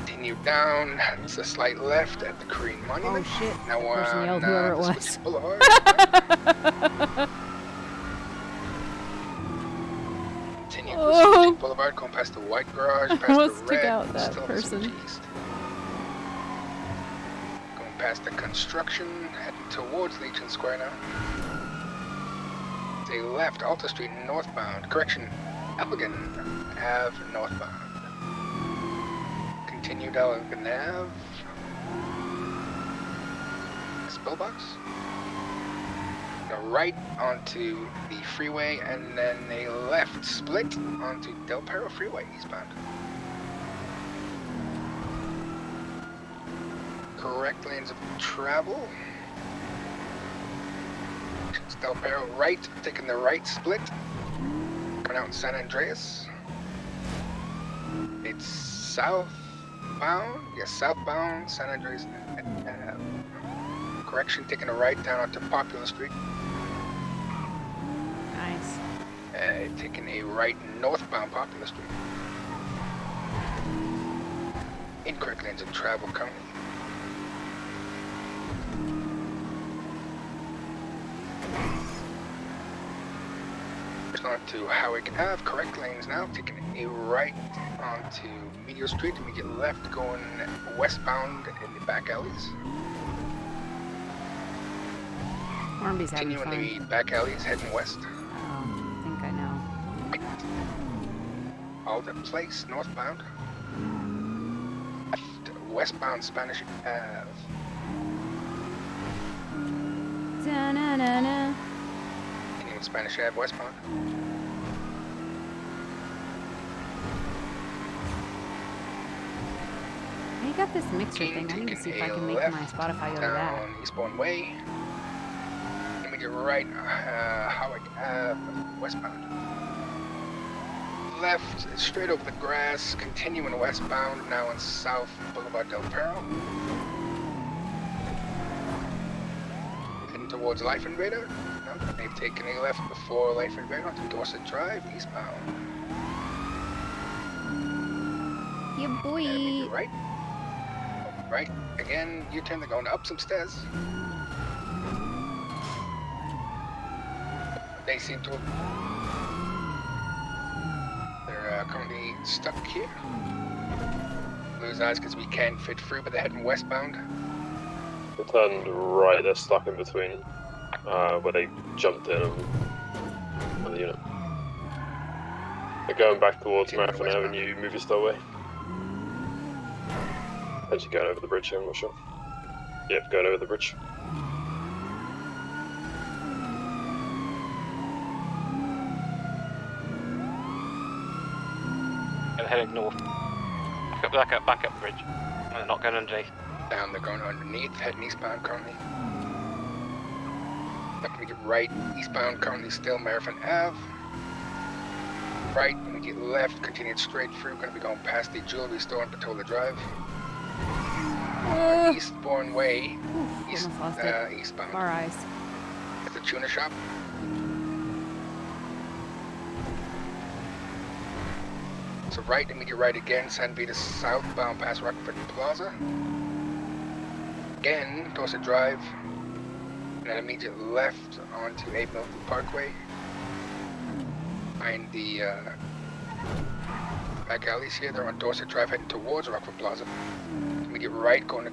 Continue down. It's a slight left at the Korean Monument. Oh shit! Now The person yelled, whoever it was. Boulevard. Continue Switch Boulevard, going past the white garage, past Almost the took red. out that still person. Switch east. Going past the construction, heading towards Legion Square now. Stay left, Alta Street northbound. Correction, Elgin Ave northbound. Continue down Elgin Ave. Spillbox. A right onto the freeway, and then a left split onto Del Perro Freeway eastbound. Correct lanes of travel. It's Del Perro right, taking the right split. Coming out in San Andreas. It's southbound. Yes, southbound San Andreas. Correction, taking a right down onto Popular Street. Nice. Taking a right northbound Popular Street. Incorrect lanes of travel currently. On to Howick Ave, correct lanes now, taking a right onto Meteor Street, immediate left going westbound in the back alleys. Hornby's having Continuing fun. the back alleys, heading west. I think I know. Alden Place, northbound. Left, westbound Spanish Ave. Da-na-na-na. Continuing Spanish Ave, westbound. You got this mixer thing. I need to see if I can make my Spotify go to that. Down Eastbourne Way. Immediate right, Howick Ave, westbound. Left, straight over the grass, continuing westbound, now on South Boulevard Del Perro. Heading towards Life Invader. No, they've taken a left before Life Invader onto Dorset Drive, eastbound. Yeah, boy. Right. Right, again, U-turn, they're going up some stairs. They seem to they're currently stuck here. Lose eyes because we can't fit through, but they're heading westbound. They turned right, they're stuck in between where they jumped in and the unit. They're going back towards Marathon Avenue, Movie Star Way. Actually going over the bridge here, I'm not sure. Yep, going over the bridge. And heading north. Back up bridge. And they're not going underneath. Down, they're going underneath, heading eastbound currently. Left, we get right, eastbound currently still Marathon Ave. Right, when we get left, continued straight through, gonna be going past the jewelry store on Patola Drive. Eastbourne Way, eastbound. Our eyes. At the tuna shop. So right, immediate right again, San Vita southbound past Rockford Plaza. Again, Dorset Drive. And then immediate left onto 8 Milton Parkway. Behind the back alleys here, they're on Dorset Drive heading towards Rockford Plaza. Immediate right, going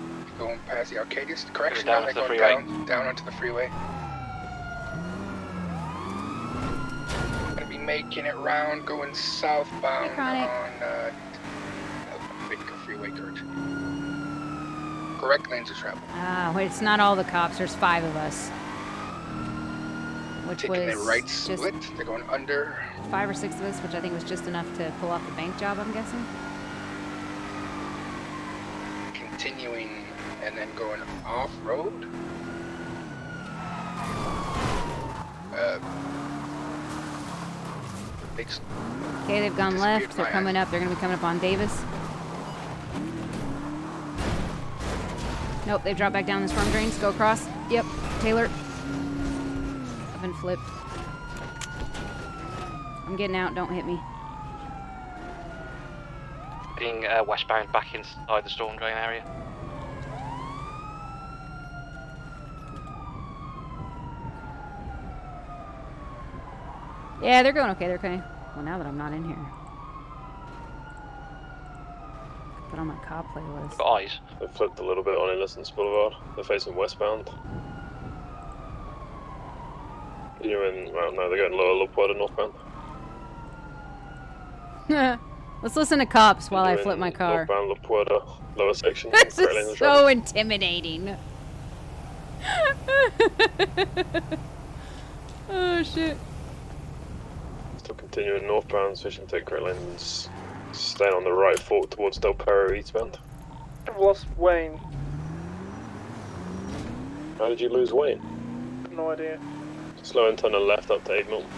past the Arcadius. Correction, now they're going down onto the freeway. Gonna be making it round, going southbound on Whitaker Freeway, Kurt. Correct lanes of travel. Ah, wait, it's not all the cops. There's 5 of us. Which Taking was the right just split, they're going under. 5 or 6 of us, which I think was just enough to pull off the bank job, I'm guessing. Continuing and then going off-road. Okay, they've gone left. They're coming up. They're going to be coming up on Davis. Nope, they've dropped back down the storm drains. Go across. Yep, Taylor. I've been flipped. I'm getting out. Don't hit me. Being westbound back inside the storm drain area. Yeah, they're going okay. They're okay. Well, now that I'm not in here. Put on my cop playlist. Got eyes. They flipped a little bit on Innocence Boulevard. They're facing westbound. Well, no, they're going lower Lopwood and northbound. Let's listen to cops while I flip my car. Northbound Lopwood, lower section. This is so intimidating. Oh shit. Still continuing northbound, switching to Great Lanes. Staying on the right fork towards Del Perro eastbound. I've lost Wayne. How did you lose Wayne? No idea. Slow and turn and left up to 8 Milton.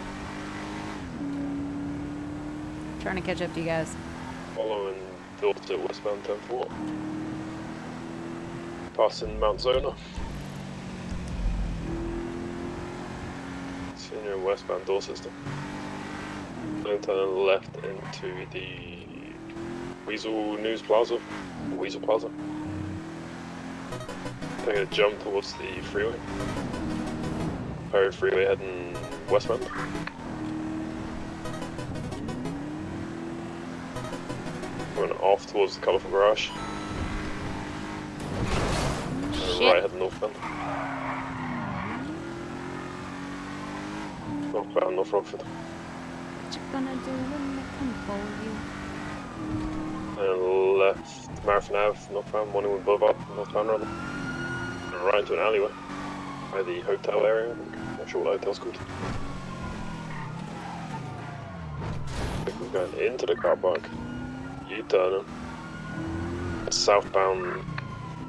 Trying to catch up to you guys. Following Dorset westbound turn 4. Passing Mount Zona. Senior westbound Dorset still. Then turn left into the Weasel News Plaza. Weasel Plaza. Taking a jump towards the freeway. Perry Freeway heading westbound. Going off towards the colourful garage. And right heading northbound. Northbound, North Rockford. What you gonna do when they come for you? And left Marathon Ave, northbound, Morningwood Boulevard, northbound rather. And right into an alleyway by the hotel area. I'm not sure what the hotel's called. I think we're going into the car park. U-turning. Southbound,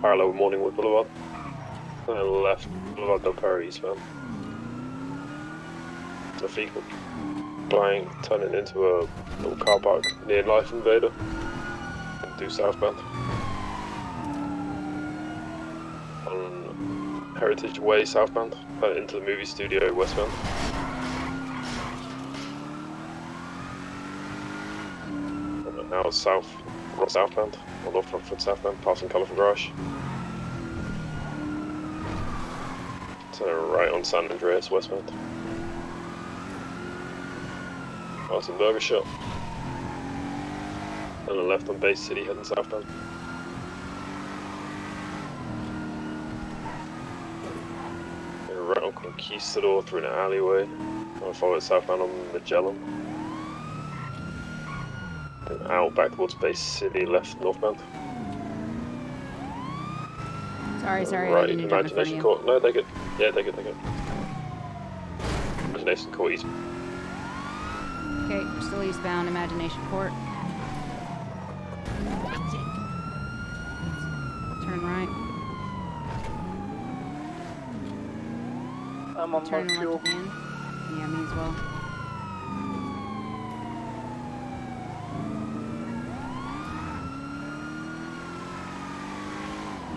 parallel with Morningwood Boulevard. And left Boulevard Del Perro eastbound. The vehicle flying, turning into a little car park near Life Invader. And due southbound. On Heritage Way southbound, into the movie studio westbound. And now southbound, or North Rockford southbound, passing Colourful Garage. Turning right on San Andreas westbound. Passing Burger Shop. And then left on Bay City heading southbound. And right on Conquistador through an alleyway. I'll follow it southbound on Magellan. out back towards Base City, left northbound. Sorry, I Right, didn't jump in front of Imagination you. Court. No, take it. Yeah, take it. Imagination Court east. Okay, we're still eastbound, Imagination Court. Turn right. I'm on Turn my left fuel. again. Yeah, me as well.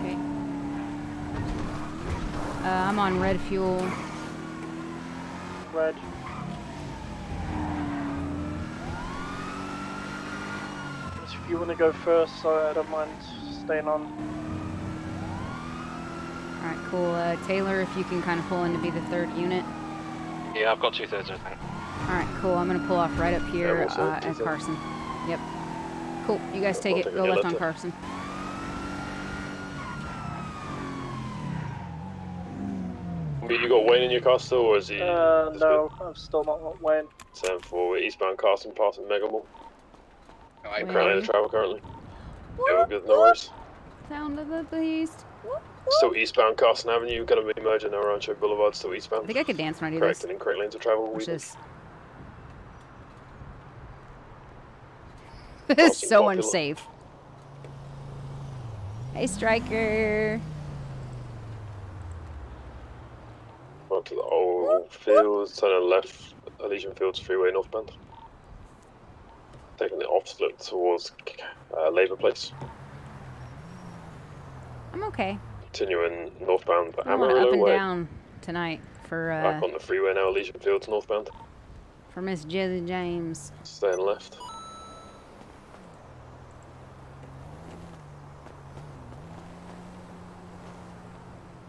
Okay. I'm on red fuel. Red. If you want to go first, I don't mind staying on. Alright, cool. Taylor, if you can kind of pull in to be the third unit. Yeah, I've got 2/3, I think. Alright, cool. I'm going to pull off right up here Yeah, also at 2/3. Carson. Yep. Cool. You guys take I'll it. take Go it, yeah, left on left it. Carson. You got Wayne in your car still, or is he? No, I've still not got Wayne. 10-4, eastbound Carson, passing Mega Mall. I Currently in Wayne. travel currently. Yeah, we're good, no worries. Sound of the beast. Still eastbound Carson Avenue, gonna be merging our Rancho Boulevard, still I eastbound. think I could dance when I do Correct, this. and incorrect lanes of travel. Watch Weaving. this. This is Crossing so Popular. unsafe. Hey, Striker. Up to the old fields, turning left, Elysian Fields Freeway northbound. Taking the off slope towards Labour Place. I'm okay. Continuing northbound I'm going up Amarillo and Way. down tonight for Back on the freeway now, Elysian Fields northbound. Miss Jizzy James. Staying left.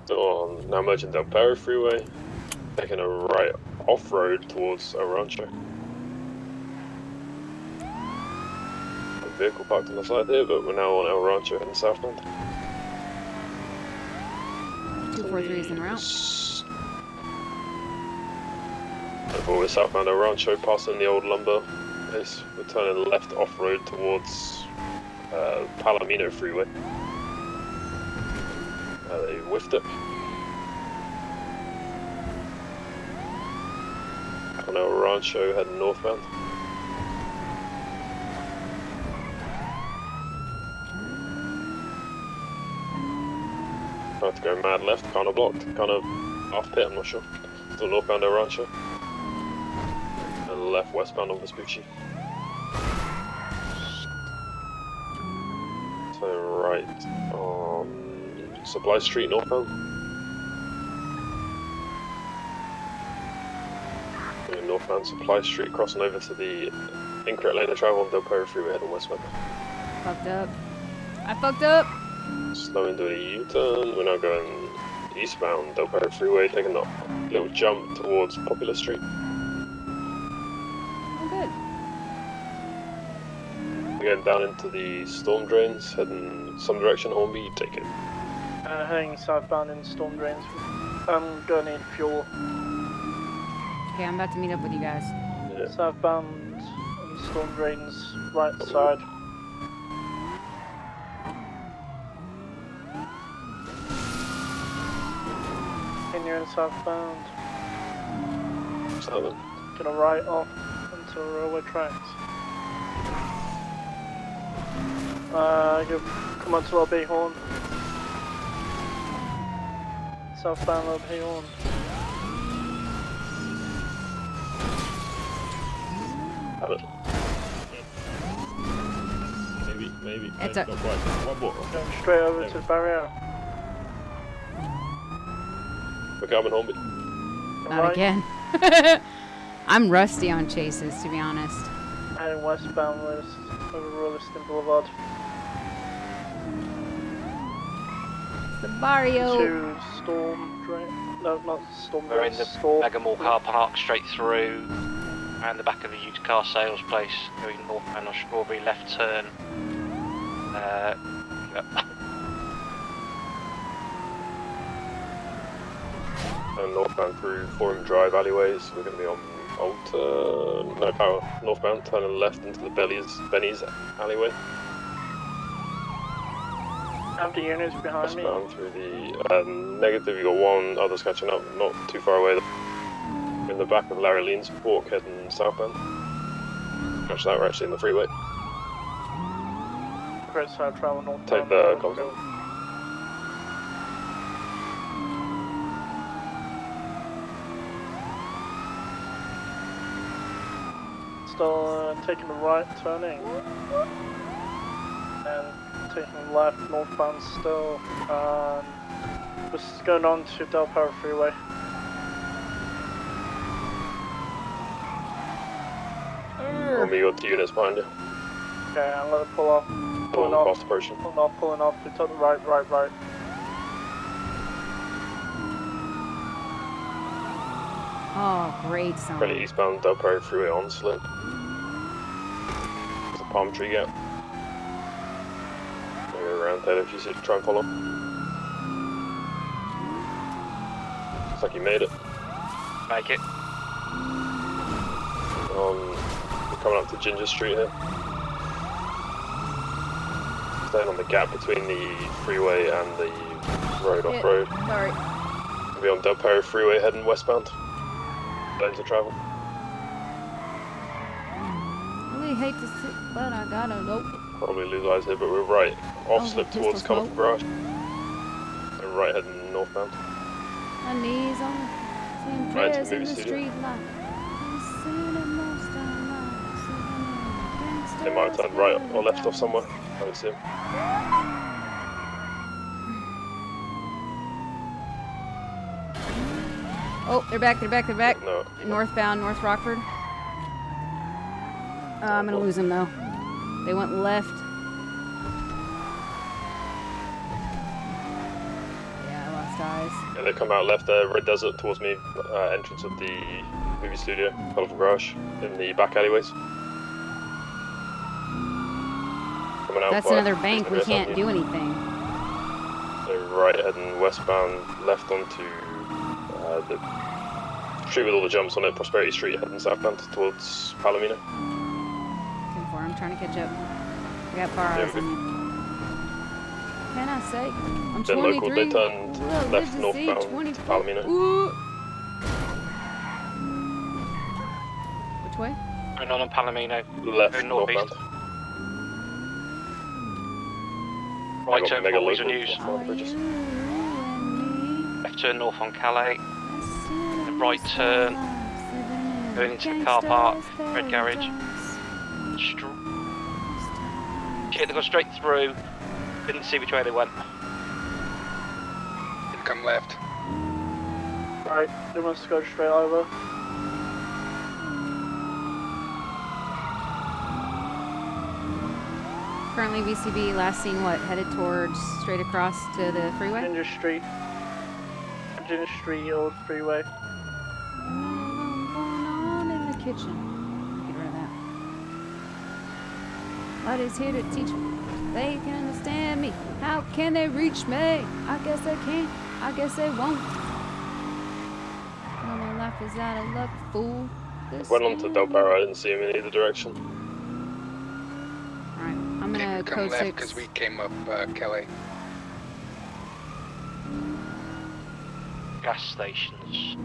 On now merging Del Perro Freeway, taking a right off-road towards El Rancho. A vehicle parked on the side here, but we're now on El Rancho heading southbound. 243 is en route. We're southbound El Rancho, passing the old lumber place. We're turning left off-road towards Palomino Freeway. They whiffed it. On El Rancho heading northbound. Tried to go mad left, kind of blocked, kind of off pit, I'm not sure. Still northbound El Rancho. And left westbound on Vespucci. Turn right on Supply Street northbound. Going northbound Supply Street, crossing over to the incorrect lane of travel on Del Perro Freeway heading westbound. Fucked up. I fucked up. Slowing doing a U-turn, we're now going eastbound Del Perro Freeway, taking a little jump towards Popular Street. Oh, good. We're getting down into the storm drains, heading some direction, Hornby, you take it. Heading southbound in storm drains. I'm gonna need fuel. Okay, I'm about to meet up with you guys. Yeah. Southbound in storm drains, right side. Continuing southbound. Southern. Gonna right off until railway tracks. Come on to our Horn. Southbound our Horn. Have it. Maybe. It's not quite. One more. Going straight over to the barrier. We're coming, Hornby. Not Right. again. I'm rusty on chases, to be honest. Heading westbound west over Rolliston Boulevard. The barrio. To storm drain. No, not storm We're drain. in the Storm. Mega Mall car park straight through, and the back of the used car sales place, going northbound on Strawberry, left turn. Yep. And northbound through Forum Drive alleyways, we're going to be on No power, northbound, turning left into the Benny's alleyway. Empty units behind me. Westbound through the negative, you got one, others catching up, not too far away. In the back of Larry Lean's walk heading southbound. Catch that, we're actually in the freeway. Chris, I travel northbound. Take the console. Still taking the right turning. And taking left northbound still. Just going on to Del Perro Freeway. You got 2 units behind you. Okay, I'm gonna pull off. Pulling off. Fast approaching. Pulling off. We took the right. Oh, great song. Fairly eastbound Del Perro Freeway on slip. There's a palm tree gap. Maybe around there if you see, try and follow. Looks like you made it. Make it. We're coming up to Ginger Street here. Staying on the gap between the freeway and the road off-road. Sorry. We'll be on Del Perro Freeway heading westbound. Lanes of travel. Really hate to sit, but I gotta nope. Probably lose eyes here, but we're right. Off slip towards pistol Colourful Garage. We're right heading northbound. My knees on, seeing Right prayers to in movie the studio. street light. They might have turned right or left off somewhere. I would assume. Oh, they're back. No. Northbound, North Rockford. I'm gonna lose them though. They went left. Yeah, I lost eyes. Yeah, they come out left there, Red Desert towards me, entrance of the movie studio, Colourful Garage, in the back alleyways. Coming out That's by another bank. We can't do anything. They're right heading westbound, left onto the street with all the jumps on it, Prosperity Street, heading southbound towards Palomino. 10-4, I'm trying to catch up. I got far eyes on you. Can I say? I'm Then 23. local, they turned Well, left good to see, northbound to 24. Palomino. Ooh. Which way? Going on Palomino. Left Going northeast. northbound. Right I got turn mega for Weasel local News. off bridges. Left turn north on Calais. And right turn going into the car park, Red Garage. Shit, they got straight through. Didn't see which way they went. Didn't come left. Right, they must go straight over. Currently VCB, last seen what? Headed towards straight across to the freeway? Ginger Street. Ginger Street, Old Freeway. Going on in the kitchen. Get rid of that. What is here to teach me? They can understand me. How can they reach me? I guess they can't. I guess they won't. No, my life is out of luck, fool. Went on to Del Perro, I didn't see him in either direction. Alright, I'm gonna Didn't come code left 6. because we came up Kelly. Gas stations.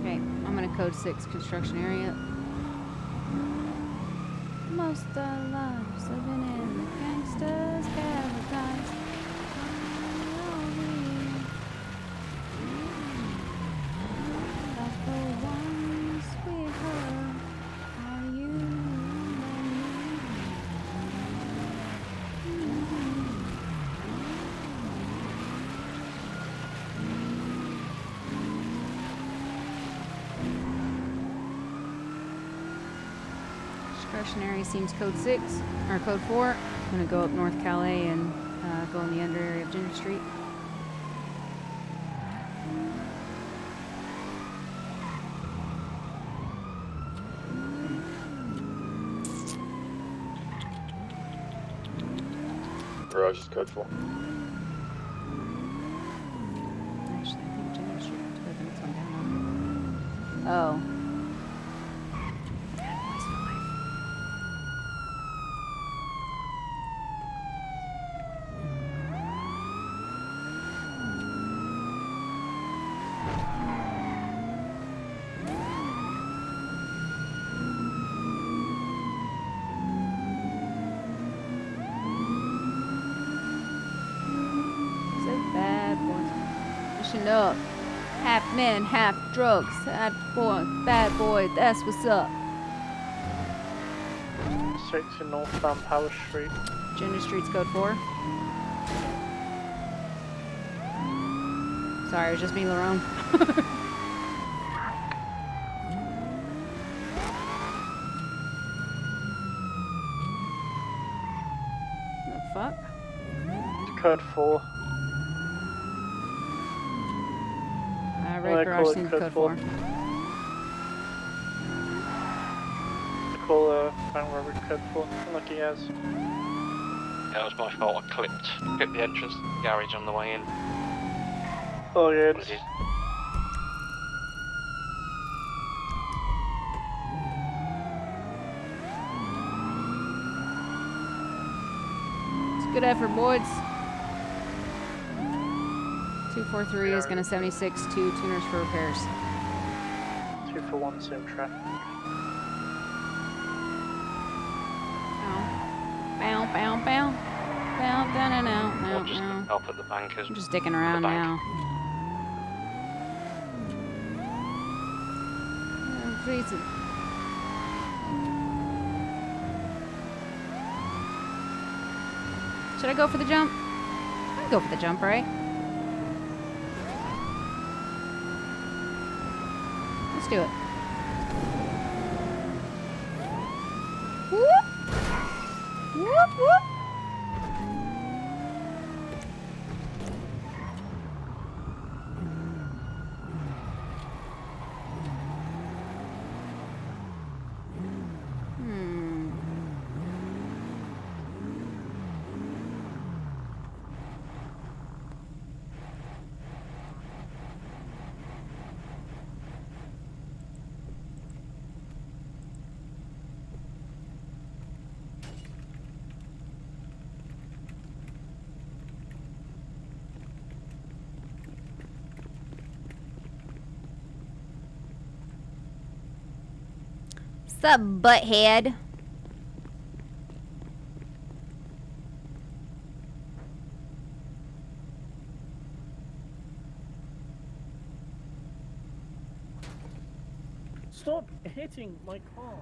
Okay, I'm gonna code 6 construction area. Most our lives living in the gangster's paradise. Like the ones we heard. Are you Discretionary seems code 6 or code 4. I'm gonna go up North Calais and go in the under area of Ginger Street. Garage is code 4. Actually, I think Ginger Street is the next one down. Oh. Up. Half men, half drugs. Bad boy, that's what's up. Straight to northbound Power Street. Ginger Street's code 4. Sorry, it was just me, Lerone. The fuck? Code 4. Red garage seems code 4. Call bank robbery code 4. Unlucky as. Yeah, it was my fault. I clipped the entrance to the garage on the way in. Oh yeah. It's a good effort, boys. 243 is going to 76 to tuners for repairs. 2 for 1, same traffic. Bow, bow, bow. Bow, down and out. I'll just help at the bankers. I'm just dicking around now. Should I go for the jump? I'll go for the jump, right? Let's do it. Whoop! Whoop, whoop! What's up, butthead? Stop hitting my car.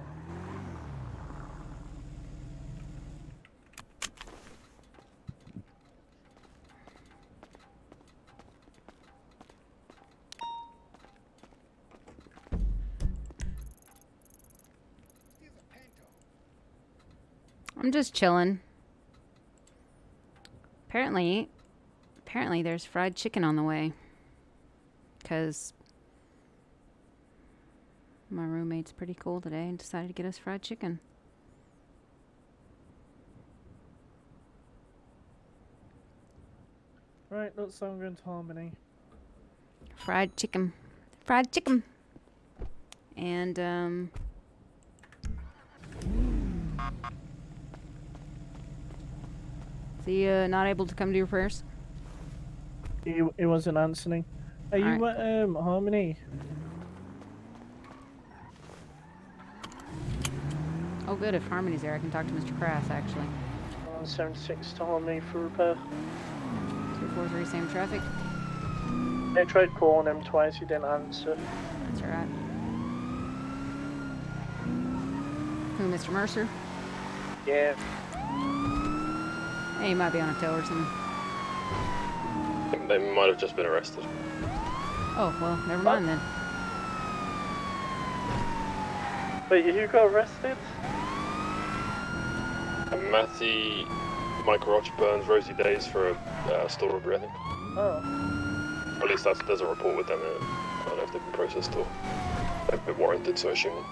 I'm just chilling. Apparently there's fried chicken on the way. 'Cause my roommate's pretty cool today and decided to get us fried chicken. Right, let's go into Harmony. Fried chicken. Fried chicken. And is he not able to come to your prayers? He wasn't answering. Are you Alright. at Harmony? Oh good, if Harmony's there I can talk to Mr. Crass actually. 76 to Harmony for repair. 243 same traffic. I tried calling him twice, he didn't answer. That's alright. Who, Mr. Mercer? Yeah. Hey, he might be on a tow or something. I think they might have just been arrested. Oh, well, never mind then. Wait, you got arrested? Matty, Mike Roch Burns, Rosie Days for a store robbery, I think. Oh. Or at least there's a report with them. I don't know if they've been processed or they've been warranted, so I assume.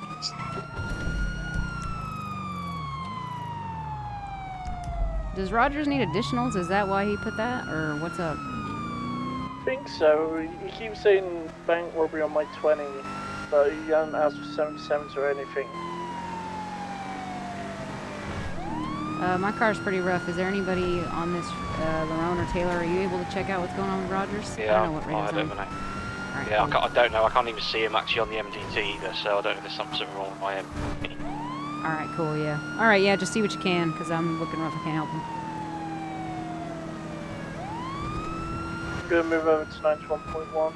Does Rogers need additionals? Is that why he put that? Or what's up? I think so. He keeps saying bank robbery on my 20, but you haven't asked for 77s or anything. My car's pretty rough. Is there anybody on this, Lerone or Taylor? Are you able to check out what's going on with Rogers? Yeah, I don't know what radio's I don't on. know. Alright, Yeah, cool. I don't know. I can't even see him actually on the MDT either, so I don't know if there's something wrong with my MDT. Alright, cool, yeah. Alright, yeah, just see what you can, because I'm looking rough. I can't help him. I'm gonna move over to 91.1.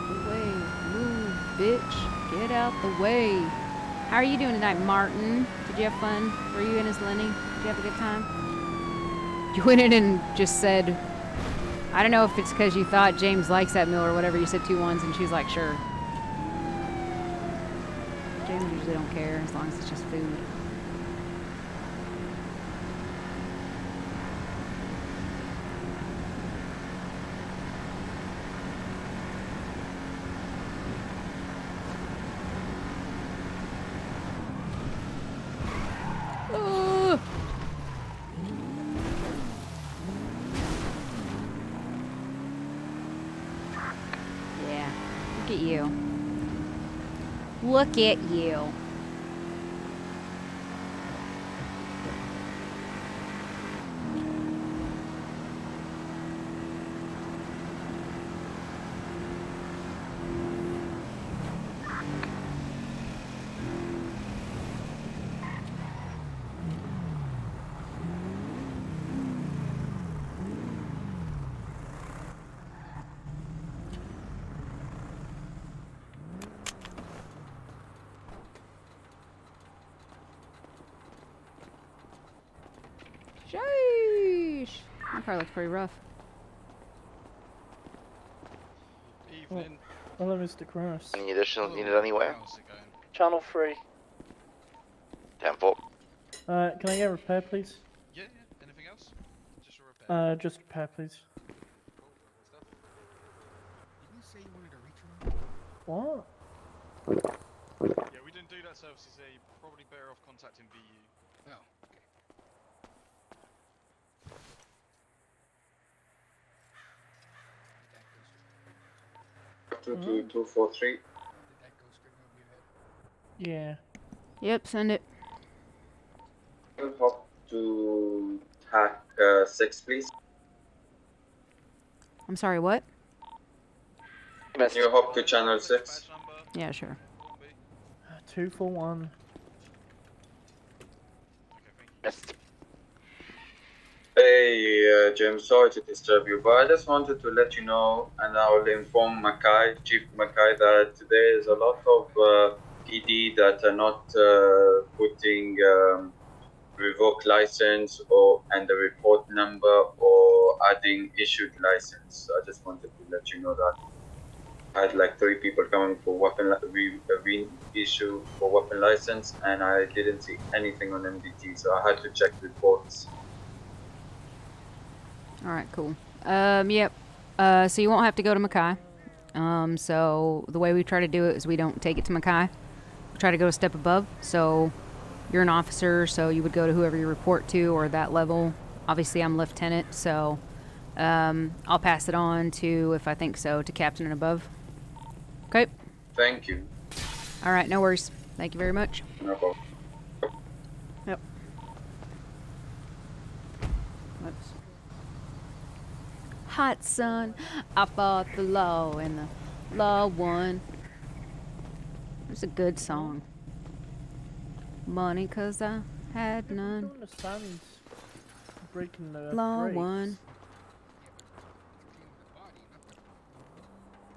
Away, move, bitch. Get out the way. How are you doing tonight, Martin? Did you have fun? Were you in as Lenny? Did you have a good time? You went in and just said, I don't know if it's because you thought James likes that meal or whatever. You said 2 1s, and she's like, sure. James usually don't care as long as it's just food. Yeah, look at you. Look at you. Sheesh. My car looks pretty rough. Evening. Hello, Mr. Cross. Any additional needed anywhere? Channel 3. 10-4. Can I get a repair, please? Yeah. Anything else? Just a repair. Just repair, please. Didn't you say you wanted a reach? What? Yeah, we didn't do that services here. You're probably better off contacting VU. Oh. 22243. Yeah. Yep, send it. Hop to TAC 6, please. I'm sorry, what? Can you hop to channel 6? Yeah, sure. 241. Hey, Jim, sorry to disturb you, but I just wanted to let you know, and I'll inform Mackay, Chief Mackay, that there is a lot of PD that are not putting revoked license and the report number or adding issued license. I just wanted to let you know that. I had like 3 people coming for weapon reissue for weapon license, and I didn't see anything on MDT, so I had to check reports. Alright, cool. Yep. So you won't have to go to Mackay. So the way we try to do it is we don't take it to Mackay. We try to go a step above. So you're an officer, so you would go to whoever you report to or that level. Obviously, I'm lieutenant, so I'll pass it on to, if I think so, to captain and above. Okay? Thank you. Alright, no worries. Thank you very much. No problem. Yep. Whoops. Hot sun, I fought the law and the law won. It's a good song. Money 'cause I had I none. don't understand breaking the Law brakes. won.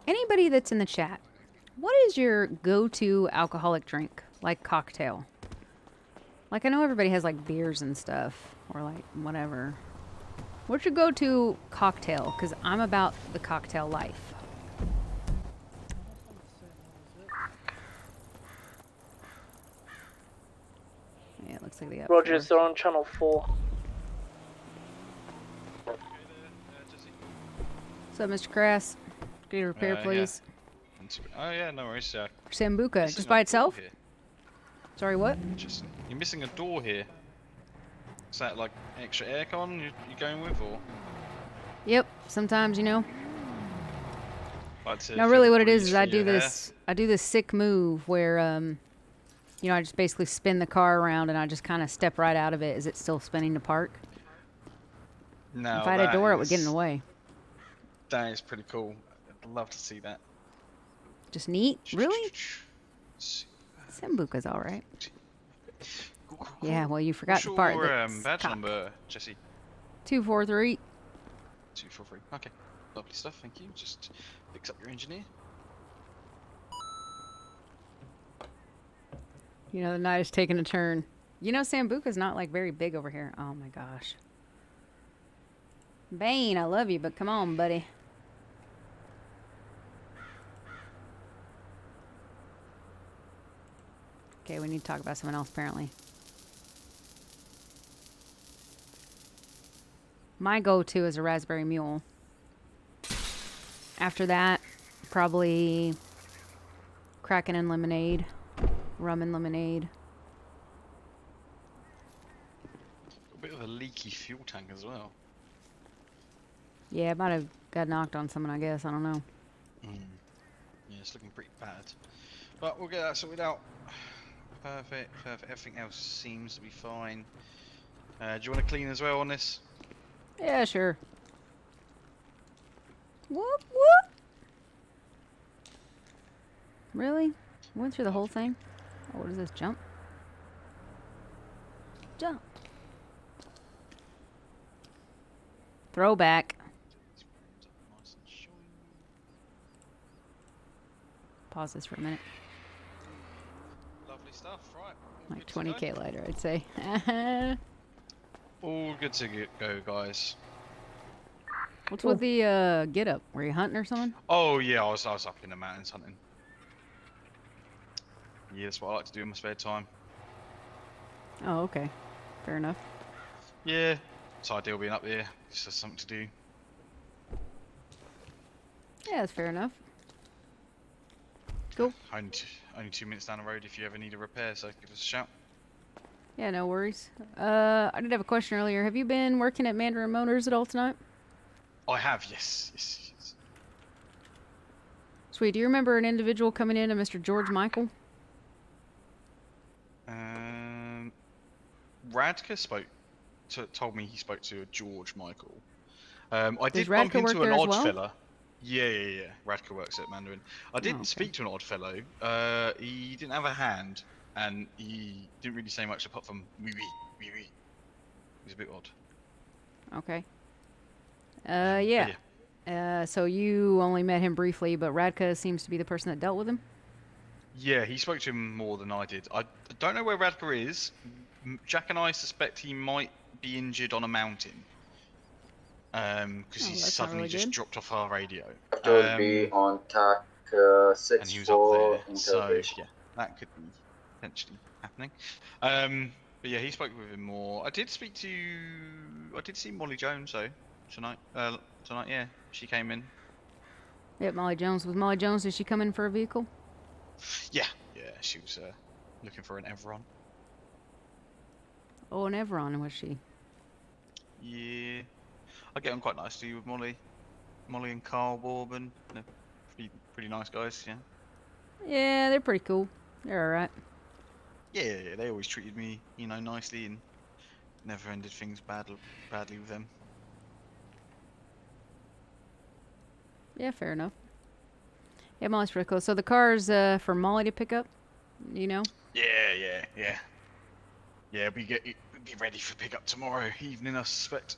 Anybody that's in the chat, what is your go-to alcoholic drink? Like cocktail? Like, I know everybody has like beers and stuff, or like whatever. What's your go-to cocktail? Because I'm about the cocktail life. Yeah, it looks like they got Rogers, they're on channel 4. What's up, Mr. Crass? Get a repair, please. Oh yeah, no worries. Sambuca, just by itself? Sorry, what? You're missing a door here. Is that like extra aircon you're going with, or? Yep. Sometimes, you know. Like to No, feel really, the what it is breeze I through do your hair? this. I do this sick move where, you know, I just basically spin the car around and I just kind of step right out of it as it's still spinning to park. No, If I had a that door, it would get in is- the way. That is pretty cool. I'd love to see that. Just neat, really. Sambuca's all right. Yeah, well, you forgot What's the part your that's badge cocked. number, Jesse? 243. 243. Okay, lovely stuff. Thank you. Just picks up your engineer. You know, the night is taking a turn. You know, Sambuca's not like very big over here. Oh my gosh. Bane, I love you, but come on, buddy. Okay, we need to talk about someone else, apparently. My go-to is a raspberry mule. After that, probably Kraken and lemonade, rum and lemonade. A bit of a leaky fuel tank as well. Yeah, it might have got knocked on someone, I guess. I don't know. Yeah, it's looking pretty bad. But we'll get that sorted out. Perfect, perfect. Everything else seems to be fine. Do you want to clean as well on this? Yeah, sure. Whoop, whoop. Really? Went through the whole thing? Oh, what is this? Jump? Jump. Throwback. Pause this for a minute. Lovely stuff, right. Like 20k later, I'd say. All good to go, guys. What's with the get up? Were you hunting or something? Oh yeah, I was up in the mountains hunting. Yeah, that's what I like to do in my spare time. Oh, okay. Fair enough. Yeah, it's ideal being up there. Just has something to do. Yeah, that's fair enough. Cool. Only 2 minutes down the road if you ever need a repair, so give us a shout. Yeah, no worries. I did have a question earlier. Have you been working at Mandarin Motors at all tonight? I have, yes. Sweet. Do you remember an individual coming in, a Mr. George Michael? Radka told me he spoke to a George Michael. I did Does bump Radka work into an there as odd well? fella. Yeah. Radka works at Mandarin. I did okay. speak to an odd fellow. He didn't have a hand, and he didn't really say much apart from wee wee. He was a bit odd. Okay. Yeah. So you only met him briefly, but Radka seems to be the person that dealt with him? Yeah, he spoke to him more than I did. I don't know where Radka is. Jack and I suspect he might be injured on a mountain. Because he's suddenly really just good. dropped off our radio. Will be on TAC And 6 he was up for there, so interrogation. yeah, that could be potentially happening. But yeah, he spoke with him more. I did see Molly Jones though tonight. Yeah, she came in. Yep, Molly Jones. Was Molly Jones, did she come in for a vehicle? Yeah, she was looking for an Everon. Oh, an Everon, was she? Yeah, I get on quite nicely with Molly and Carl Bourbon. They're pretty nice guys, yeah. Yeah, they're pretty cool. They're alright. Yeah, they always treated me, nicely and never ended things badly with them. Yeah, fair enough. Yeah, Molly's pretty cool. So the car's for Molly to pick up, you know? Yeah. Yeah, we be ready for pickup tomorrow evening, I suspect.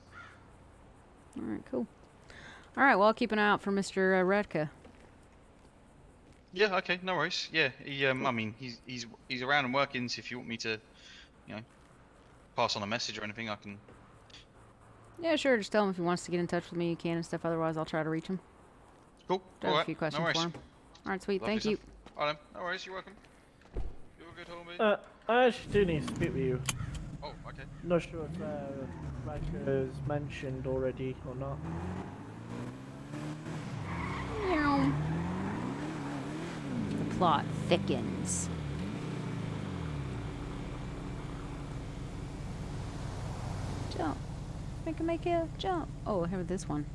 Alright, cool. Alright, well, I'll keep an eye out for Mr. Radka. Yeah, okay, no worries. Yeah, I mean, he's around and working, so if you want me to, pass on a message or anything, I can. Yeah, sure. Just tell him if he wants to get in touch with me, you can and stuff. Otherwise, I'll try to reach him. Cool. I have a few questions for him. Alright, sweet. Lovely Thank you. stuff. Alright, no worries. You're welcome. You're a good homie. I actually do need to speak with you. Oh, okay. Not sure if Radka's mentioned already or not. Meow. The plot thickens. jump. Make it jump. Oh, I have this one.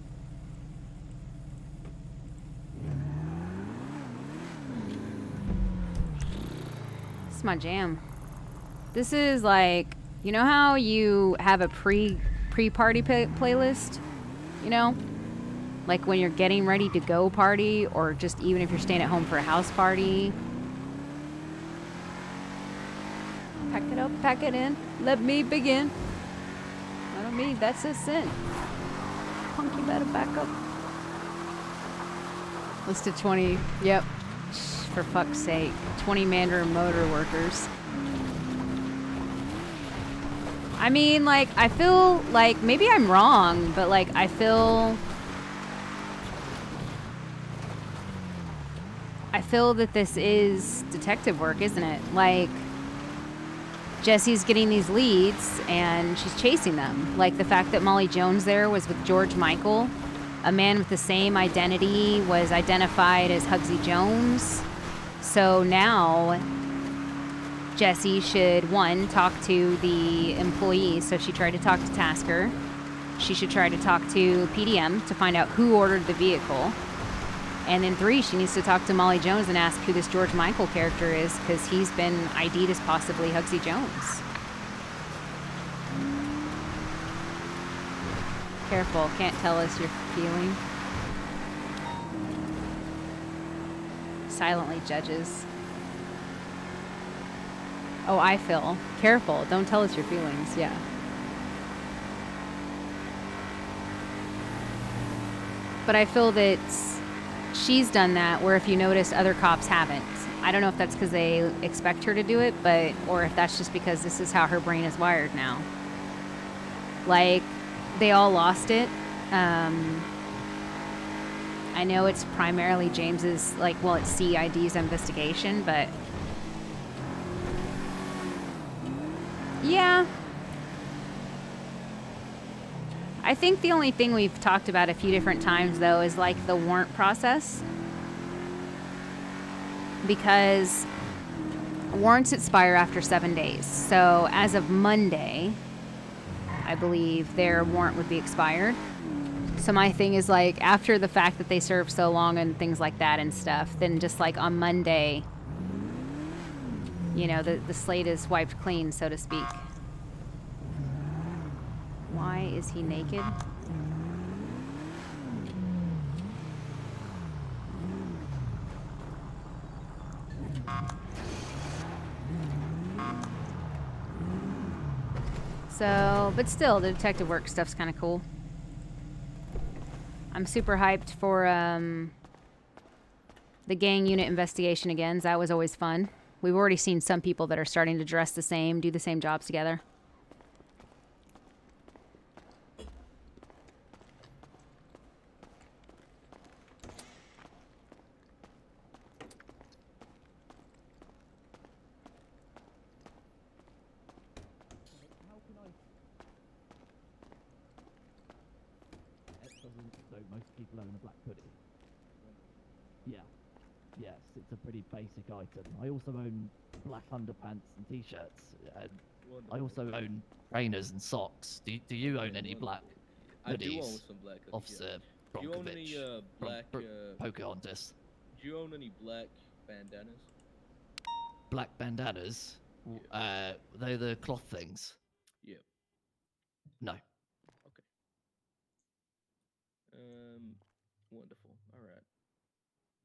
This is my jam. This is like, you know how you have a pre-party playlist? You know? Like when you're getting ready to go party, or just even if you're staying at home for a house party. Pack it up, pack it in. Let me begin. I don't mean that's a sin. Punk, you better back up. List to 20. Yep. For fuck's sake. 20 Mandarin motor workers. I mean, like, I feel like maybe I'm wrong, but like I feel that this is detective work, isn't it? Like, Jesse's getting these leads and she's chasing them. Like the fact that Molly Jones there was with George Michael, a man with the same identity, was identified as Hugsy Jones. So now Jesse should, one, talk to the employees. So she tried to talk to Tasker. She should try to talk to PDM to find out who ordered the vehicle. And then 3, she needs to talk to Molly Jones and ask who this George Michael character is, because he's been ID'd as possibly Hugsy Jones. Careful, can't tell us your feeling. Silently judges. Oh, I feel. Careful, don't tell us your feelings, yeah. But I feel that she's done that, where if you notice, other cops haven't. I don't know if that's because they expect her to do it, or if that's just because this is how her brain is wired now. Like, they all lost it. I know it's primarily James's, like, well, it's CID's investigation, but yeah. I think the only thing we've talked about a few different times, though, is like the warrant process. Because warrants expire after 7 days. So as of Monday, I believe their warrant would be expired. So my thing is, like, after the fact that they served so long and things like that and stuff, then just like on Monday, you know, the slate is wiped clean, so to speak. Why is he naked? So, but still, the detective work stuff's kind of cool. I'm super hyped for the gang unit investigation again. That was always fun. We've already seen some people that are starting to dress the same, do the same jobs together. So most people own a black hoodie. Yeah. Yes, it's a pretty basic item. I also own black underpants and t-shirts. And I also own trainers and socks. Do you own any black hoodies? I do own some black hoodies. Officer Do you own any Bronkovich black Pocahontas. Do you own any black bandanas? Black bandanas? They're the cloth things. Yeah. No. Wonderful. All right.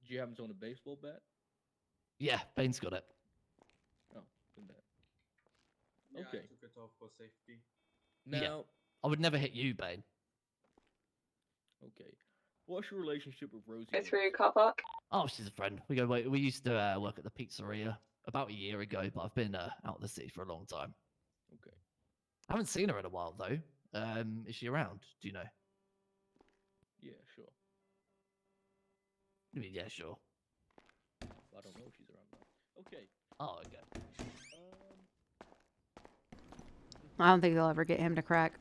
Do you happen to own a baseball bat? Yeah, Bane's got it. Oh, then that. Yeah, Okay. I took it off for safety. Now, Yeah. I would never hit you, Bane. okay. What's your relationship with Rosie? Go through car park. Oh, she's a friend. We used to work at the pizzeria about a year ago, but I've been out of the city for a long time. Okay. I haven't seen her in a while though. Is she around? Do you know? Yeah, sure. I mean, yeah, sure. I don't know if she's around now. Okay. Oh, okay. I don't think they'll ever get him to crack.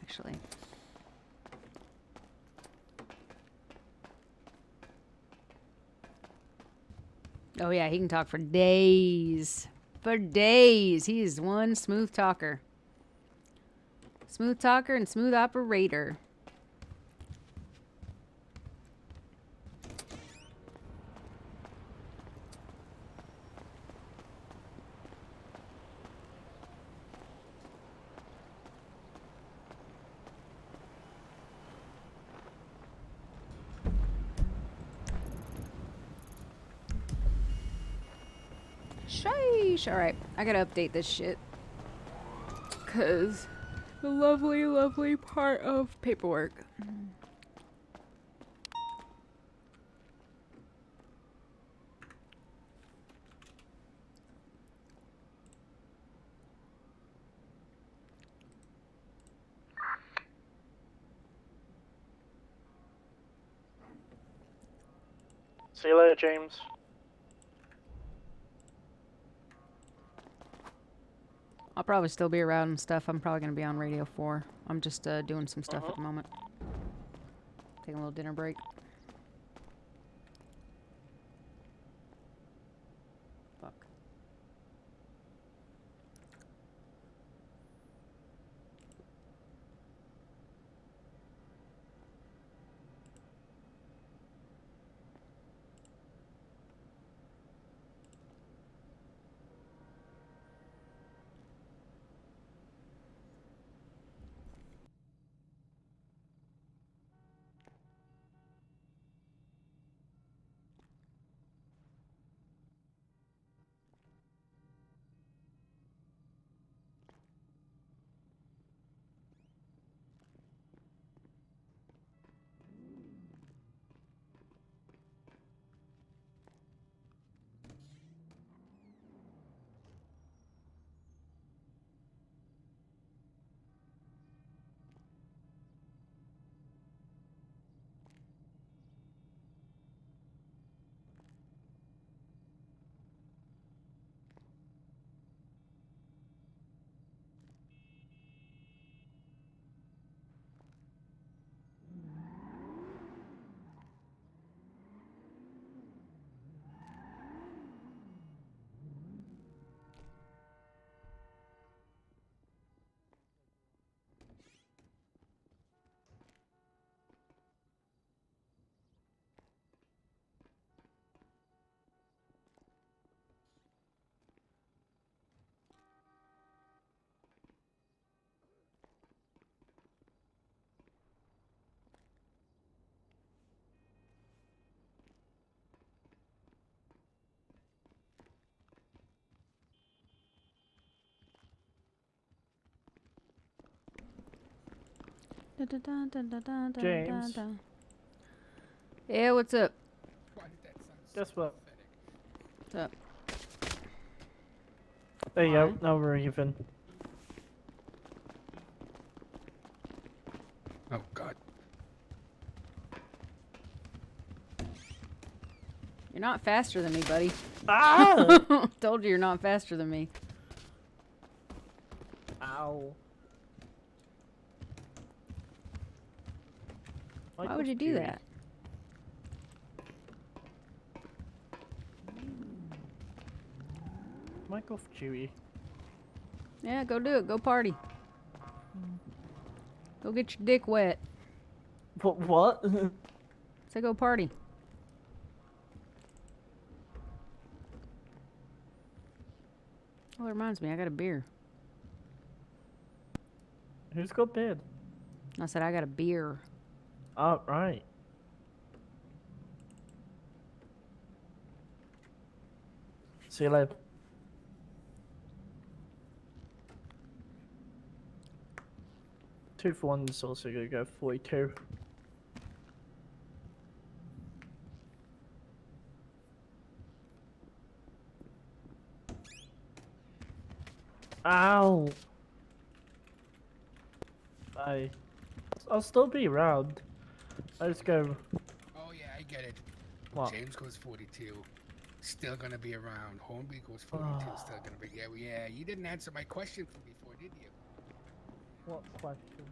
Actually. Oh yeah, he can talk for days. For days. He is one smooth talker. Smooth talker and smooth operator. Sheesh. Alright, I gotta update this shit. Because the lovely, lovely part of paperwork. See you later, James. I'll probably still be around and stuff. I'm probably going to be on Radio 4. I'm just doing some stuff at the moment. Taking a little dinner break. Fuck. James. Yeah, what's up? Guess what? What's up? There you go. Now we're even. Oh God. You're not faster than me, buddy. Ah! Told you you're not faster than me. Ow. Why would you do that? Mic off, Chewy. Yeah, go do it. Go party. Go get your dick wet. What? Say go party. Oh, it reminds me, I got a beer. Who's got beard? I said I got a beer. Oh, right. See you later. Two for one is also gonna go 42. Ow! I'll still be around. I just go. Oh yeah, I get it. What? James goes 42. Still gonna be around. Hornby goes 42. Still gonna be. Yeah, yeah. You didn't answer my question from before, did you? What question?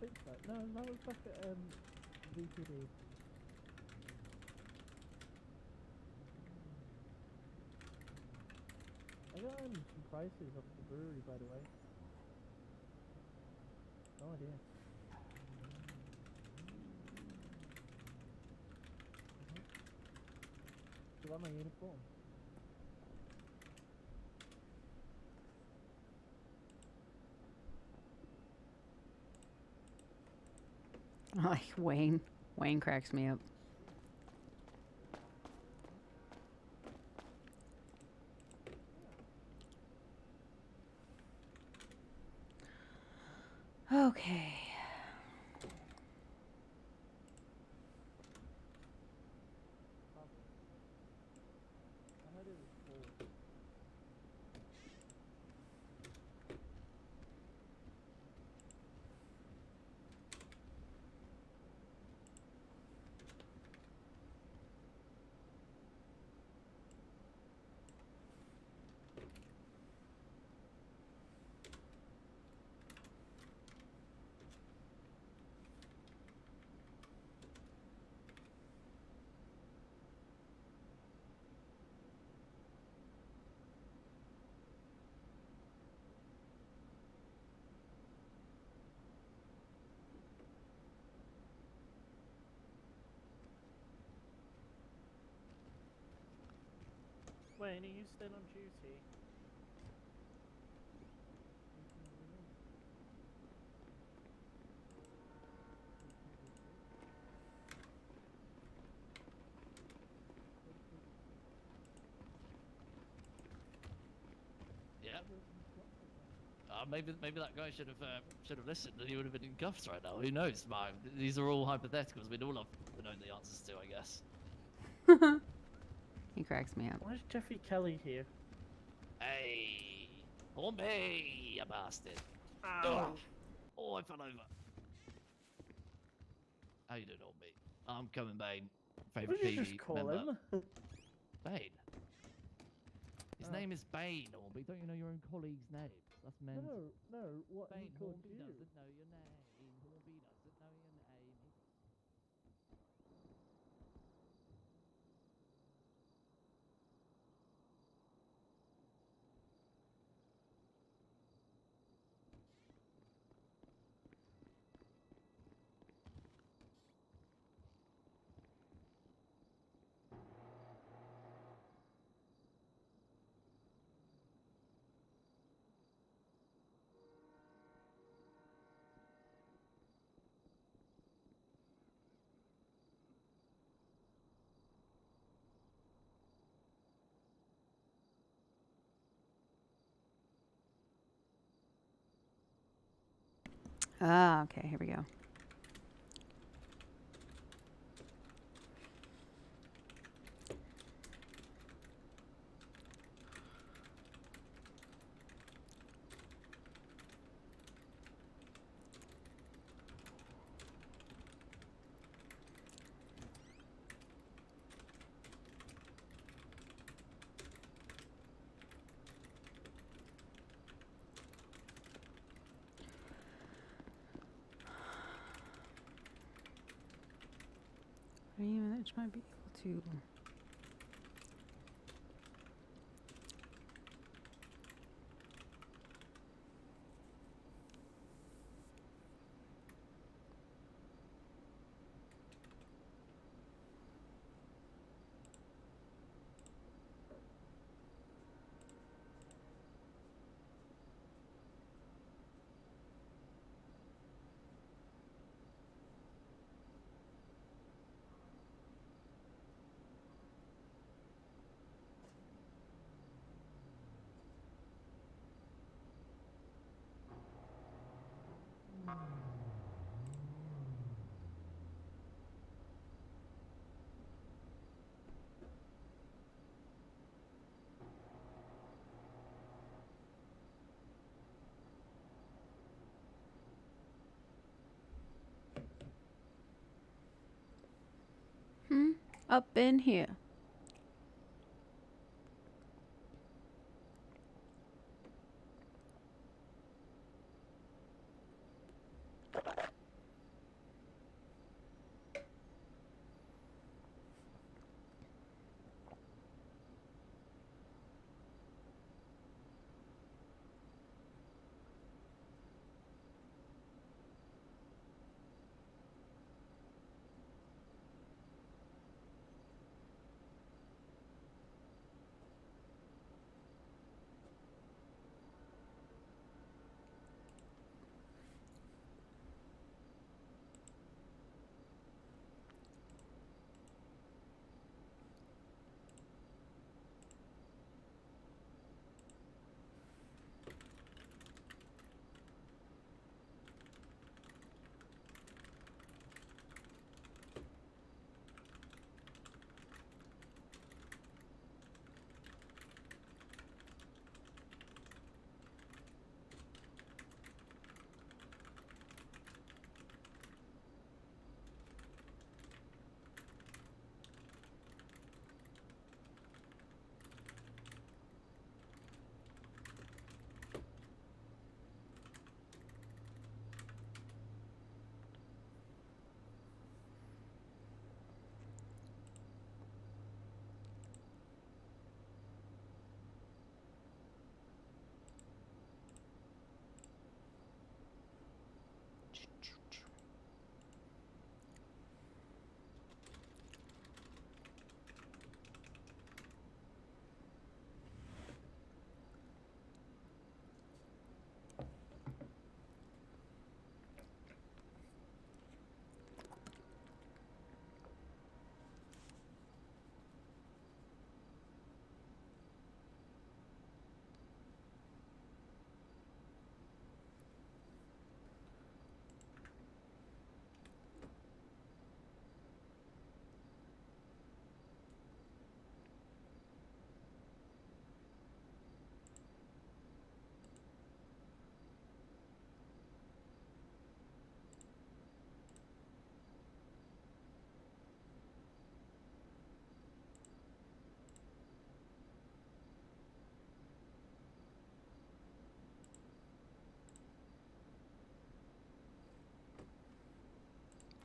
think so. No, that was back at VPD. I got some prices off the brewery, by the way. No idea. Do you like my uniform? I like Wayne. Wayne cracks me up. Okay. I heard it was full. Wayne, are you still on duty? Yeah. Maybe that guy should have listened, and he would have been in cuffs right now. Who knows, man? These are all hypotheticals. We'd all love to know the answers to, I guess. He cracks me up. Why is Jeffrey Kelly here? Hey, Hornby, you bastard! Ow. Oh, I fell over. How you doing, Hornby? I'm Cohen Bain, favourite What did you PV just call member. him? Bain. His Oh. name is Bain, Hornby. Don't you know your own colleague's names? That's mental. No, what he Bain, called Hornby you? doesn't know your name. Hornby doesn't know your name. Ah, okay, here we go. That might be able to. Up in here.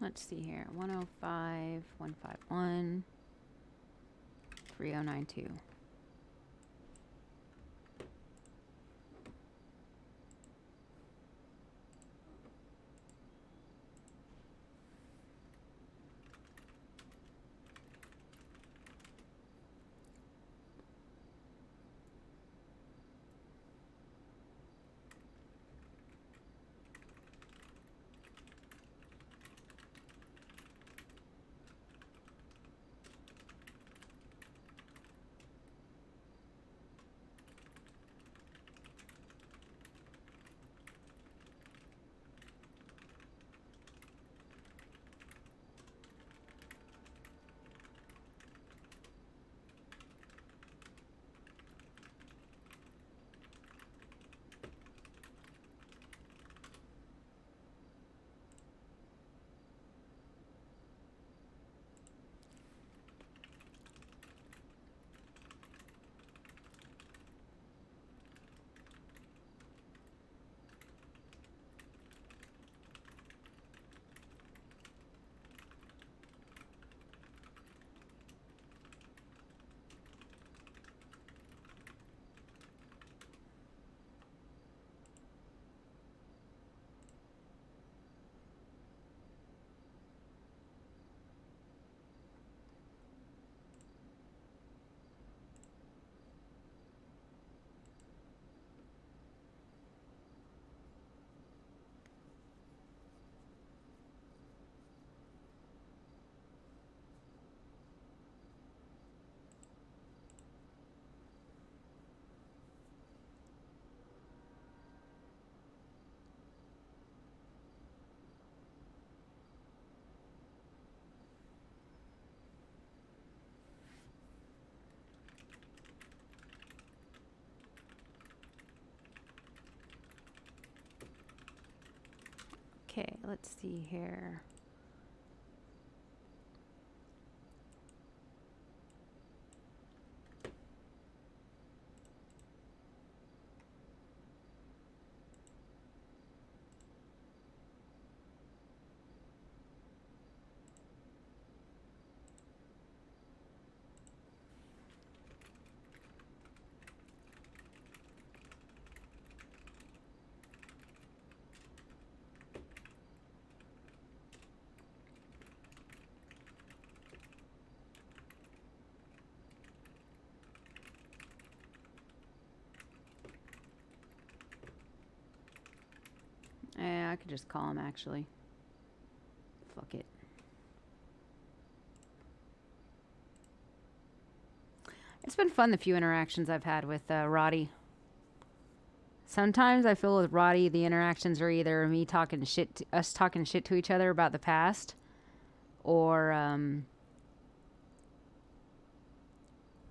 Let's see here. 105, 151, 3092. Okay, let's see here. Yeah, I could just call him actually. Fuck it. It's been fun the few interactions I've had with Roddy. Sometimes I feel with Roddy the interactions are either me talking shit, us talking shit to each other about the past, or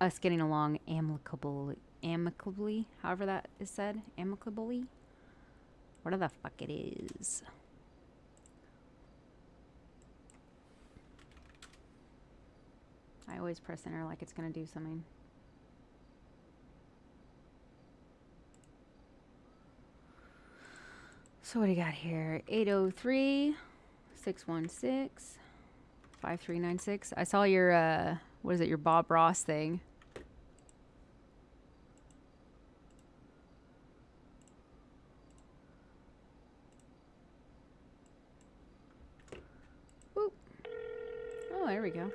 us getting along amicably, however that is said, amicably. Whatever the fuck it is. I always press enter like it's gonna do something. So what do you got here? 803 616 5396. I saw your what is it, your Bob Ross thing. Oop. Oh, there we go.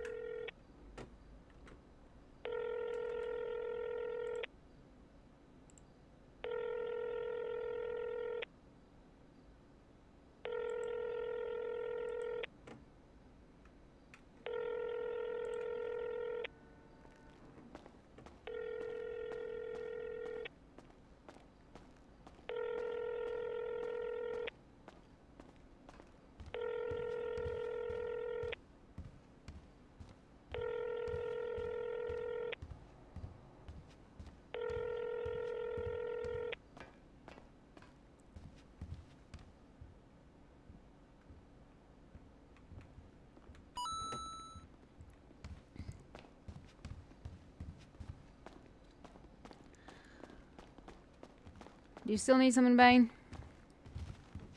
Do you still need something, Bane?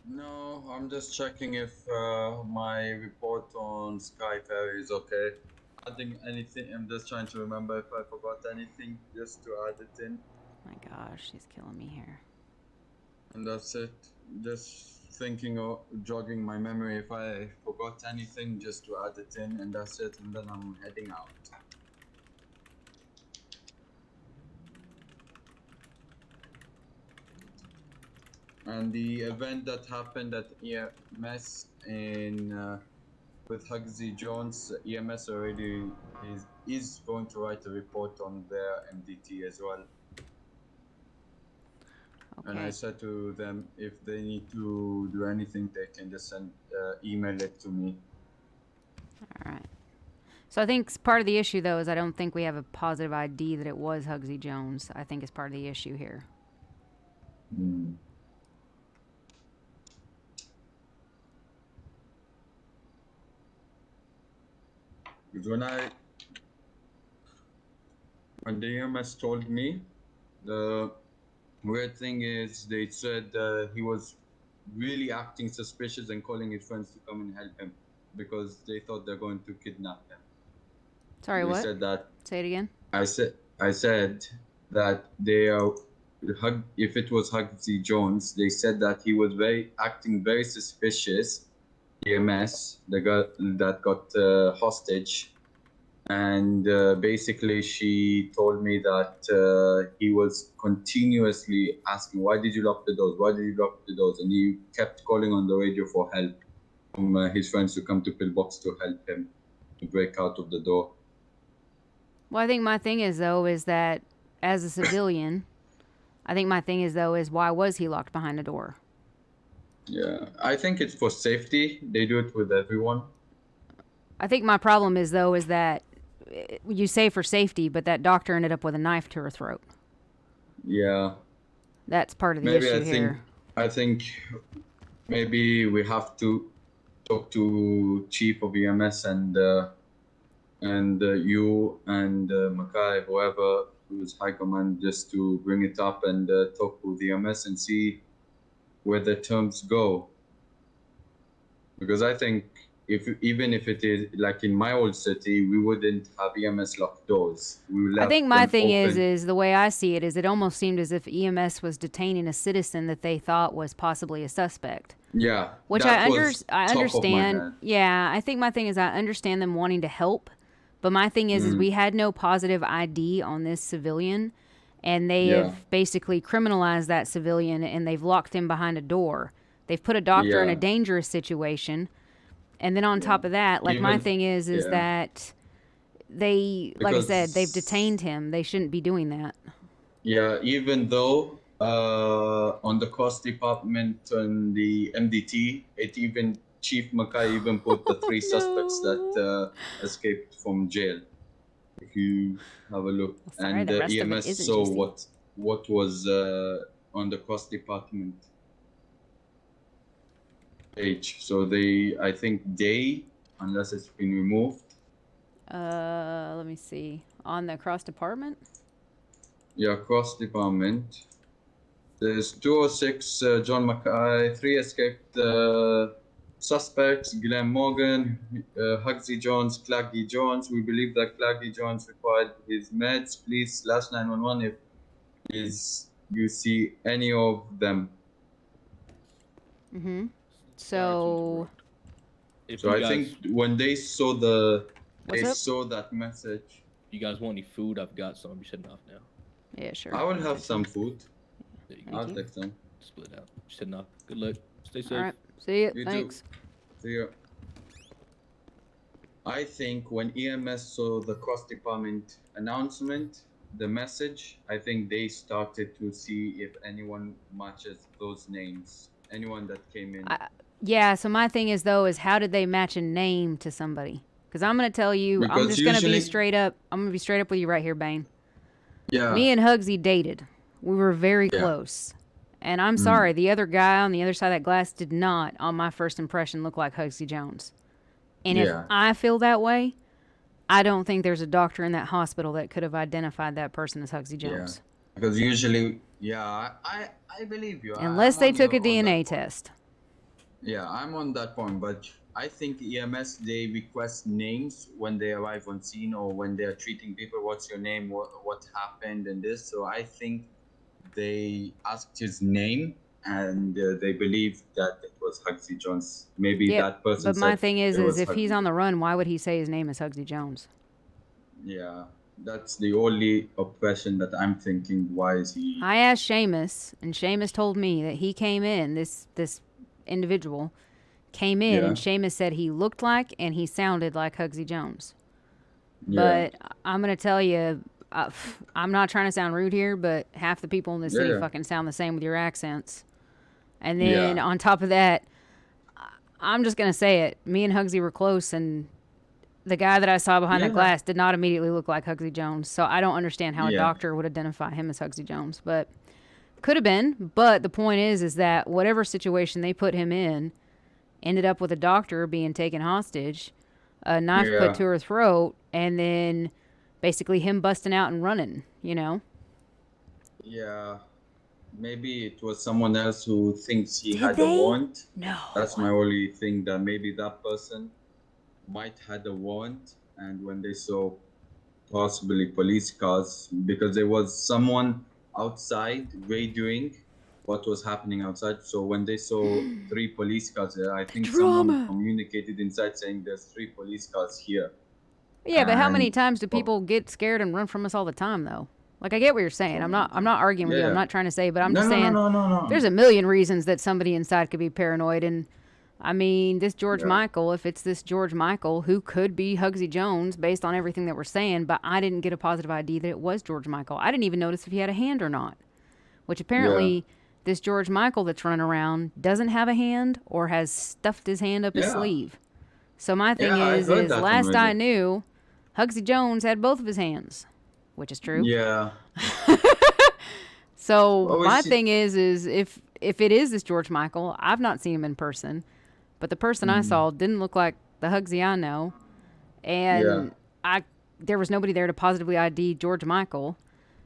No, I'm just checking if my report on Sky Ferry is okay. Adding anything, I'm just trying to remember if I forgot anything, just to add it in. My gosh, she's killing me here. And that's it. Just thinking or jogging my memory if I forgot anything, just to add it in, and that's it. And then I'm heading out. And the event that happened at EMS in with Hugsy Jones, EMS already is going to write a report on their MDT as well. Okay. And I said to them, if they need to do anything, they can just send email it to me. All right. So I think part of the issue, though, is I don't think we have a positive ID that it was Hugsy Jones. I think is part of the issue here. Mm. Because when the EMS told me, the weird thing is they said he was really acting suspicious and calling his friends to come and help him because they thought they're going to kidnap him. Sorry, They what? said that. Say it again. I said that they are. If it was Hugsy Jones, they said that he was acting very suspicious. EMS, the girl that got hostage, and basically she told me that he was continuously asking, "Why did you lock the doors? Why did you lock the doors?" And he kept calling on the radio for help from his friends to come to Pillbox to help him to break out of the door. Well, I think my thing is, though, is that as a civilian, is why was he locked behind a door? Yeah, I think it's for safety. They do it with everyone. I think my problem is, though, is that you say for safety, but that doctor ended up with a knife to her throat. Yeah. That's part of the issue here. I think maybe we have to talk to Chief of EMS and you and Makai, whoever who's high command, just to bring it up and talk with EMS and see where the terms go. Because I think even if it is like in my old city, we wouldn't have EMS locked doors. I think my thing is the way I see it is it almost seemed as if EMS was detaining a citizen that they thought was possibly a suspect. Yeah, which I understand. Yeah, I think my thing is I understand them wanting to help, but my thing is we had no positive ID on this civilian, and they have basically criminalized that civilian, and they've locked him behind a door. They've put a doctor in a dangerous situation. And then on top of that, like my thing is that they, like I said, they've detained him. They shouldn't be doing that. Yeah, even though on the cost department on the MDT, Chief Makai even put the three suspects that escaped from jail. If you have a look, Sorry, and the rest of it EMS isn't saw juicy. what was on the cost department page. So I think unless it's been removed. Let me see. On the cross department? Yeah, cross department. There's 206 John Mackay, 3 escaped suspects, Glenn Morgan, Hugsy Jones, Claggy Jones. We believe that Claggy Jones required his meds. Please /911 if you see any of them. Mm-hmm. So I think when they saw that message. You guys want any food? I've got some. I'm heading off now. Yeah, sure. I will have some food. There you I'll take some. Split out. Just heading off. Good luck. Stay safe. All right. See you. You Thanks. too. See you. I think when EMS saw the cross department announcement, the message, I think they started to see if anyone matches those names. Anyone that came in. Yeah, so my thing is, though, is how did they match a name to somebody? Because I'm going to tell you, I'm just going to be straight up. I'm going to be straight up with you right here, Bane. Yeah. Me and Hugsy dated. We were very close. And I'm sorry, the other guy on the other side of that glass did not, on my first impression, look like Hugsy Jones. And if I feel that way, I don't think there's a doctor in that hospital that could have identified that person as Hugsy Jones. Yeah. Because usually, I believe you. Unless they took a DNA test. Yeah, I'm on that point, but I think EMS they request names when they arrive on scene or when they are treating people. What's your name? What happened and this? So I think they asked his name and they believe that it was Hugsy Jones. Maybe Yep. that person But my said thing it is was if he's Hugsy. on the run, why would he say his name is Hugsy Jones? Yeah, that's the only oppression that I'm thinking. Why is he? I asked Seamus, and Seamus told me that he came in, this individual came in, and Yeah. Seamus said he looked like and he sounded like Hugsy Jones. Yeah. But I'm going to tell you, I'm not trying to sound rude here, but half the people in the city Yeah. fucking sound the same with your accents. And then Yeah. on top of that, I'm just going to say it. Me and Hugsy were close, and the guy that I saw behind the Yeah. glass did not immediately look like Hugsy Jones. So I don't understand how a Yeah. doctor would identify him as Hugsy Jones. But could have been. But the point is that whatever situation they put him in ended up with a doctor being taken hostage, a knife put Yeah. to her throat, and then basically him busting out and running, you know? Yeah. Maybe it was someone else who thinks he Did had a they? warrant. No. That's my only thing, that maybe that person might had a warrant, and when they saw possibly police cars, because there was someone outside radioing what was happening outside. So when they saw 3 police cars there, I think someone Drama. communicated inside saying there's 3 police cars here. Yeah, but how many And times do people get scared and run from us all the time, though? Like, I get what you're saying. I'm not arguing with you. I'm yeah. not trying to say, but I'm No, just no, no, saying no, no, no. there's a million reasons that somebody inside could be paranoid. And I mean, this George Yeah. Michael, if it's this George Michael who could be Hugsy Jones based on everything that we're saying, but I didn't get a positive ID that it was George Michael. I didn't even notice if he had a hand or not, which apparently this George Michael that's running around doesn't have a hand or has stuffed his hand up his Yeah. sleeve. So my thing Yeah, I heard is that last I already. knew, Hugsy Jones had both of his hands, which is true. Yeah. So Well, we my see- thing is if it is this George Michael, I've not seen him in person, but the person I saw didn't look like the Hugsy I know, and there was nobody there to positively ID George Michael.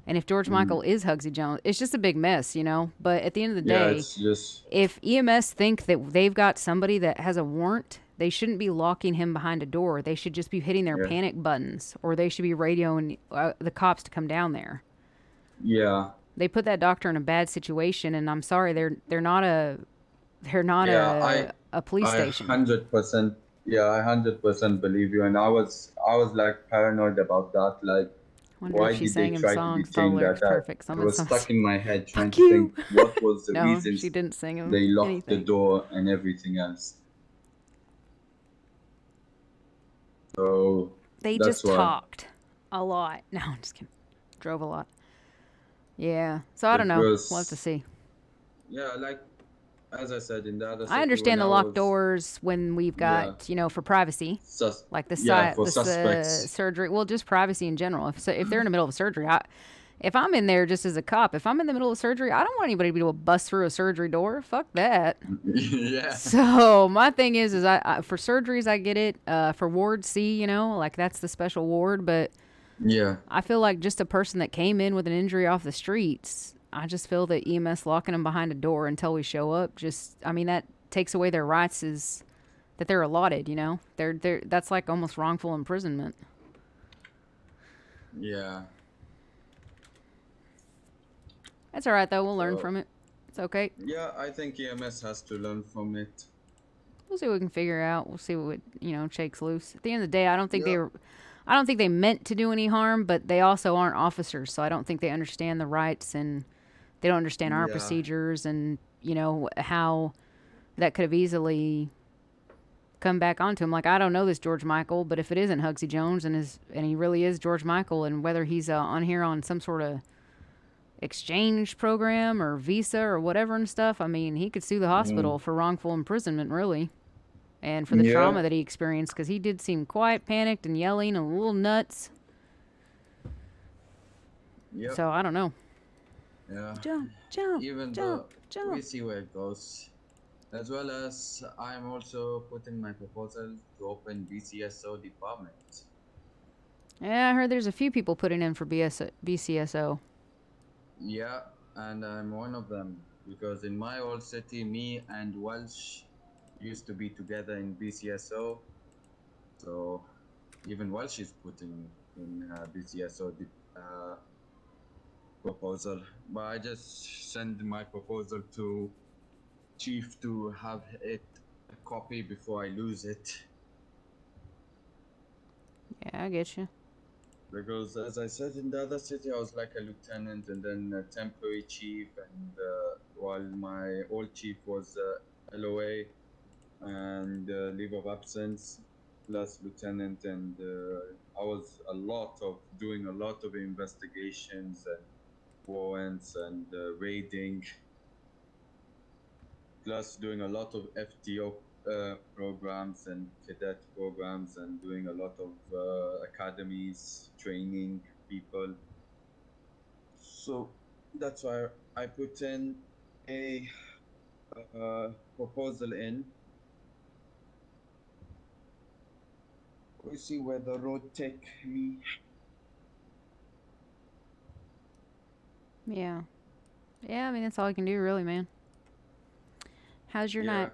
And if George Michael is Hugsy Jones, it's just a big mess, you know? But at the end of the Yeah, day, it's just if EMS think that they've got somebody that has a warrant, they shouldn't be locking him behind a door. They should just be hitting their Yeah. panic buttons, or they should be radioing the cops to come down there. yeah. They put that doctor in a bad situation, and I'm sorry, they're not a police station. 100%. Yeah, I 100% believe you, and I was like paranoid about that. Like, Wonder why if she did they sang him try to songs. detain The lyrics that? perfect. It was stuck in my head trying Fuck to think you. what was the No, reasons she didn't sing him they locked anything. the door and everything else. So They that's just why. talked a lot. No, I'm just kidding. Drove a lot. Yeah. So I don't know. Because- We'll have to see. Yeah, like as I said in the other. I understand the locked doors when we've got, you know, for privacy. Like the for suspects. surgery. Well, just privacy in general. If they're in the middle of surgery, if I'm in there just as a cop, if I'm in the middle of surgery, I don't want anybody to be able to bust through a surgery door. Fuck that. Yeah. So my thing is I for surgeries I get it. For ward C, you know, like that's the special ward. But Yeah. I feel like just a person that came in with an injury off the streets, I just feel that EMS locking them behind a door until we show up. That takes away their rights is that they're allotted. You know, that's like almost wrongful imprisonment. Yeah. That's all right though. We'll learn from it. It's okay. Yeah, I think EMS has to learn from it. We'll see what we can figure out. We'll see what shakes loose. At the end of the day, I don't think they meant to do any harm, but they also aren't officers, so I don't think they understand the rights and they don't understand our Yeah. procedures and how that could have easily come back onto him. Like, I don't know this George Michael, but if it isn't Hugsy Jones and he really is George Michael, and whether he's on here on some sort of exchange program or visa or whatever and stuff, I mean, he could sue the hospital for wrongful imprisonment, really, and for the trauma that he experienced, because he did seem quite panicked and yelling and a little nuts. Yep. So I don't know. Yeah. Jump, Even jump, though we see where it goes. As well as I'm also putting my proposal to open BCSO department. Yeah, I heard there's a few people putting in for BCSO. Yeah, and I'm one of them because in my old city, me and Welsh used to be together in BCSO. So even while she's putting in BCSO proposal, but I just send my proposal to Chief to have it a copy before I lose it. Yeah, I get you. Because as I said, in the other city, I was like a lieutenant and then a temporary chief, and while my old chief was LOA and leave of absence plus lieutenant, and I was doing a lot of investigations and warrants and raiding, plus doing a lot of FTO programs and cadet programs, and doing a lot of academies, training people. So that's why I put in a proposal in. We'll see where the road take me. Yeah. Yeah, I mean, that's all I can do, really, man. How's your night,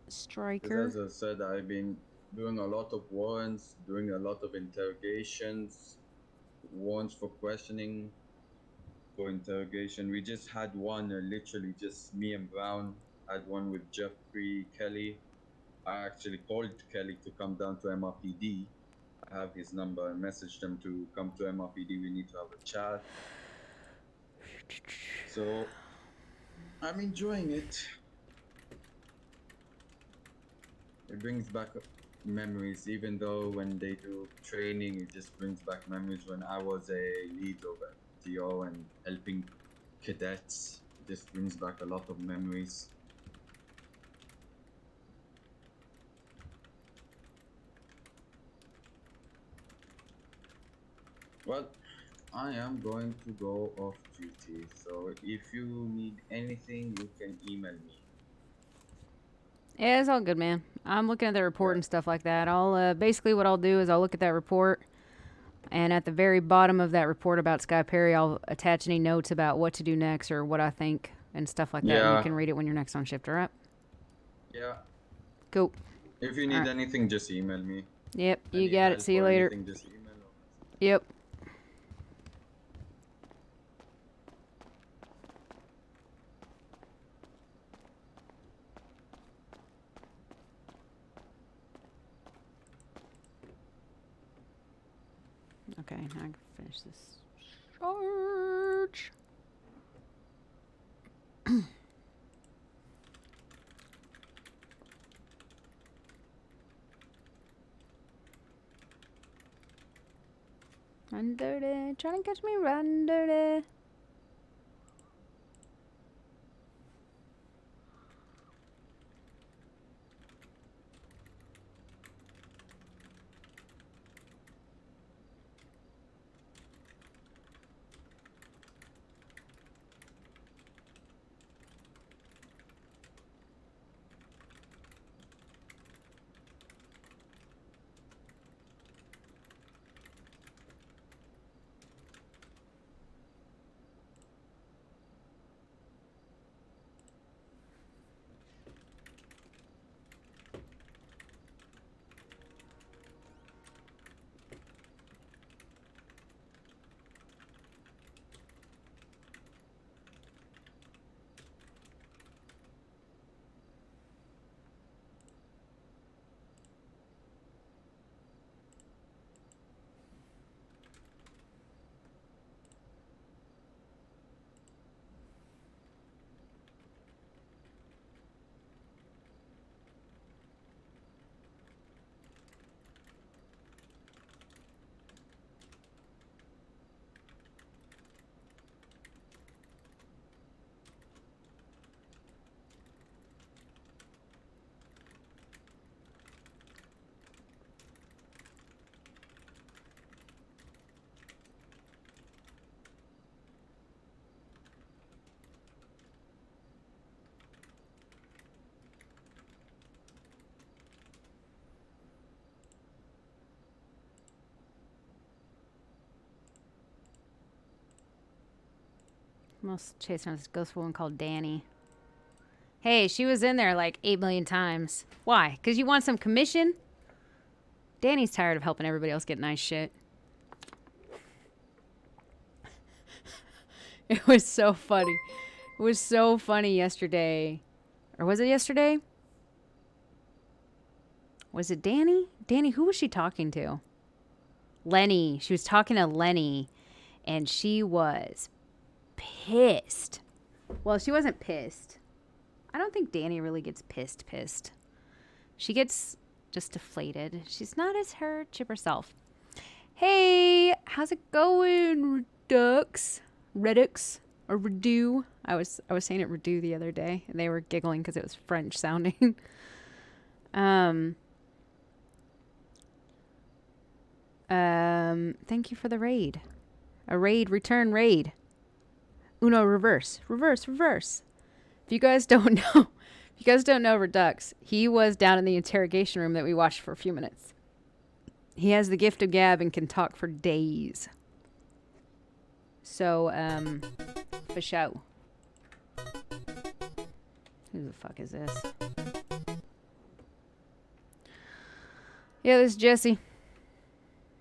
Striker? As I said, I've been doing a lot of warrants, doing a lot of interrogations, warrants for questioning, for interrogation. We just had one, literally just me and Brown had one with Jeffrey Kelly. I actually called Kelly to come down to MRPD. I have his number and messaged him to come to MRPD. We need to have a chat. So I'm enjoying it. It brings back memories, even though when they do training, it just brings back memories when I was a lead of TO and helping cadets. It just brings back a lot of memories. Well, I am going to go off duty, so if you need anything, you can email me. Yeah, it's all good, man. I'm looking at the report and stuff like that. I'll basically what I'll do is I'll look at that report, and at the very bottom of that report about Sky Perry, I'll attach any notes about what to do next or what I think and stuff like that. And you can read it when you're next on shift, all right? Yeah. Cool. If you need anything, just email me. Yep, you Any got it. help See you or later. anything, just email or message. Yep. Okay, now I can finish this charge. Run dirty, trying to catch me, run dirty. I'm chasing this ghost woman called Danny. Hey, she was in there like 8 million times. Why? Because you want some commission? Danny's tired of helping everybody else get nice shit. It was so funny. It was so funny yesterday. Or was it yesterday? Was it Danny? Danny, who was she talking to? Lenny. She was talking to Lenny, and she was pissed. Well, she wasn't pissed. I don't think Danny really gets pissed. She gets just deflated. She's not as her chipper self. Hey, how's it going, Redux? Or Redu? I was saying it Redu the other day, and they were giggling because it was French sounding. Thank you for the raid. A raid, return raid. Uno, reverse. If you guys don't know Redux, he was down in the interrogation room that we watched for a few minutes. He has the gift of gab and can talk for days. So, for show. Who the fuck is this? Yeah, this is Jesse.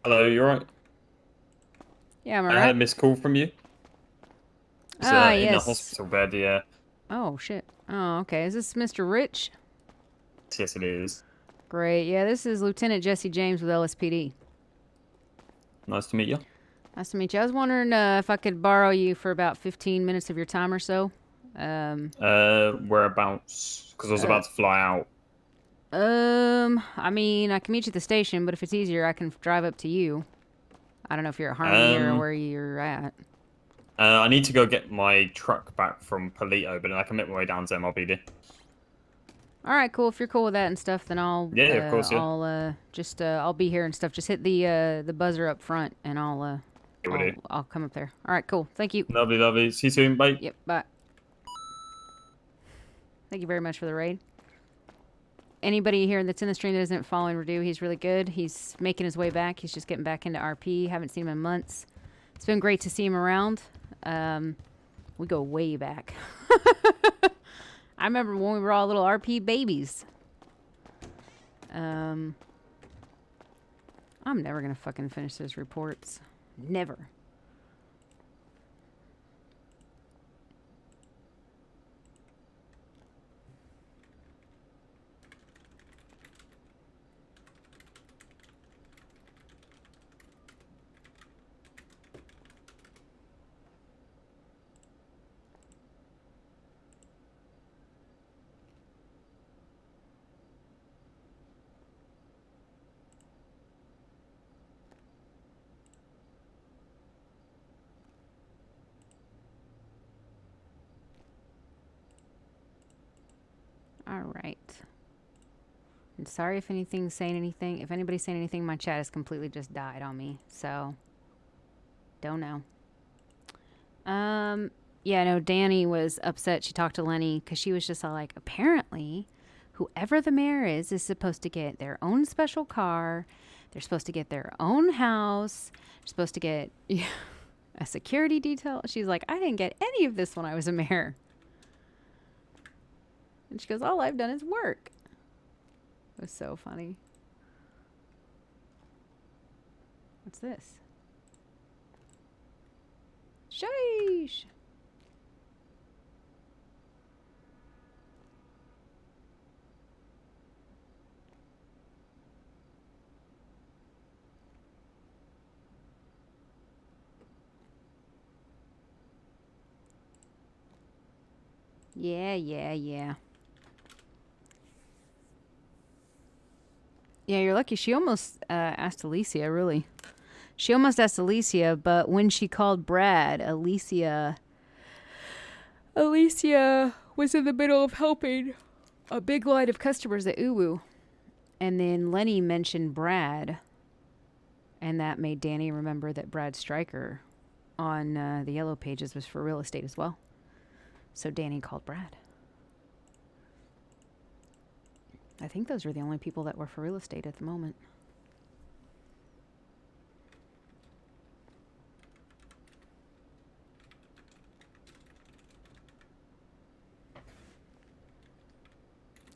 Hello, you alright? Yeah, I'm I had a alright. missed call from you. It's, in the yes. hospital bed, yeah. Oh, shit. Oh, okay. Is this Mr. Rich? Yes, it is. Great. Yeah, this is Lieutenant Jesse James with LSPD. Nice to meet you. Nice to meet you. I was wondering if I could borrow you for about 15 minutes of your time or so. Whereabouts? Because I was about to fly out. I mean, I can meet you at the station, but if it's easier, I can drive up to you. I don't know if you're at Harmony or where you're at. I need to go get my truck back from Polito, but then I can make my way down to MRBD. All right, cool. If you're cool with that and stuff, then I'll of course, yeah. I'll be here and stuff. Just hit the buzzer up front, and I'll come up there. All right, cool. Thank you. Lovely. See you soon. Bye. Yep. Bye. Thank you very much for the raid. Anybody here that's in the stream that isn't following Redu, he's really good. He's making his way back. He's just getting back into RP. Haven't seen him in months. It's been great to see him around. We go way back. I remember when we were all little RP babies. I'm never gonna fucking finish those reports. Never. All right. And sorry if anything's saying anything. If anybody's saying anything, my chat has completely just died on me. So, don't know. Yeah, no, Danny was upset. She talked to Lenny because she was just all like, apparently, whoever the mayor is supposed to get their own special car. They're supposed to get their own house. They're supposed to get a security detail. She's like, I didn't get any of this when I was a mayor. And she goes, all I've done is work. It was so funny. What's this? Sheesh. Yeah. Yeah, you're lucky. She almost asked Alicia, really. She almost asked Alicia, but when she called Brad, Alicia was in the middle of helping a big line of customers at Uwu. And then Lenny mentioned Brad, and that made Danny remember that Brad Stryker on the Yellow Pages was for real estate as well. So Danny called Brad. I think those were the only people that were for real estate at the moment.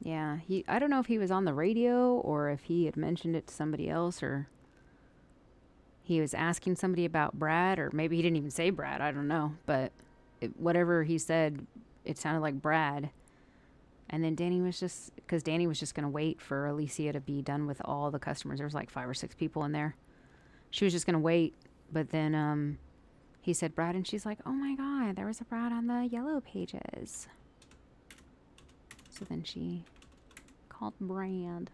Yeah, I don't know if he was on the radio or if he had mentioned it to somebody else or he was asking somebody about Brad, or maybe he didn't even say Brad. I don't know. But whatever he said, it sounded like Brad. And then Danny was just going to wait for Alicia to be done with all the customers. There was like 5 or 6 people in there. She was just going to wait. But then he said Brad, and she's like, oh my God, there was a Brad on the yellow pages. So then she called Brad.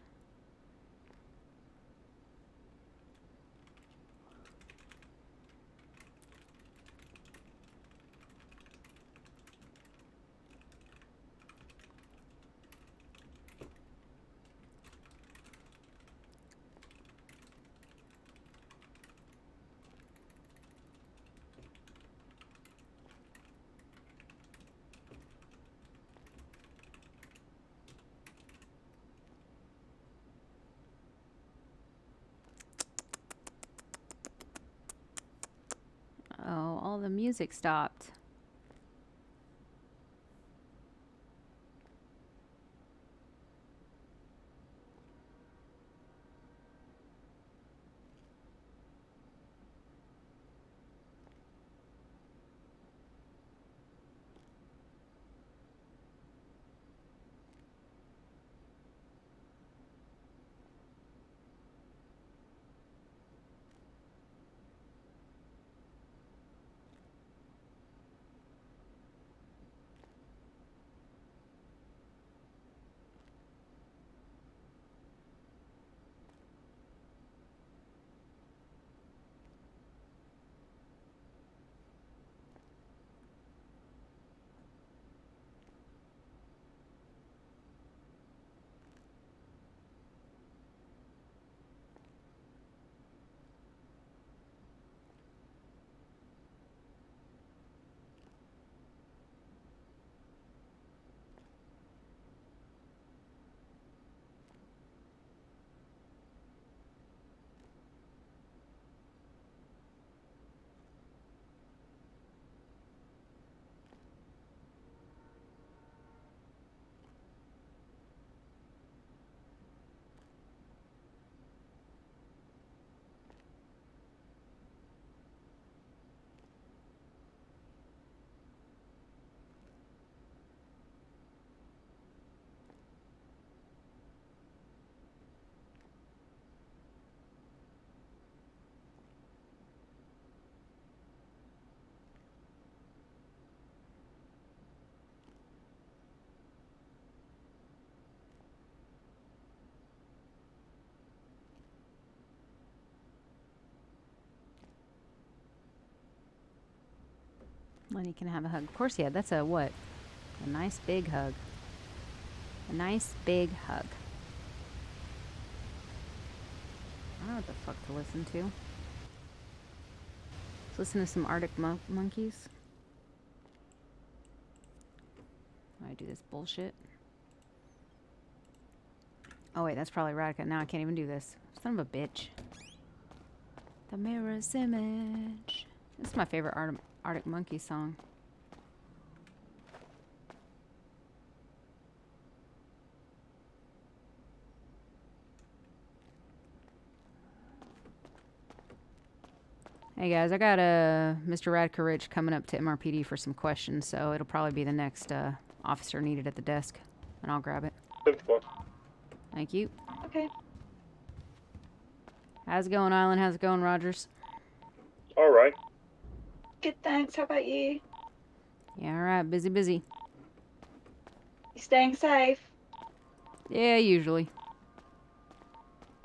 Oh, all the music stopped. Lenny can have a hug. Of course, yeah. That's a what? A nice big hug. A nice big hug. I don't know what the fuck to listen to. Let's listen to some Arctic Monkeys. I do this bullshit. Oh wait, that's probably Radica. Now I can't even do this. Son of a bitch. The mirror's image. This is my favorite Arctic Monkey song. Hey guys, I got Mr. Radka Rich coming up to MRPD for some questions, so it'll probably be the next officer needed at the desk, and I'll grab it. Thank you. Okay. How's it going, Island? How's it going, Rogers? All right. Good, thanks. How about you? Yeah, all right. Busy. You staying safe? Yeah, usually.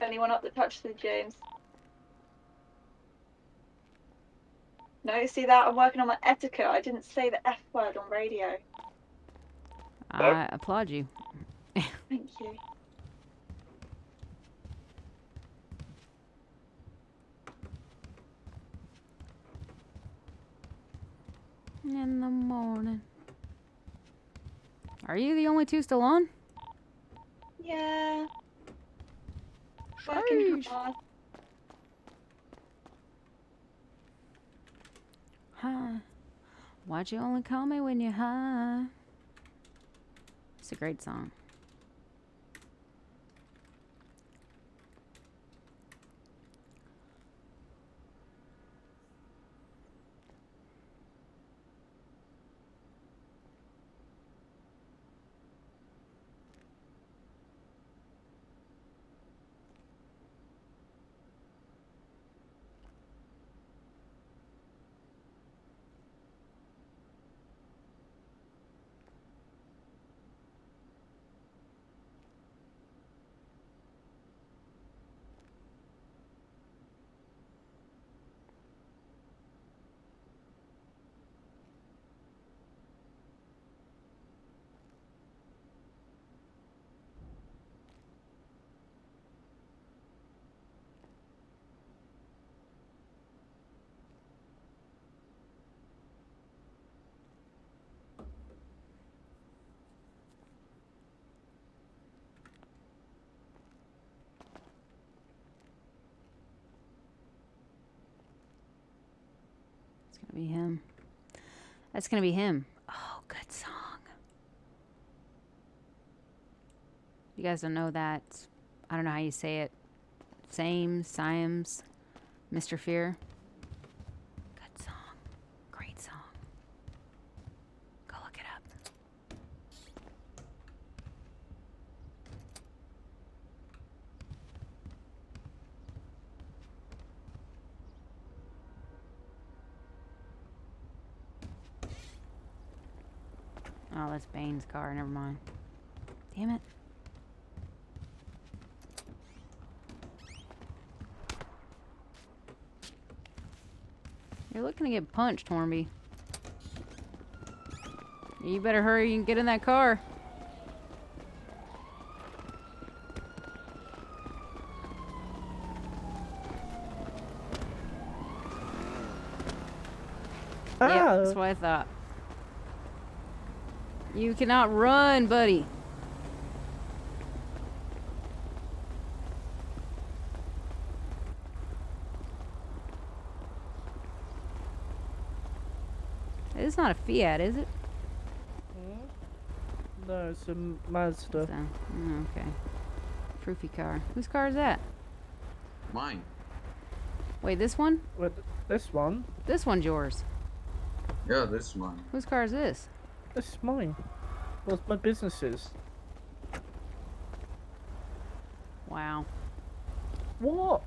Anyone up the touch to the James? No, see that? I'm working on my etiquette. I didn't say the F word on radio. I applaud you. Thank you. In the morning. Are you the only 2 still on? Yeah. Working hard. Hi. Why'd you only call me when you're high? It's a great song. Gonna be him. That's gonna be him. Oh, good song. You guys don't know that. I don't know how you say it. Siams, Mr. Fear. Good song. Great song. Go look it up. Oh, that's Bane's car. Never mind. Damn it. You're looking to get punched, Hornby. You better hurry and get in that car. Yeah, that's what I thought. You cannot run, buddy. It's not a Fiat, is it? No, it's a Mazda. Okay. Proofy car. Whose car is that? Mine. Wait, this one? What? This one? This one's yours. Yeah, this one. Whose car is this? This is mine. What's my business's? Wow. What?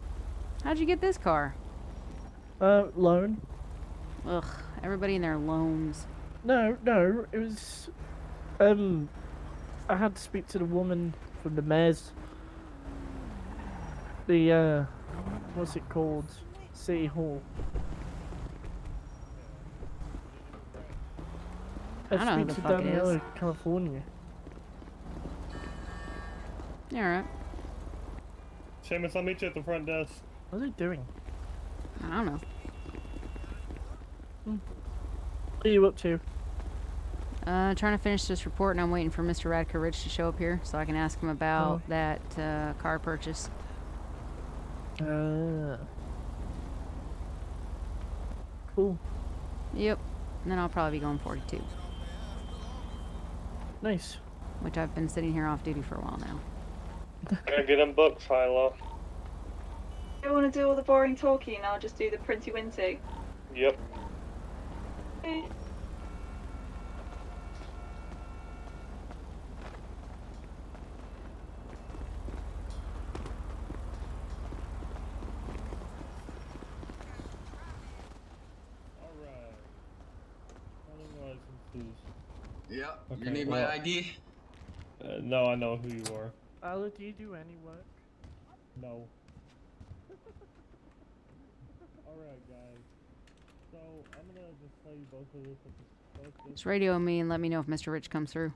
How'd you get this car? Loan. Ugh, everybody in their loans. No, it was, I had to speak to the woman from the mayor's, what's it called? City Hall. I don't know who the fuck it is. California. Yeah, alright. Seamus, I'll meet you at the front desk. What are they doing? I don't know. What are you up to? Trying to finish this report, and I'm waiting for Mr. Radka Rich to show up here so I can ask him about that car purchase. Cool. Yep. And then I'll probably be going 42. Nice. Which I've been sitting here off duty for a while now. Gotta get them books, Philo. You want to do all the boring talking and I'll just do the printy winty? Yep. Okay. Alright. Running licenses. Yeah. Okay, You need well, my ID? No, I know who you are. Ala, do you do any work? No. Alright, guys. So, I'm gonna just tell you both of this at the Just radio me and let me know if Mr. Rich comes through.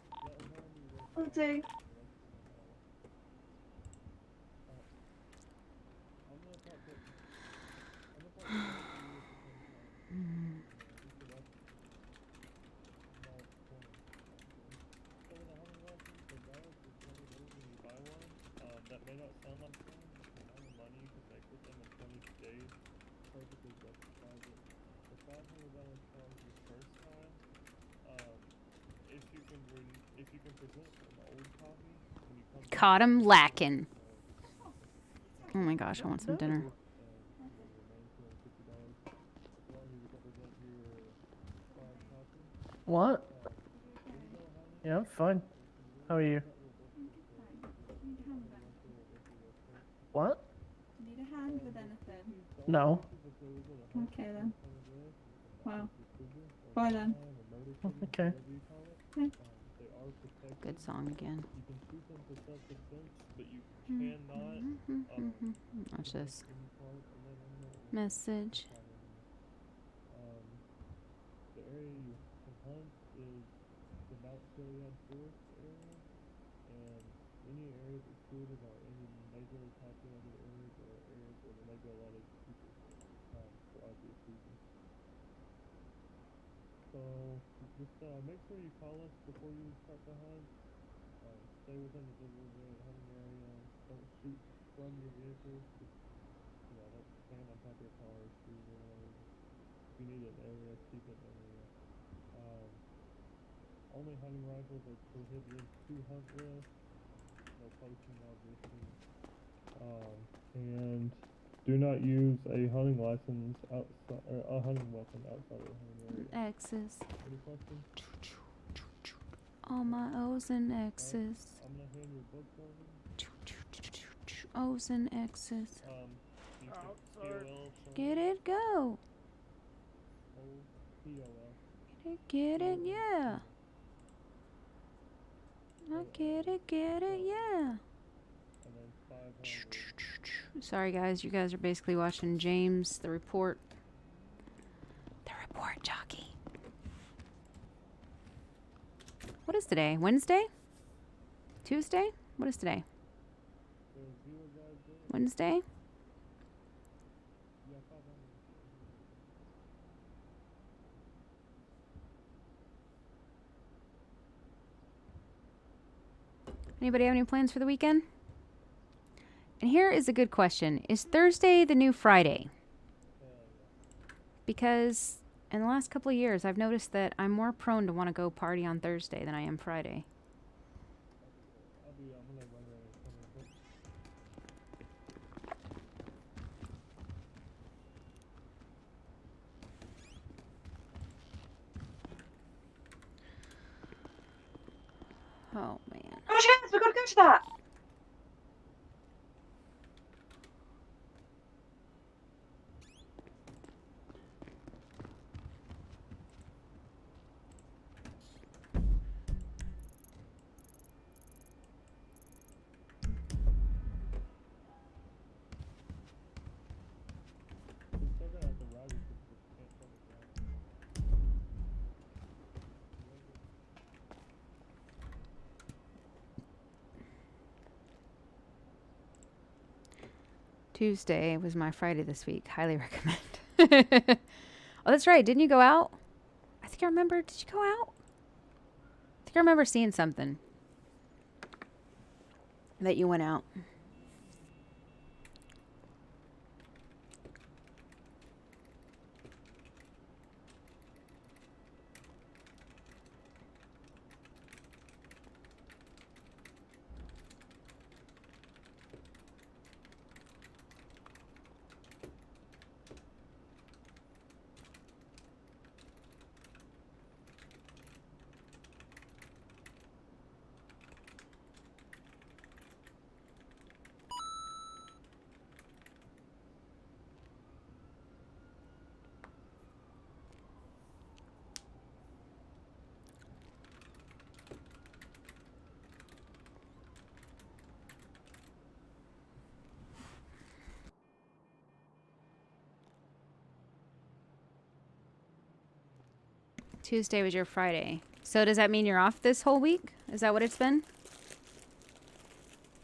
Will do. That may not sound like fun, but the amount of money you can make with them in 20 days perfectly justifies it. The $500 charge your first time, if you can present an old copy when you come Caught him lacking. Oh my gosh, I want some dinner. What? Yeah, I'm fine. How are you? What? Need a hand with anything? No. Okay then. Wow. Bye then. Okay. Okay. Good song again. You can shoot them for self-defense, but you cannot. Watch this. Message. The area you can hunt is the Mount Chiliad Forest area, and any areas excluded are any majorly populated areas or areas where there may be a lot of people for obvious reasons. So just make sure you call us before you start the hunt. Stay within the designated hunting area. Don't shoot from your vehicles. Just, don't stand on top of your car or shoot. If you need an area, keep it in area. Only hunting rifles are prohibited to hunt with. No poaching, obviously. And do not use a hunting license outside, or a hunting weapon outside of the hunting area. X's. Any questions? All my O's and X's. I'm gonna hand your books over. O's and X's. You can POL from Get it, go. POL. Get it, yeah. I get it, yeah. And then 500. Sorry, guys. You guys are basically watching James, the report. The report jockey. What is today? Wednesday? Tuesday? What is today? Wednesday? Anybody have any plans for the weekend? And here is a good question. Is Thursday the new Friday? Because in the last couple of years, I've noticed that I'm more prone to want to go party on Thursday than I am Friday. I'm gonna run around and come real quick. Oh, man. Oh, yes, we've got to go to that. We're still gonna have to ride with this, but can't shut it down. Tuesday was my Friday this week. Highly recommend. Oh, that's right. Didn't you go out? I think I remember. Did you go out? I think I remember seeing something that you went out. Tuesday was your Friday. So does that mean you're off this whole week? Is that what it's been?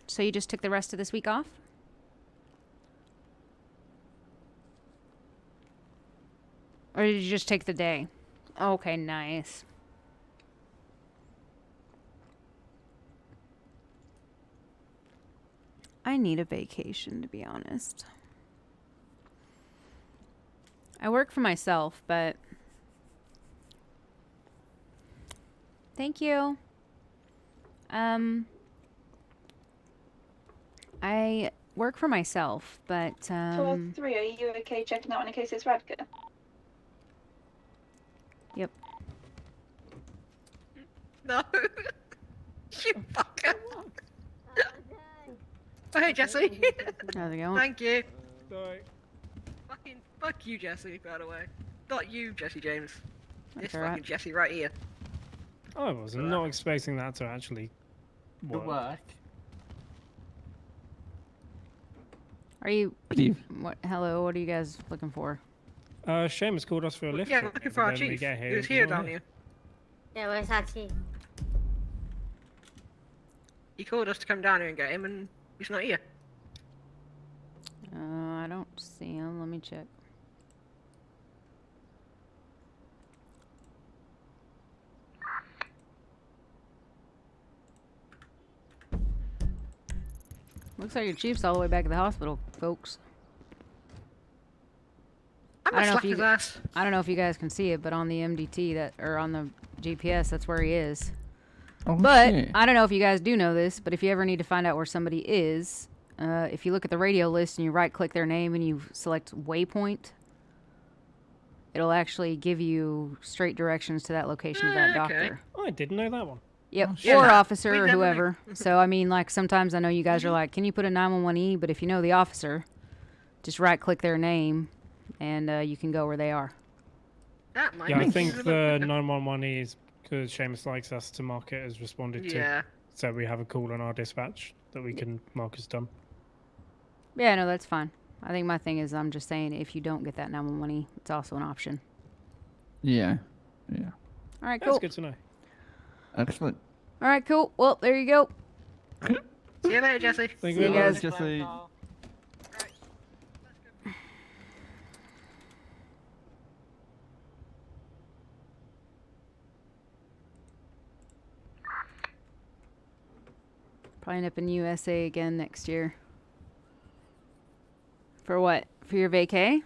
So you just took the rest of this week off? Or did you just take the day? Okay, nice. I need a vacation, to be honest. I work for myself, but... Thank you. I work for myself, but 12-3, are you okay checking that one in case it's Radka? Yep. No. You fucker. Oh, hey, Jesse. How's it going? Thank you. Sorry. Fucking fuck you, Jesse, by the way. Not you, Jesse James. That's This alright. fucking Jesse right here. I was not expecting that to actually work. Are you... What? Hello, what are you guys looking for? Seamus called us for a lift. Yeah, trip, looking but for our then we chief. get He was he's here not down here. Yeah, where's our chief? He called us to come down here and get him, and he's not here. I don't see him. Let me check. Looks like your chief's all the way back at the hospital, folks. I'm don't know if Slap his you ass. I don't know if you guys can see it, but on the MDT that or on the GPS, that's where he is. Oh, but shit. I don't know if you guys do know this, but if you ever need to find out where somebody is, if you look at the radio list and you right-click their name and you select waypoint, it'll actually give you straight directions to that location of that Okay. doctor. Oh, I didn't know that one. Yep, Yeah, or that- officer we or never whoever. So, I mean, like, sometimes I know you guys are like, can you put a 911E? But if you know the officer, just right-click their name, and you can go where they are. That might Yeah, I make think things a the little 911 is because Seamus likes us to mark it as responded Yeah. to. So we have a call on our dispatch that we can mark as done. Yeah, no, that's fine. I think my thing is I'm just saying if you don't get that 911E, it's also an option. Yeah. Yeah. All right, That's cool. good to know. Excellent. All right, cool. Well, there you go. See you later, Jesse. Thank See you guys. Jesse. Probably end up in USA again next year. For what? For your vacay?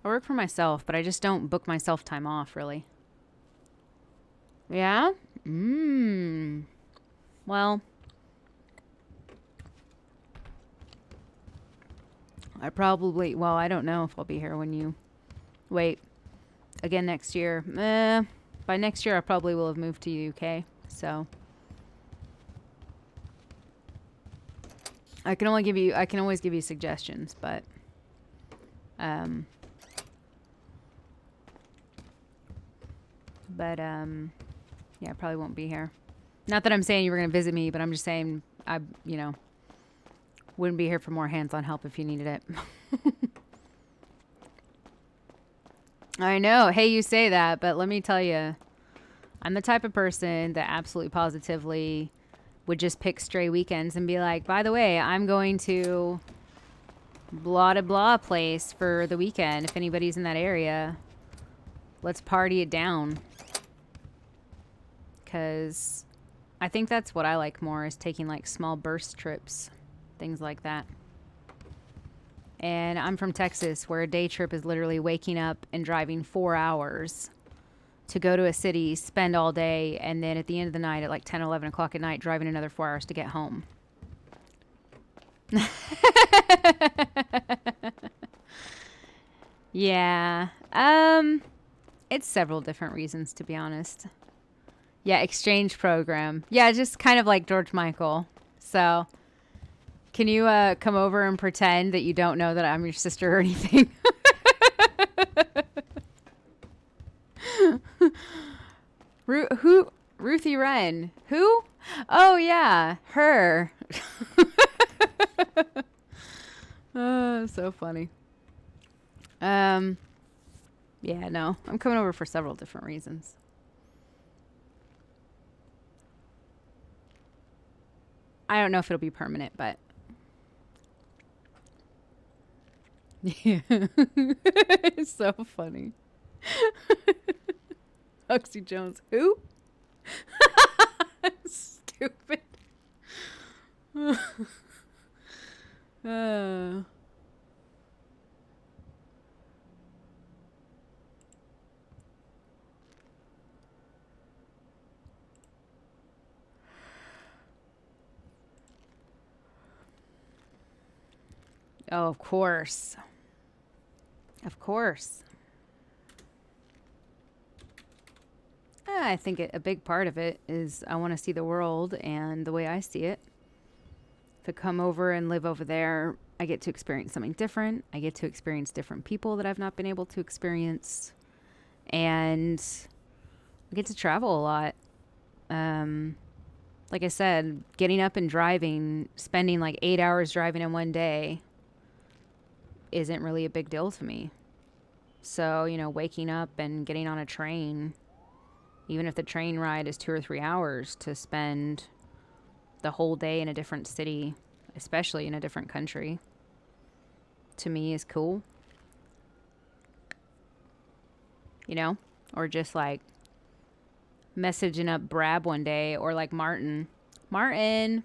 I work for myself, but I just don't book myself time off, really. Yeah? Well, I don't know if I'll be here when you... Wait. Again next year. By next year, I probably will have moved to UK, so... I can always give you suggestions, but... yeah, I probably won't be here. Not that I'm saying you were going to visit me, but I'm just saying I, wouldn't be here for more hands-on help if you needed it. I know. Hey, you say that, but let me tell you, I'm the type of person that absolutely positively would just pick stray weekends and be like, by the way, I'm going to blah de blah place for the weekend. If anybody's in that area, let's party it down. Because I think that's what I like more, is taking like small burst trips, things like that. And I'm from Texas, where a day trip is literally waking up and driving 4 hours to go to a city, spend all day, and then at the end of the night at like 10, 11 o'clock at night, driving another 4 hours to get home. Yeah. It's several different reasons, to be honest. Yeah, exchange program. Yeah, just kind of like George Michael. So, can you come over and pretend that you don't know that I'm your sister or anything? Ruthie Wren. Who? Oh, yeah, her. Oh, so funny. Yeah, no, I'm coming over for several different reasons. I don't know if it'll be permanent, but yeah, it's so funny. Huxley Jones, who? Stupid. Oh, of course. Of course. I think a big part of it is I want to see the world, and the way I see it, to come over and live over there, I get to experience something different. I get to experience different people that I've not been able to experience. And I get to travel a lot. Like I said, getting up and driving, spending like 8 hours driving in one day isn't really a big deal to me. So, waking up and getting on a train, even if the train ride is 2 or 3 hours, to spend the whole day in a different city, especially in a different country, to me is cool. Or just like messaging up Brab one day, or like Martin. Martin,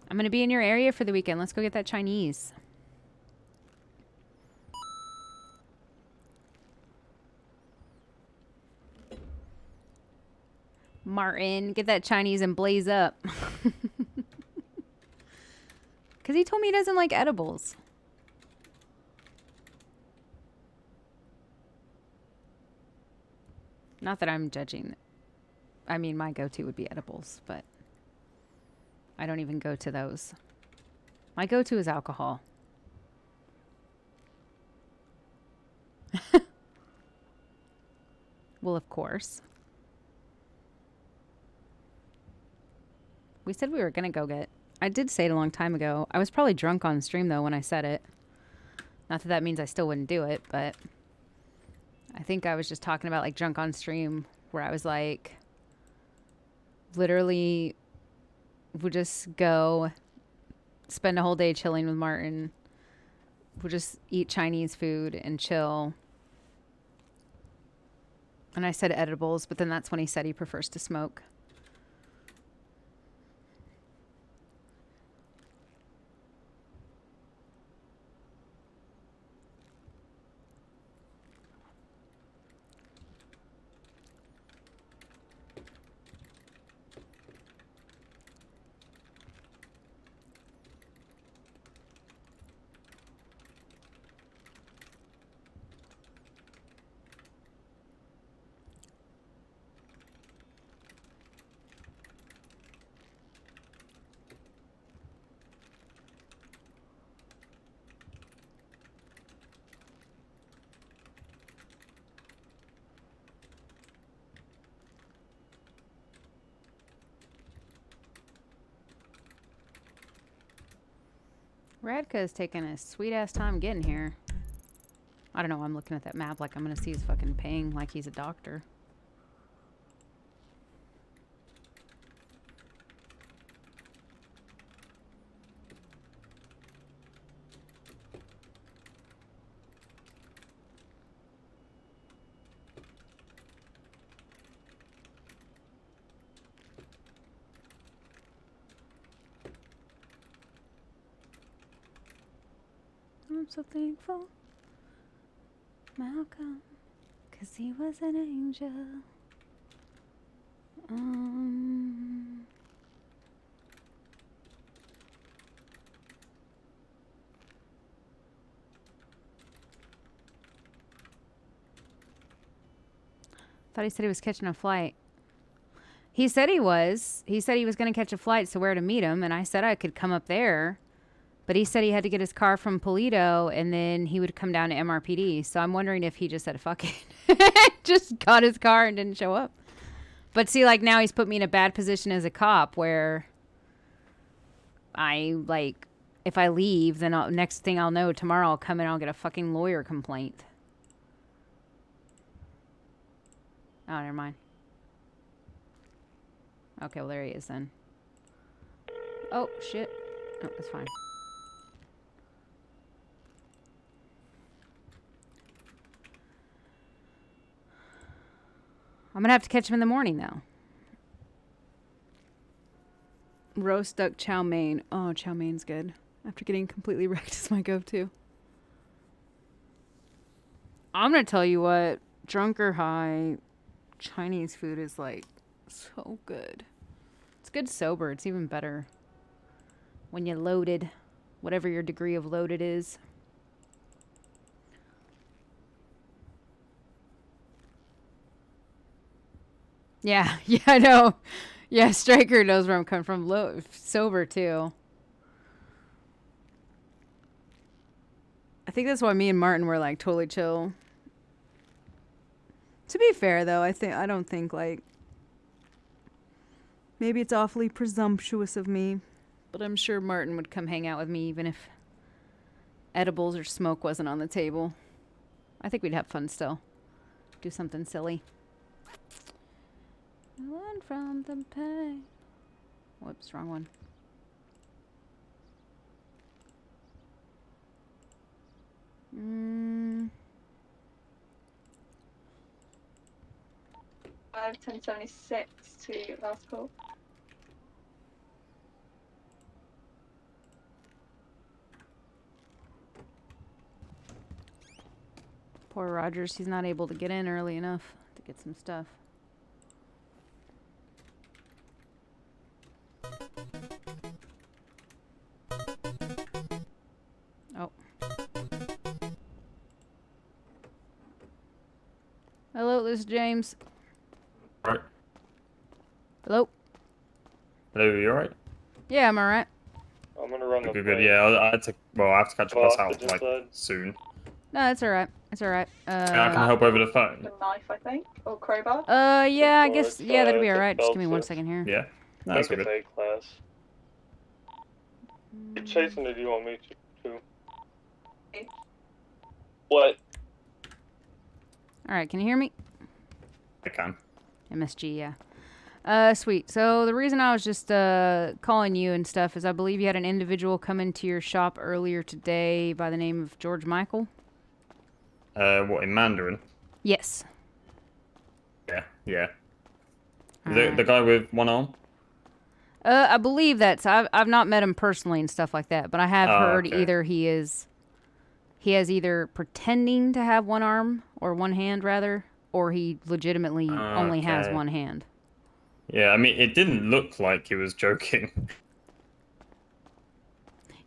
I'm gonna be in your area for the weekend. Let's go get that Chinese. Martin, get that Chinese and blaze up. Because he told me he doesn't like edibles. Not that I'm judging. I mean, my go-to would be edibles, but I don't even go to those. My go-to is alcohol. Well, of course. We said we were going to go get... I did say it a long time ago. I was probably drunk on stream, though, when I said it. Not that that means I still wouldn't do it, but... I think I was just talking about, like, drunk on stream, where I was like... Literally would just go spend a whole day chilling with Martin. We'll just eat Chinese food and chill. And I said edibles, but then that's when he said he prefers to smoke. Radka is taking a sweet-ass time getting here. I don't know, I'm looking at that map like I'm gonna see his fucking ping like he's a doctor. I'm so thankful, Malcolm, 'cause he was an angel. Thought he said he was catching a flight. He said he was. He said he was going to catch a flight, so where to meet him, and I said I could come up there. But he said he had to get his car from Polito, and then he would come down to MRPD. So I'm wondering if he just said, fuck it. Just got his car and didn't show up. But see, like, now he's put me in a bad position as a cop where I, like, if I leave, then next thing I'll know, tomorrow I'll come in and I'll get a fucking lawyer complaint. Oh, never mind. Okay, well, there he is then. Oh, shit. Oh, that's fine. I'm gonna have to catch him in the morning, though. Roast duck chow mein. Oh, chow mein's good. After getting completely wrecked is my go-to. I'm gonna tell you what, drunk or high, Chinese food is, like, so good. It's good sober. It's even better when you're loaded, whatever your degree of loaded is. Yeah, yeah, I know. Yeah, Striker knows where I'm coming from. Sober, too. I think that's why me and Martin were, like, totally chill. To be fair, though, I don't think, like... Maybe it's awfully presumptuous of me, but I'm sure Martin would come hang out with me even if edibles or smoke wasn't on the table. I think we'd have fun still. Do something silly. Learn from the pain. Whoops, wrong one. 1076 to last call. Poor Rogers, he's not able to get in early enough to get some stuff. Oh. Hello, this is James. Right. Hello? Hello, you alright? Yeah, I'm alright. I'm gonna run the Good, yeah. I had to. Well, I have to catch a bus out like soon. No, it's alright. It's alright. I can help over the phone. A knife, I think, or crowbar. Yeah, I guess. Yeah, that'd be it's a alright. Just give me belt one set. second here. Yeah. No, that's all good. A class. You're chasing it, you want me to? What? Alright, can you hear me? I can. MSG, yeah. Sweet. So the reason I was just calling you and stuff is I believe you had an individual come into your shop earlier today by the name of George Michael. What, in Mandarin? Yes. Yeah. The guy with one arm? I believe that's. I've not met him personally and stuff like that, but I have heard okay. either he has either pretending to have one arm or one hand rather, or he legitimately only has Okay. one hand. Yeah, I mean, it didn't look like he was joking.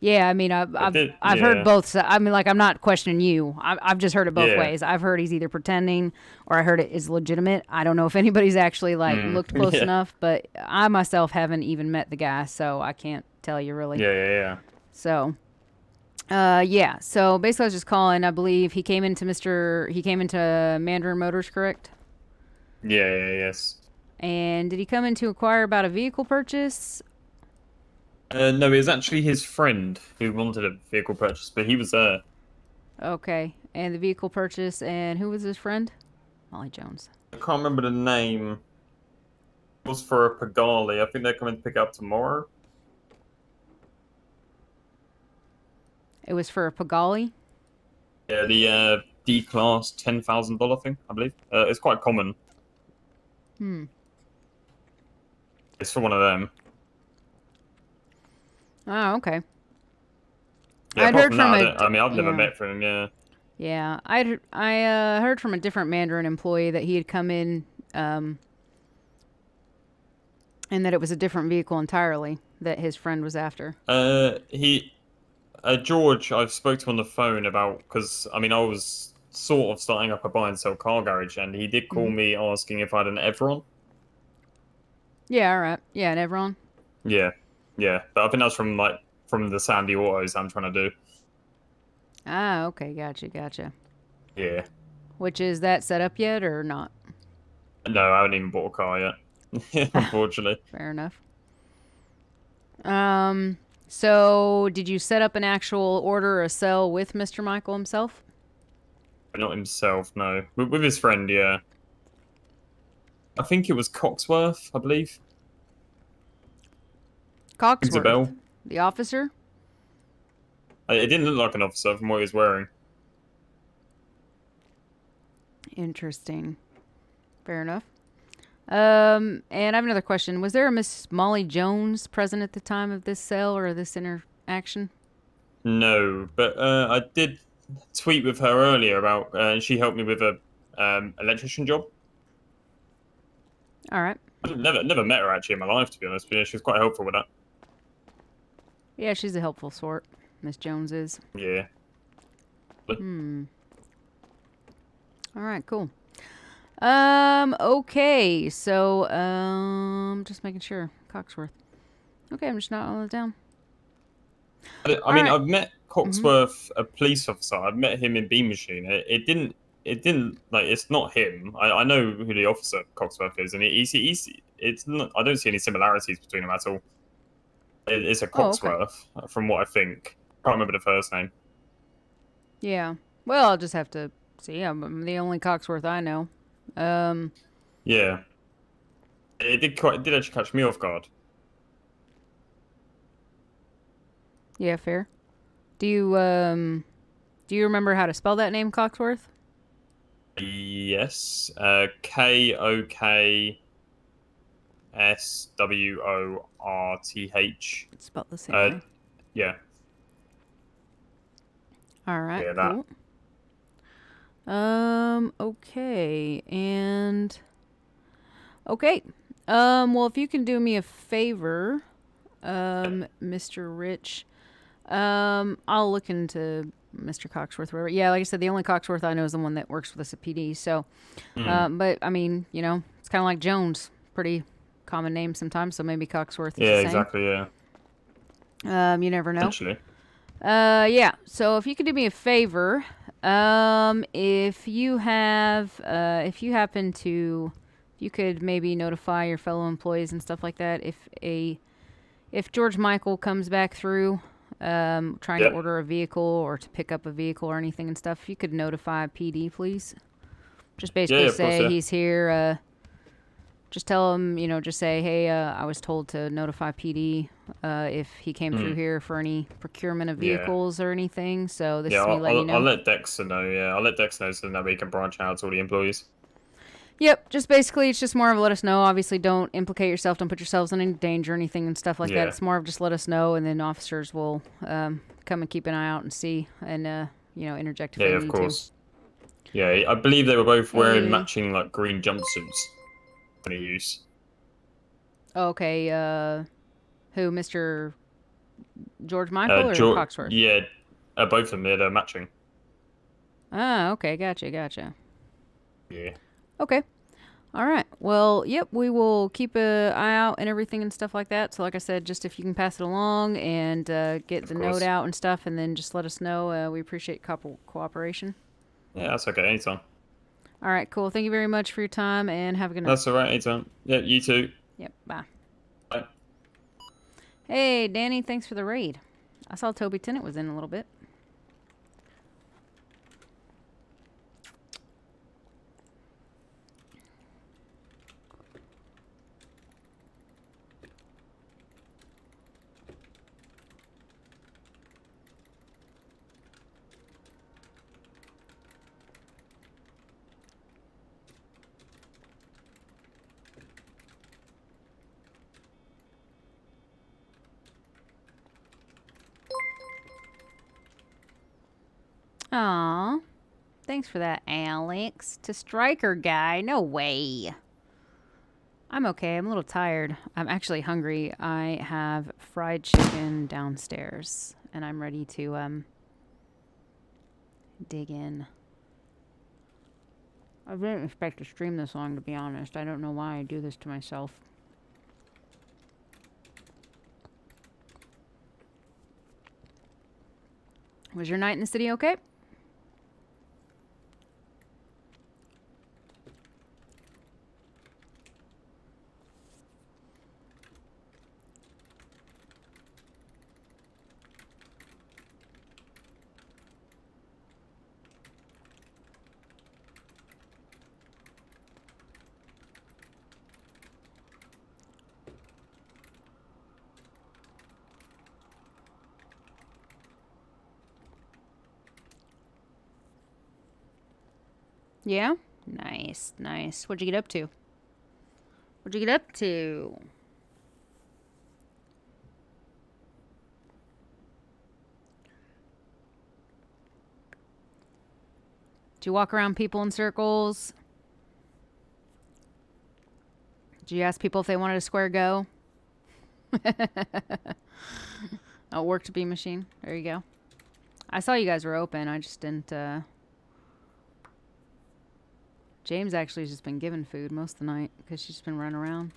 Yeah, I mean, I've heard both. I mean, like, I'm not questioning you. I've just heard it both ways. I've heard he's either pretending, or I heard it is legitimate. I don't know if anybody's actually like looked close enough, but I myself haven't even met the guy, so I can't tell you really. Yeah. So, yeah. So basically, I was just calling. I believe he came into Mandarin Motors, correct? Yes. And did he come in to inquire about a vehicle purchase? No, it was actually his friend who wanted a vehicle purchase, but he was there. Okay. And the vehicle purchase, and who was his friend? Molly Jones. I can't remember the name. It was for a Pagani. I think they're coming to pick it up tomorrow. It was for a Pagani? Yeah, the D-Class $10,000 thing, I believe. It's quite common. It's for one of them. Oh, okay. Yeah, I'd heard from I've never met from him, yeah. Yeah, I heard from a different Mandarin employee that he had come in, and that it was a different vehicle entirely that his friend was after. George, I've spoke to on the phone about, because, I mean, I was sort of starting up a buy and sell car garage, and he did call me asking if I had an Evron. Yeah, alright. Yeah, an Evron. Yeah, but I think that's from the Sandy Autos I'm trying to do. Ah, okay, gotcha. Yeah. Which is that set up yet or not? No, I haven't even bought a car yet, unfortunately. Fair enough. So did you set up an actual order or sell with Mr. Michael himself? Not himself, no. With his friend, yeah. I think it was Coxworth, I believe. Coxworth? Rings a bell. The officer? It didn't look like an officer from what he was wearing. Interesting. Fair enough. And I have another question. Was there a Miss Molly Jones present at the time of this sale or this interaction? No, but I did tweet with her earlier about, and she helped me with a electrician job. All right. I've never met her actually in my life, to be honest, but yeah, she was quite helpful with that. Yeah, she's a helpful sort. Miss Jones is. Yeah. All right, cool. Okay, so, just making sure. Coxworth. Okay, I'm just not all it down. I mean, I've met Coxworth, a police officer. I've met him in Beam Machine. It didn't, like, it's not him. I know who the officer Coxworth is, and it's not, I don't see any similarities between them at all. It's a Coxworth, from what I think. Can't remember the first name. Yeah. Well, I'll just have to see. I'm the only Coxworth I know. Yeah. It did actually catch me off guard. Yeah, fair. Do you remember how to spell that name, Coxworth? Yes. KOKSWORTH. It's spelled the same way. Yeah. All right, Yeah, that. cool. Okay, and okay. Well, if you can do me a favor, Mr. Rich, I'll look into Mr. Coxworth. Whatever. Yeah, like I said, the only Coxworth I know is the one that works with us at PD. So, but I mean, you know, it's kind of like Jones, pretty common name sometimes. So maybe Coxworth is the same. Exactly. Yeah. You never know. Essentially. Yeah. So if you could do me a favor, if you happen to, you could maybe notify your fellow employees and stuff like that. If George Michael comes back through, trying to order a vehicle or to pick up a vehicle or anything and stuff, you could notify PD, please. Just basically say he's here. Just tell him, you know, just say, hey, I was told to notify PD if he came through here for any procurement of vehicles or anything. So this is me letting you know. I'll let Dexter know. Yeah, I'll let Dexter know so that we can branch out to all the employees. Yep, just basically, it's just more of let us know. Obviously, don't implicate yourself, don't put yourselves in any danger or anything and stuff like that. It's more of just let us know, and then officers will come and keep an eye out and see, and you know, interject if they need of course. Yeah, I believe they were both wearing matching like green jumpsuits. Any use? Okay, who, Mr. George Michael or Coxworth? Yeah, both of them. They're matching. Ah, okay, gotcha. Yeah. Okay. All right. Well, yep, we will keep an eye out and everything and stuff like that. So like I said, just if you can pass it along and get the note out and stuff, and then just let us know. We appreciate cooperation. Yeah, that's okay. Anytime. All right, cool. Thank you very much for your time, and have a good night. That's all right. Anytime. Yeah, you too. Yep, bye. Bye. Hey, Danny, thanks for the raid. I saw Toby Tennant was in a little bit. Aw. Thanks for that, Alex. To Striker guy. No way. I'm okay. I'm a little tired. I'm actually hungry. I have fried chicken downstairs, and I'm ready to dig in. I didn't expect to stream this long, to be honest. I don't know why I do this to myself. Was your night in the city okay? Yeah? Nice, nice. What'd you get up to? What'd you get up to? Did you walk around people in circles? Did you ask people if they wanted a square go? Oh, work to be machine. There you go. I saw you guys were open. I just didn't, James actually has just been given food most of the night because she's been running around.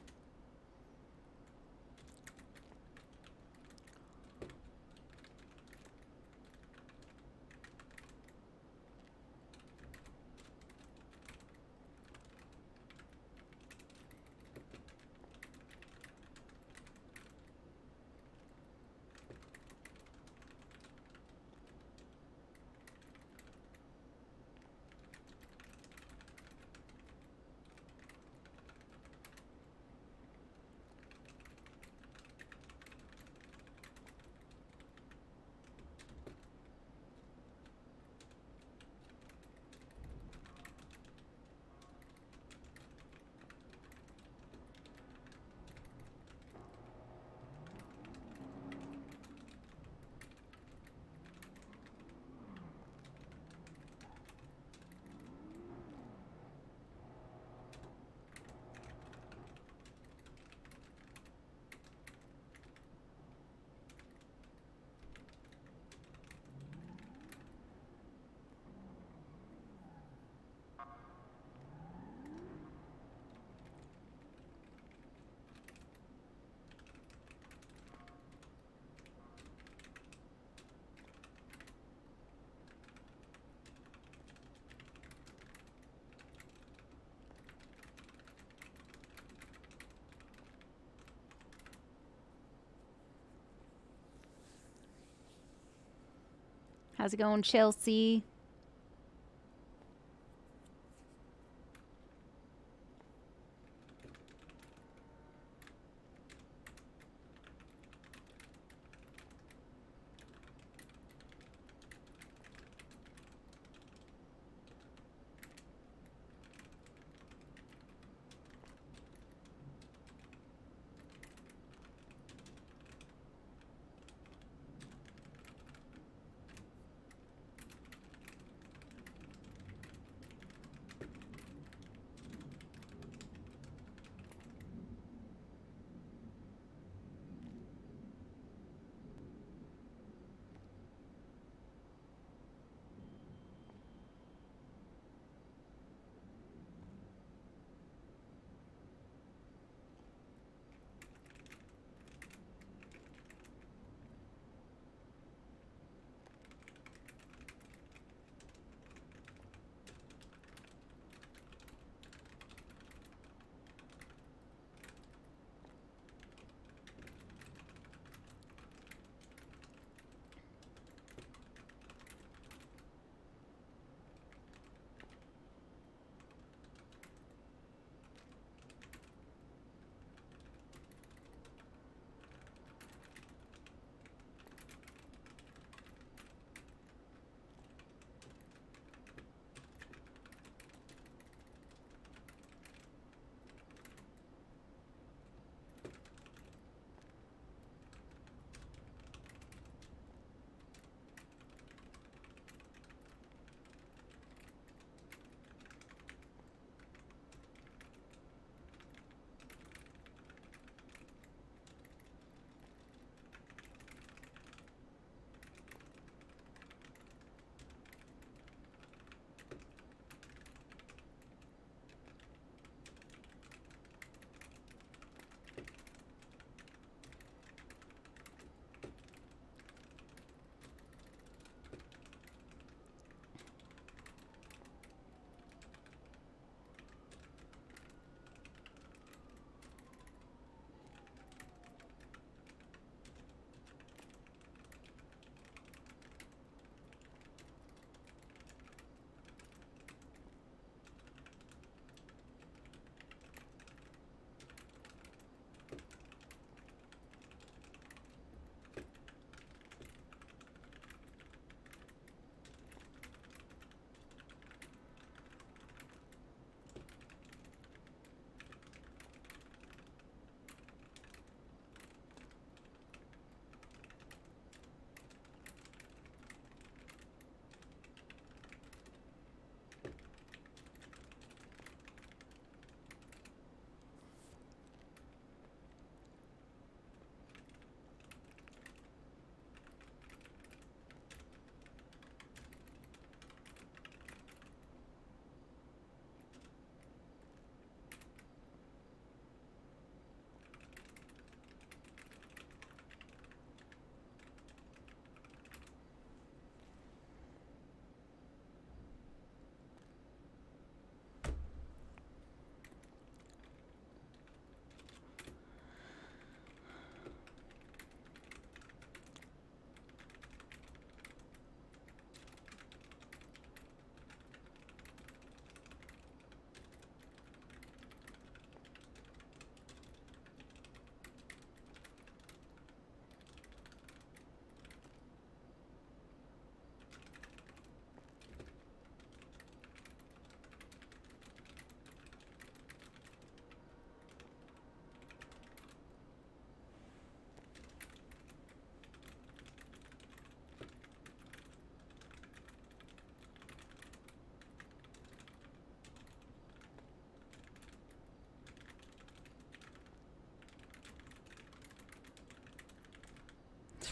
How's it going, Chelsea?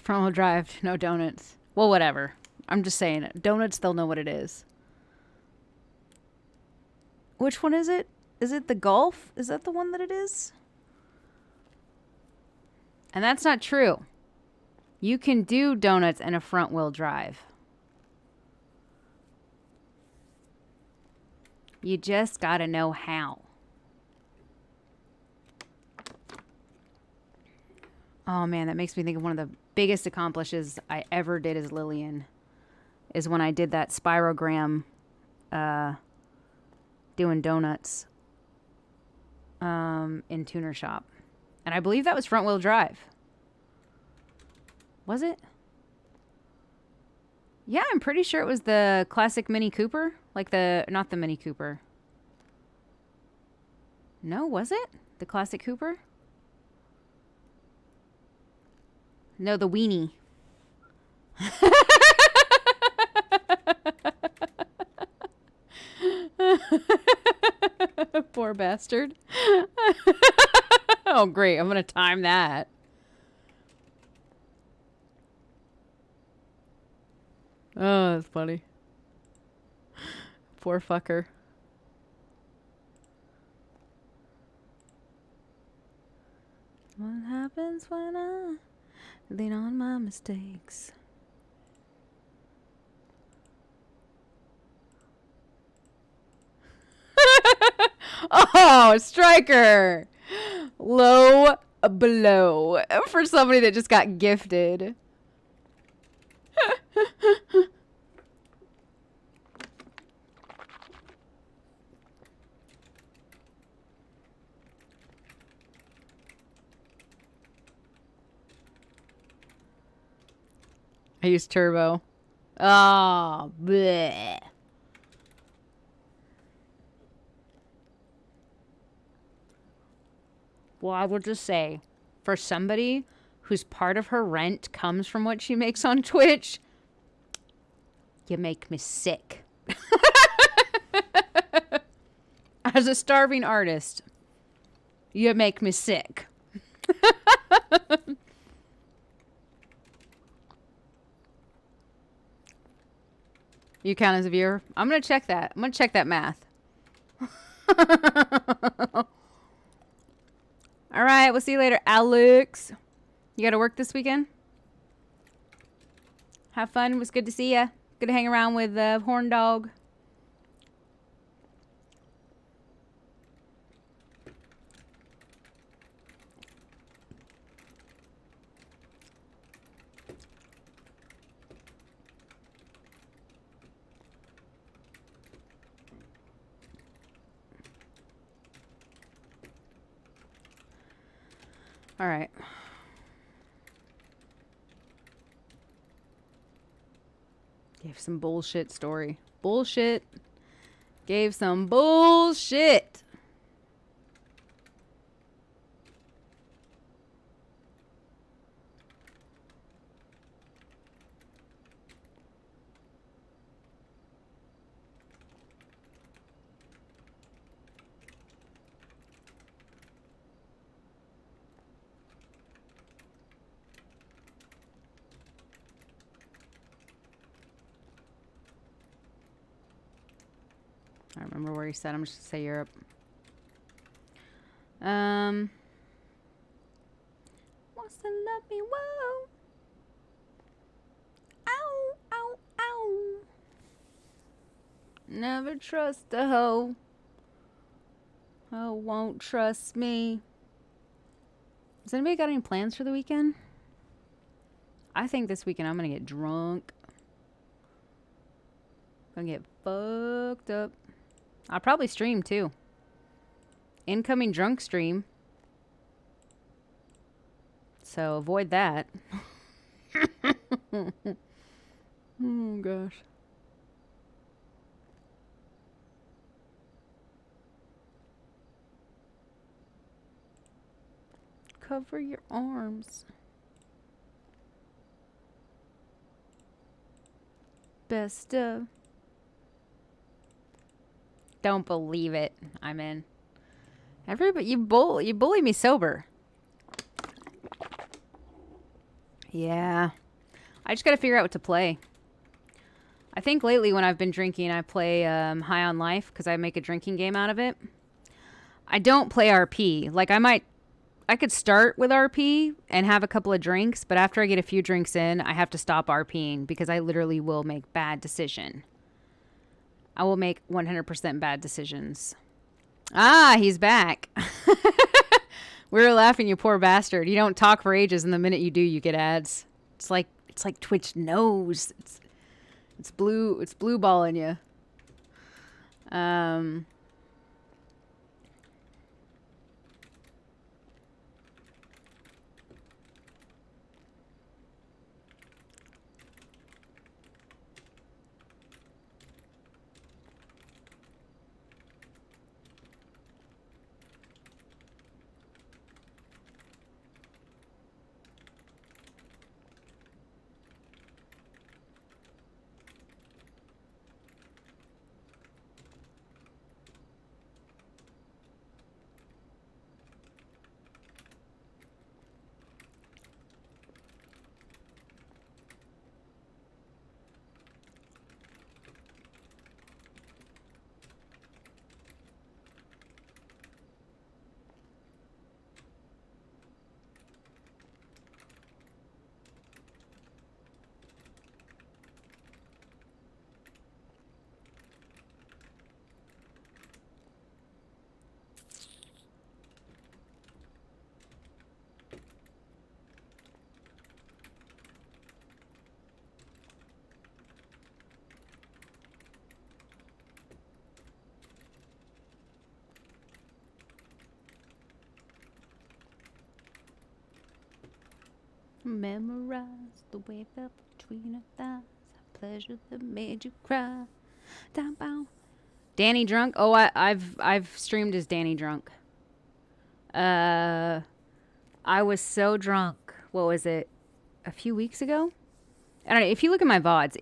Front wheel drive, no donuts. Well, whatever. I'm just saying it. Donuts, they'll know what it is. Which one is it? Is it the Golf? Is that the one that it is? And that's not true. You can do donuts in a front wheel drive. You just gotta know how. Oh man, that makes me think of one of the biggest accomplishes I ever did as Lillian. is when I did that spirogram doing donuts in Tuner Shop. And I believe that was front wheel drive. Was it? Yeah, I'm pretty sure it was the classic Mini Cooper. Like not the Mini Cooper. No, was it? The classic Cooper? No, the weenie. Poor bastard. Oh, great. I'm going to time that. Oh, that's funny. Poor fucker. What happens when I lean on my mistakes? Oh, striker. Low blow for somebody that just got gifted. I use turbo. Oh, bleh. Well, I will just say, for somebody whose part of her rent comes from what she makes on Twitch, you make me sick. As a starving artist, you make me sick. You count as a viewer? I'm going to check that. I'm going to check that math. All right, we'll see you later, Alex. You got to work this weekend? Have fun. It was good to see you. Good to hang around with Horn Dog. All right. Gave some bullshit story. Bullshit. Gave some bullshit. I don't remember where he said. I'm just gonna say Europe. Wants to love me, whoa. Ow, ow, ow. Never trust a hoe. Hoe won't trust me. Has anybody got any plans for the weekend? I think this weekend I'm gonna get drunk. Gonna get fucked up. I'll probably stream too. Incoming drunk stream. So avoid that. Oh gosh. Cover your arms. Best of. Don't believe it. I'm in. Everybody, you bully me sober. Yeah. I just gotta figure out what to play. I think lately when I've been drinking, I play High on Life because I make a drinking game out of it. I don't play RP. Like I could start with RP and have a couple of drinks, but after I get a few drinks in, I have to stop RPing because I literally will make bad decisions. I will make 100% bad decisions. Ah, he's back. We were laughing, you poor bastard. You don't talk for ages, and the minute you do, you get ads. It's like Twitch knows. It's blue balling you. Memorize the way felt between our thighs, a pleasure that made you cry. Down, bow. Danny Drunk. Oh, I've streamed as Danny Drunk. I was so drunk. What was it? A few weeks ago? I don't know. If you look at my VODs,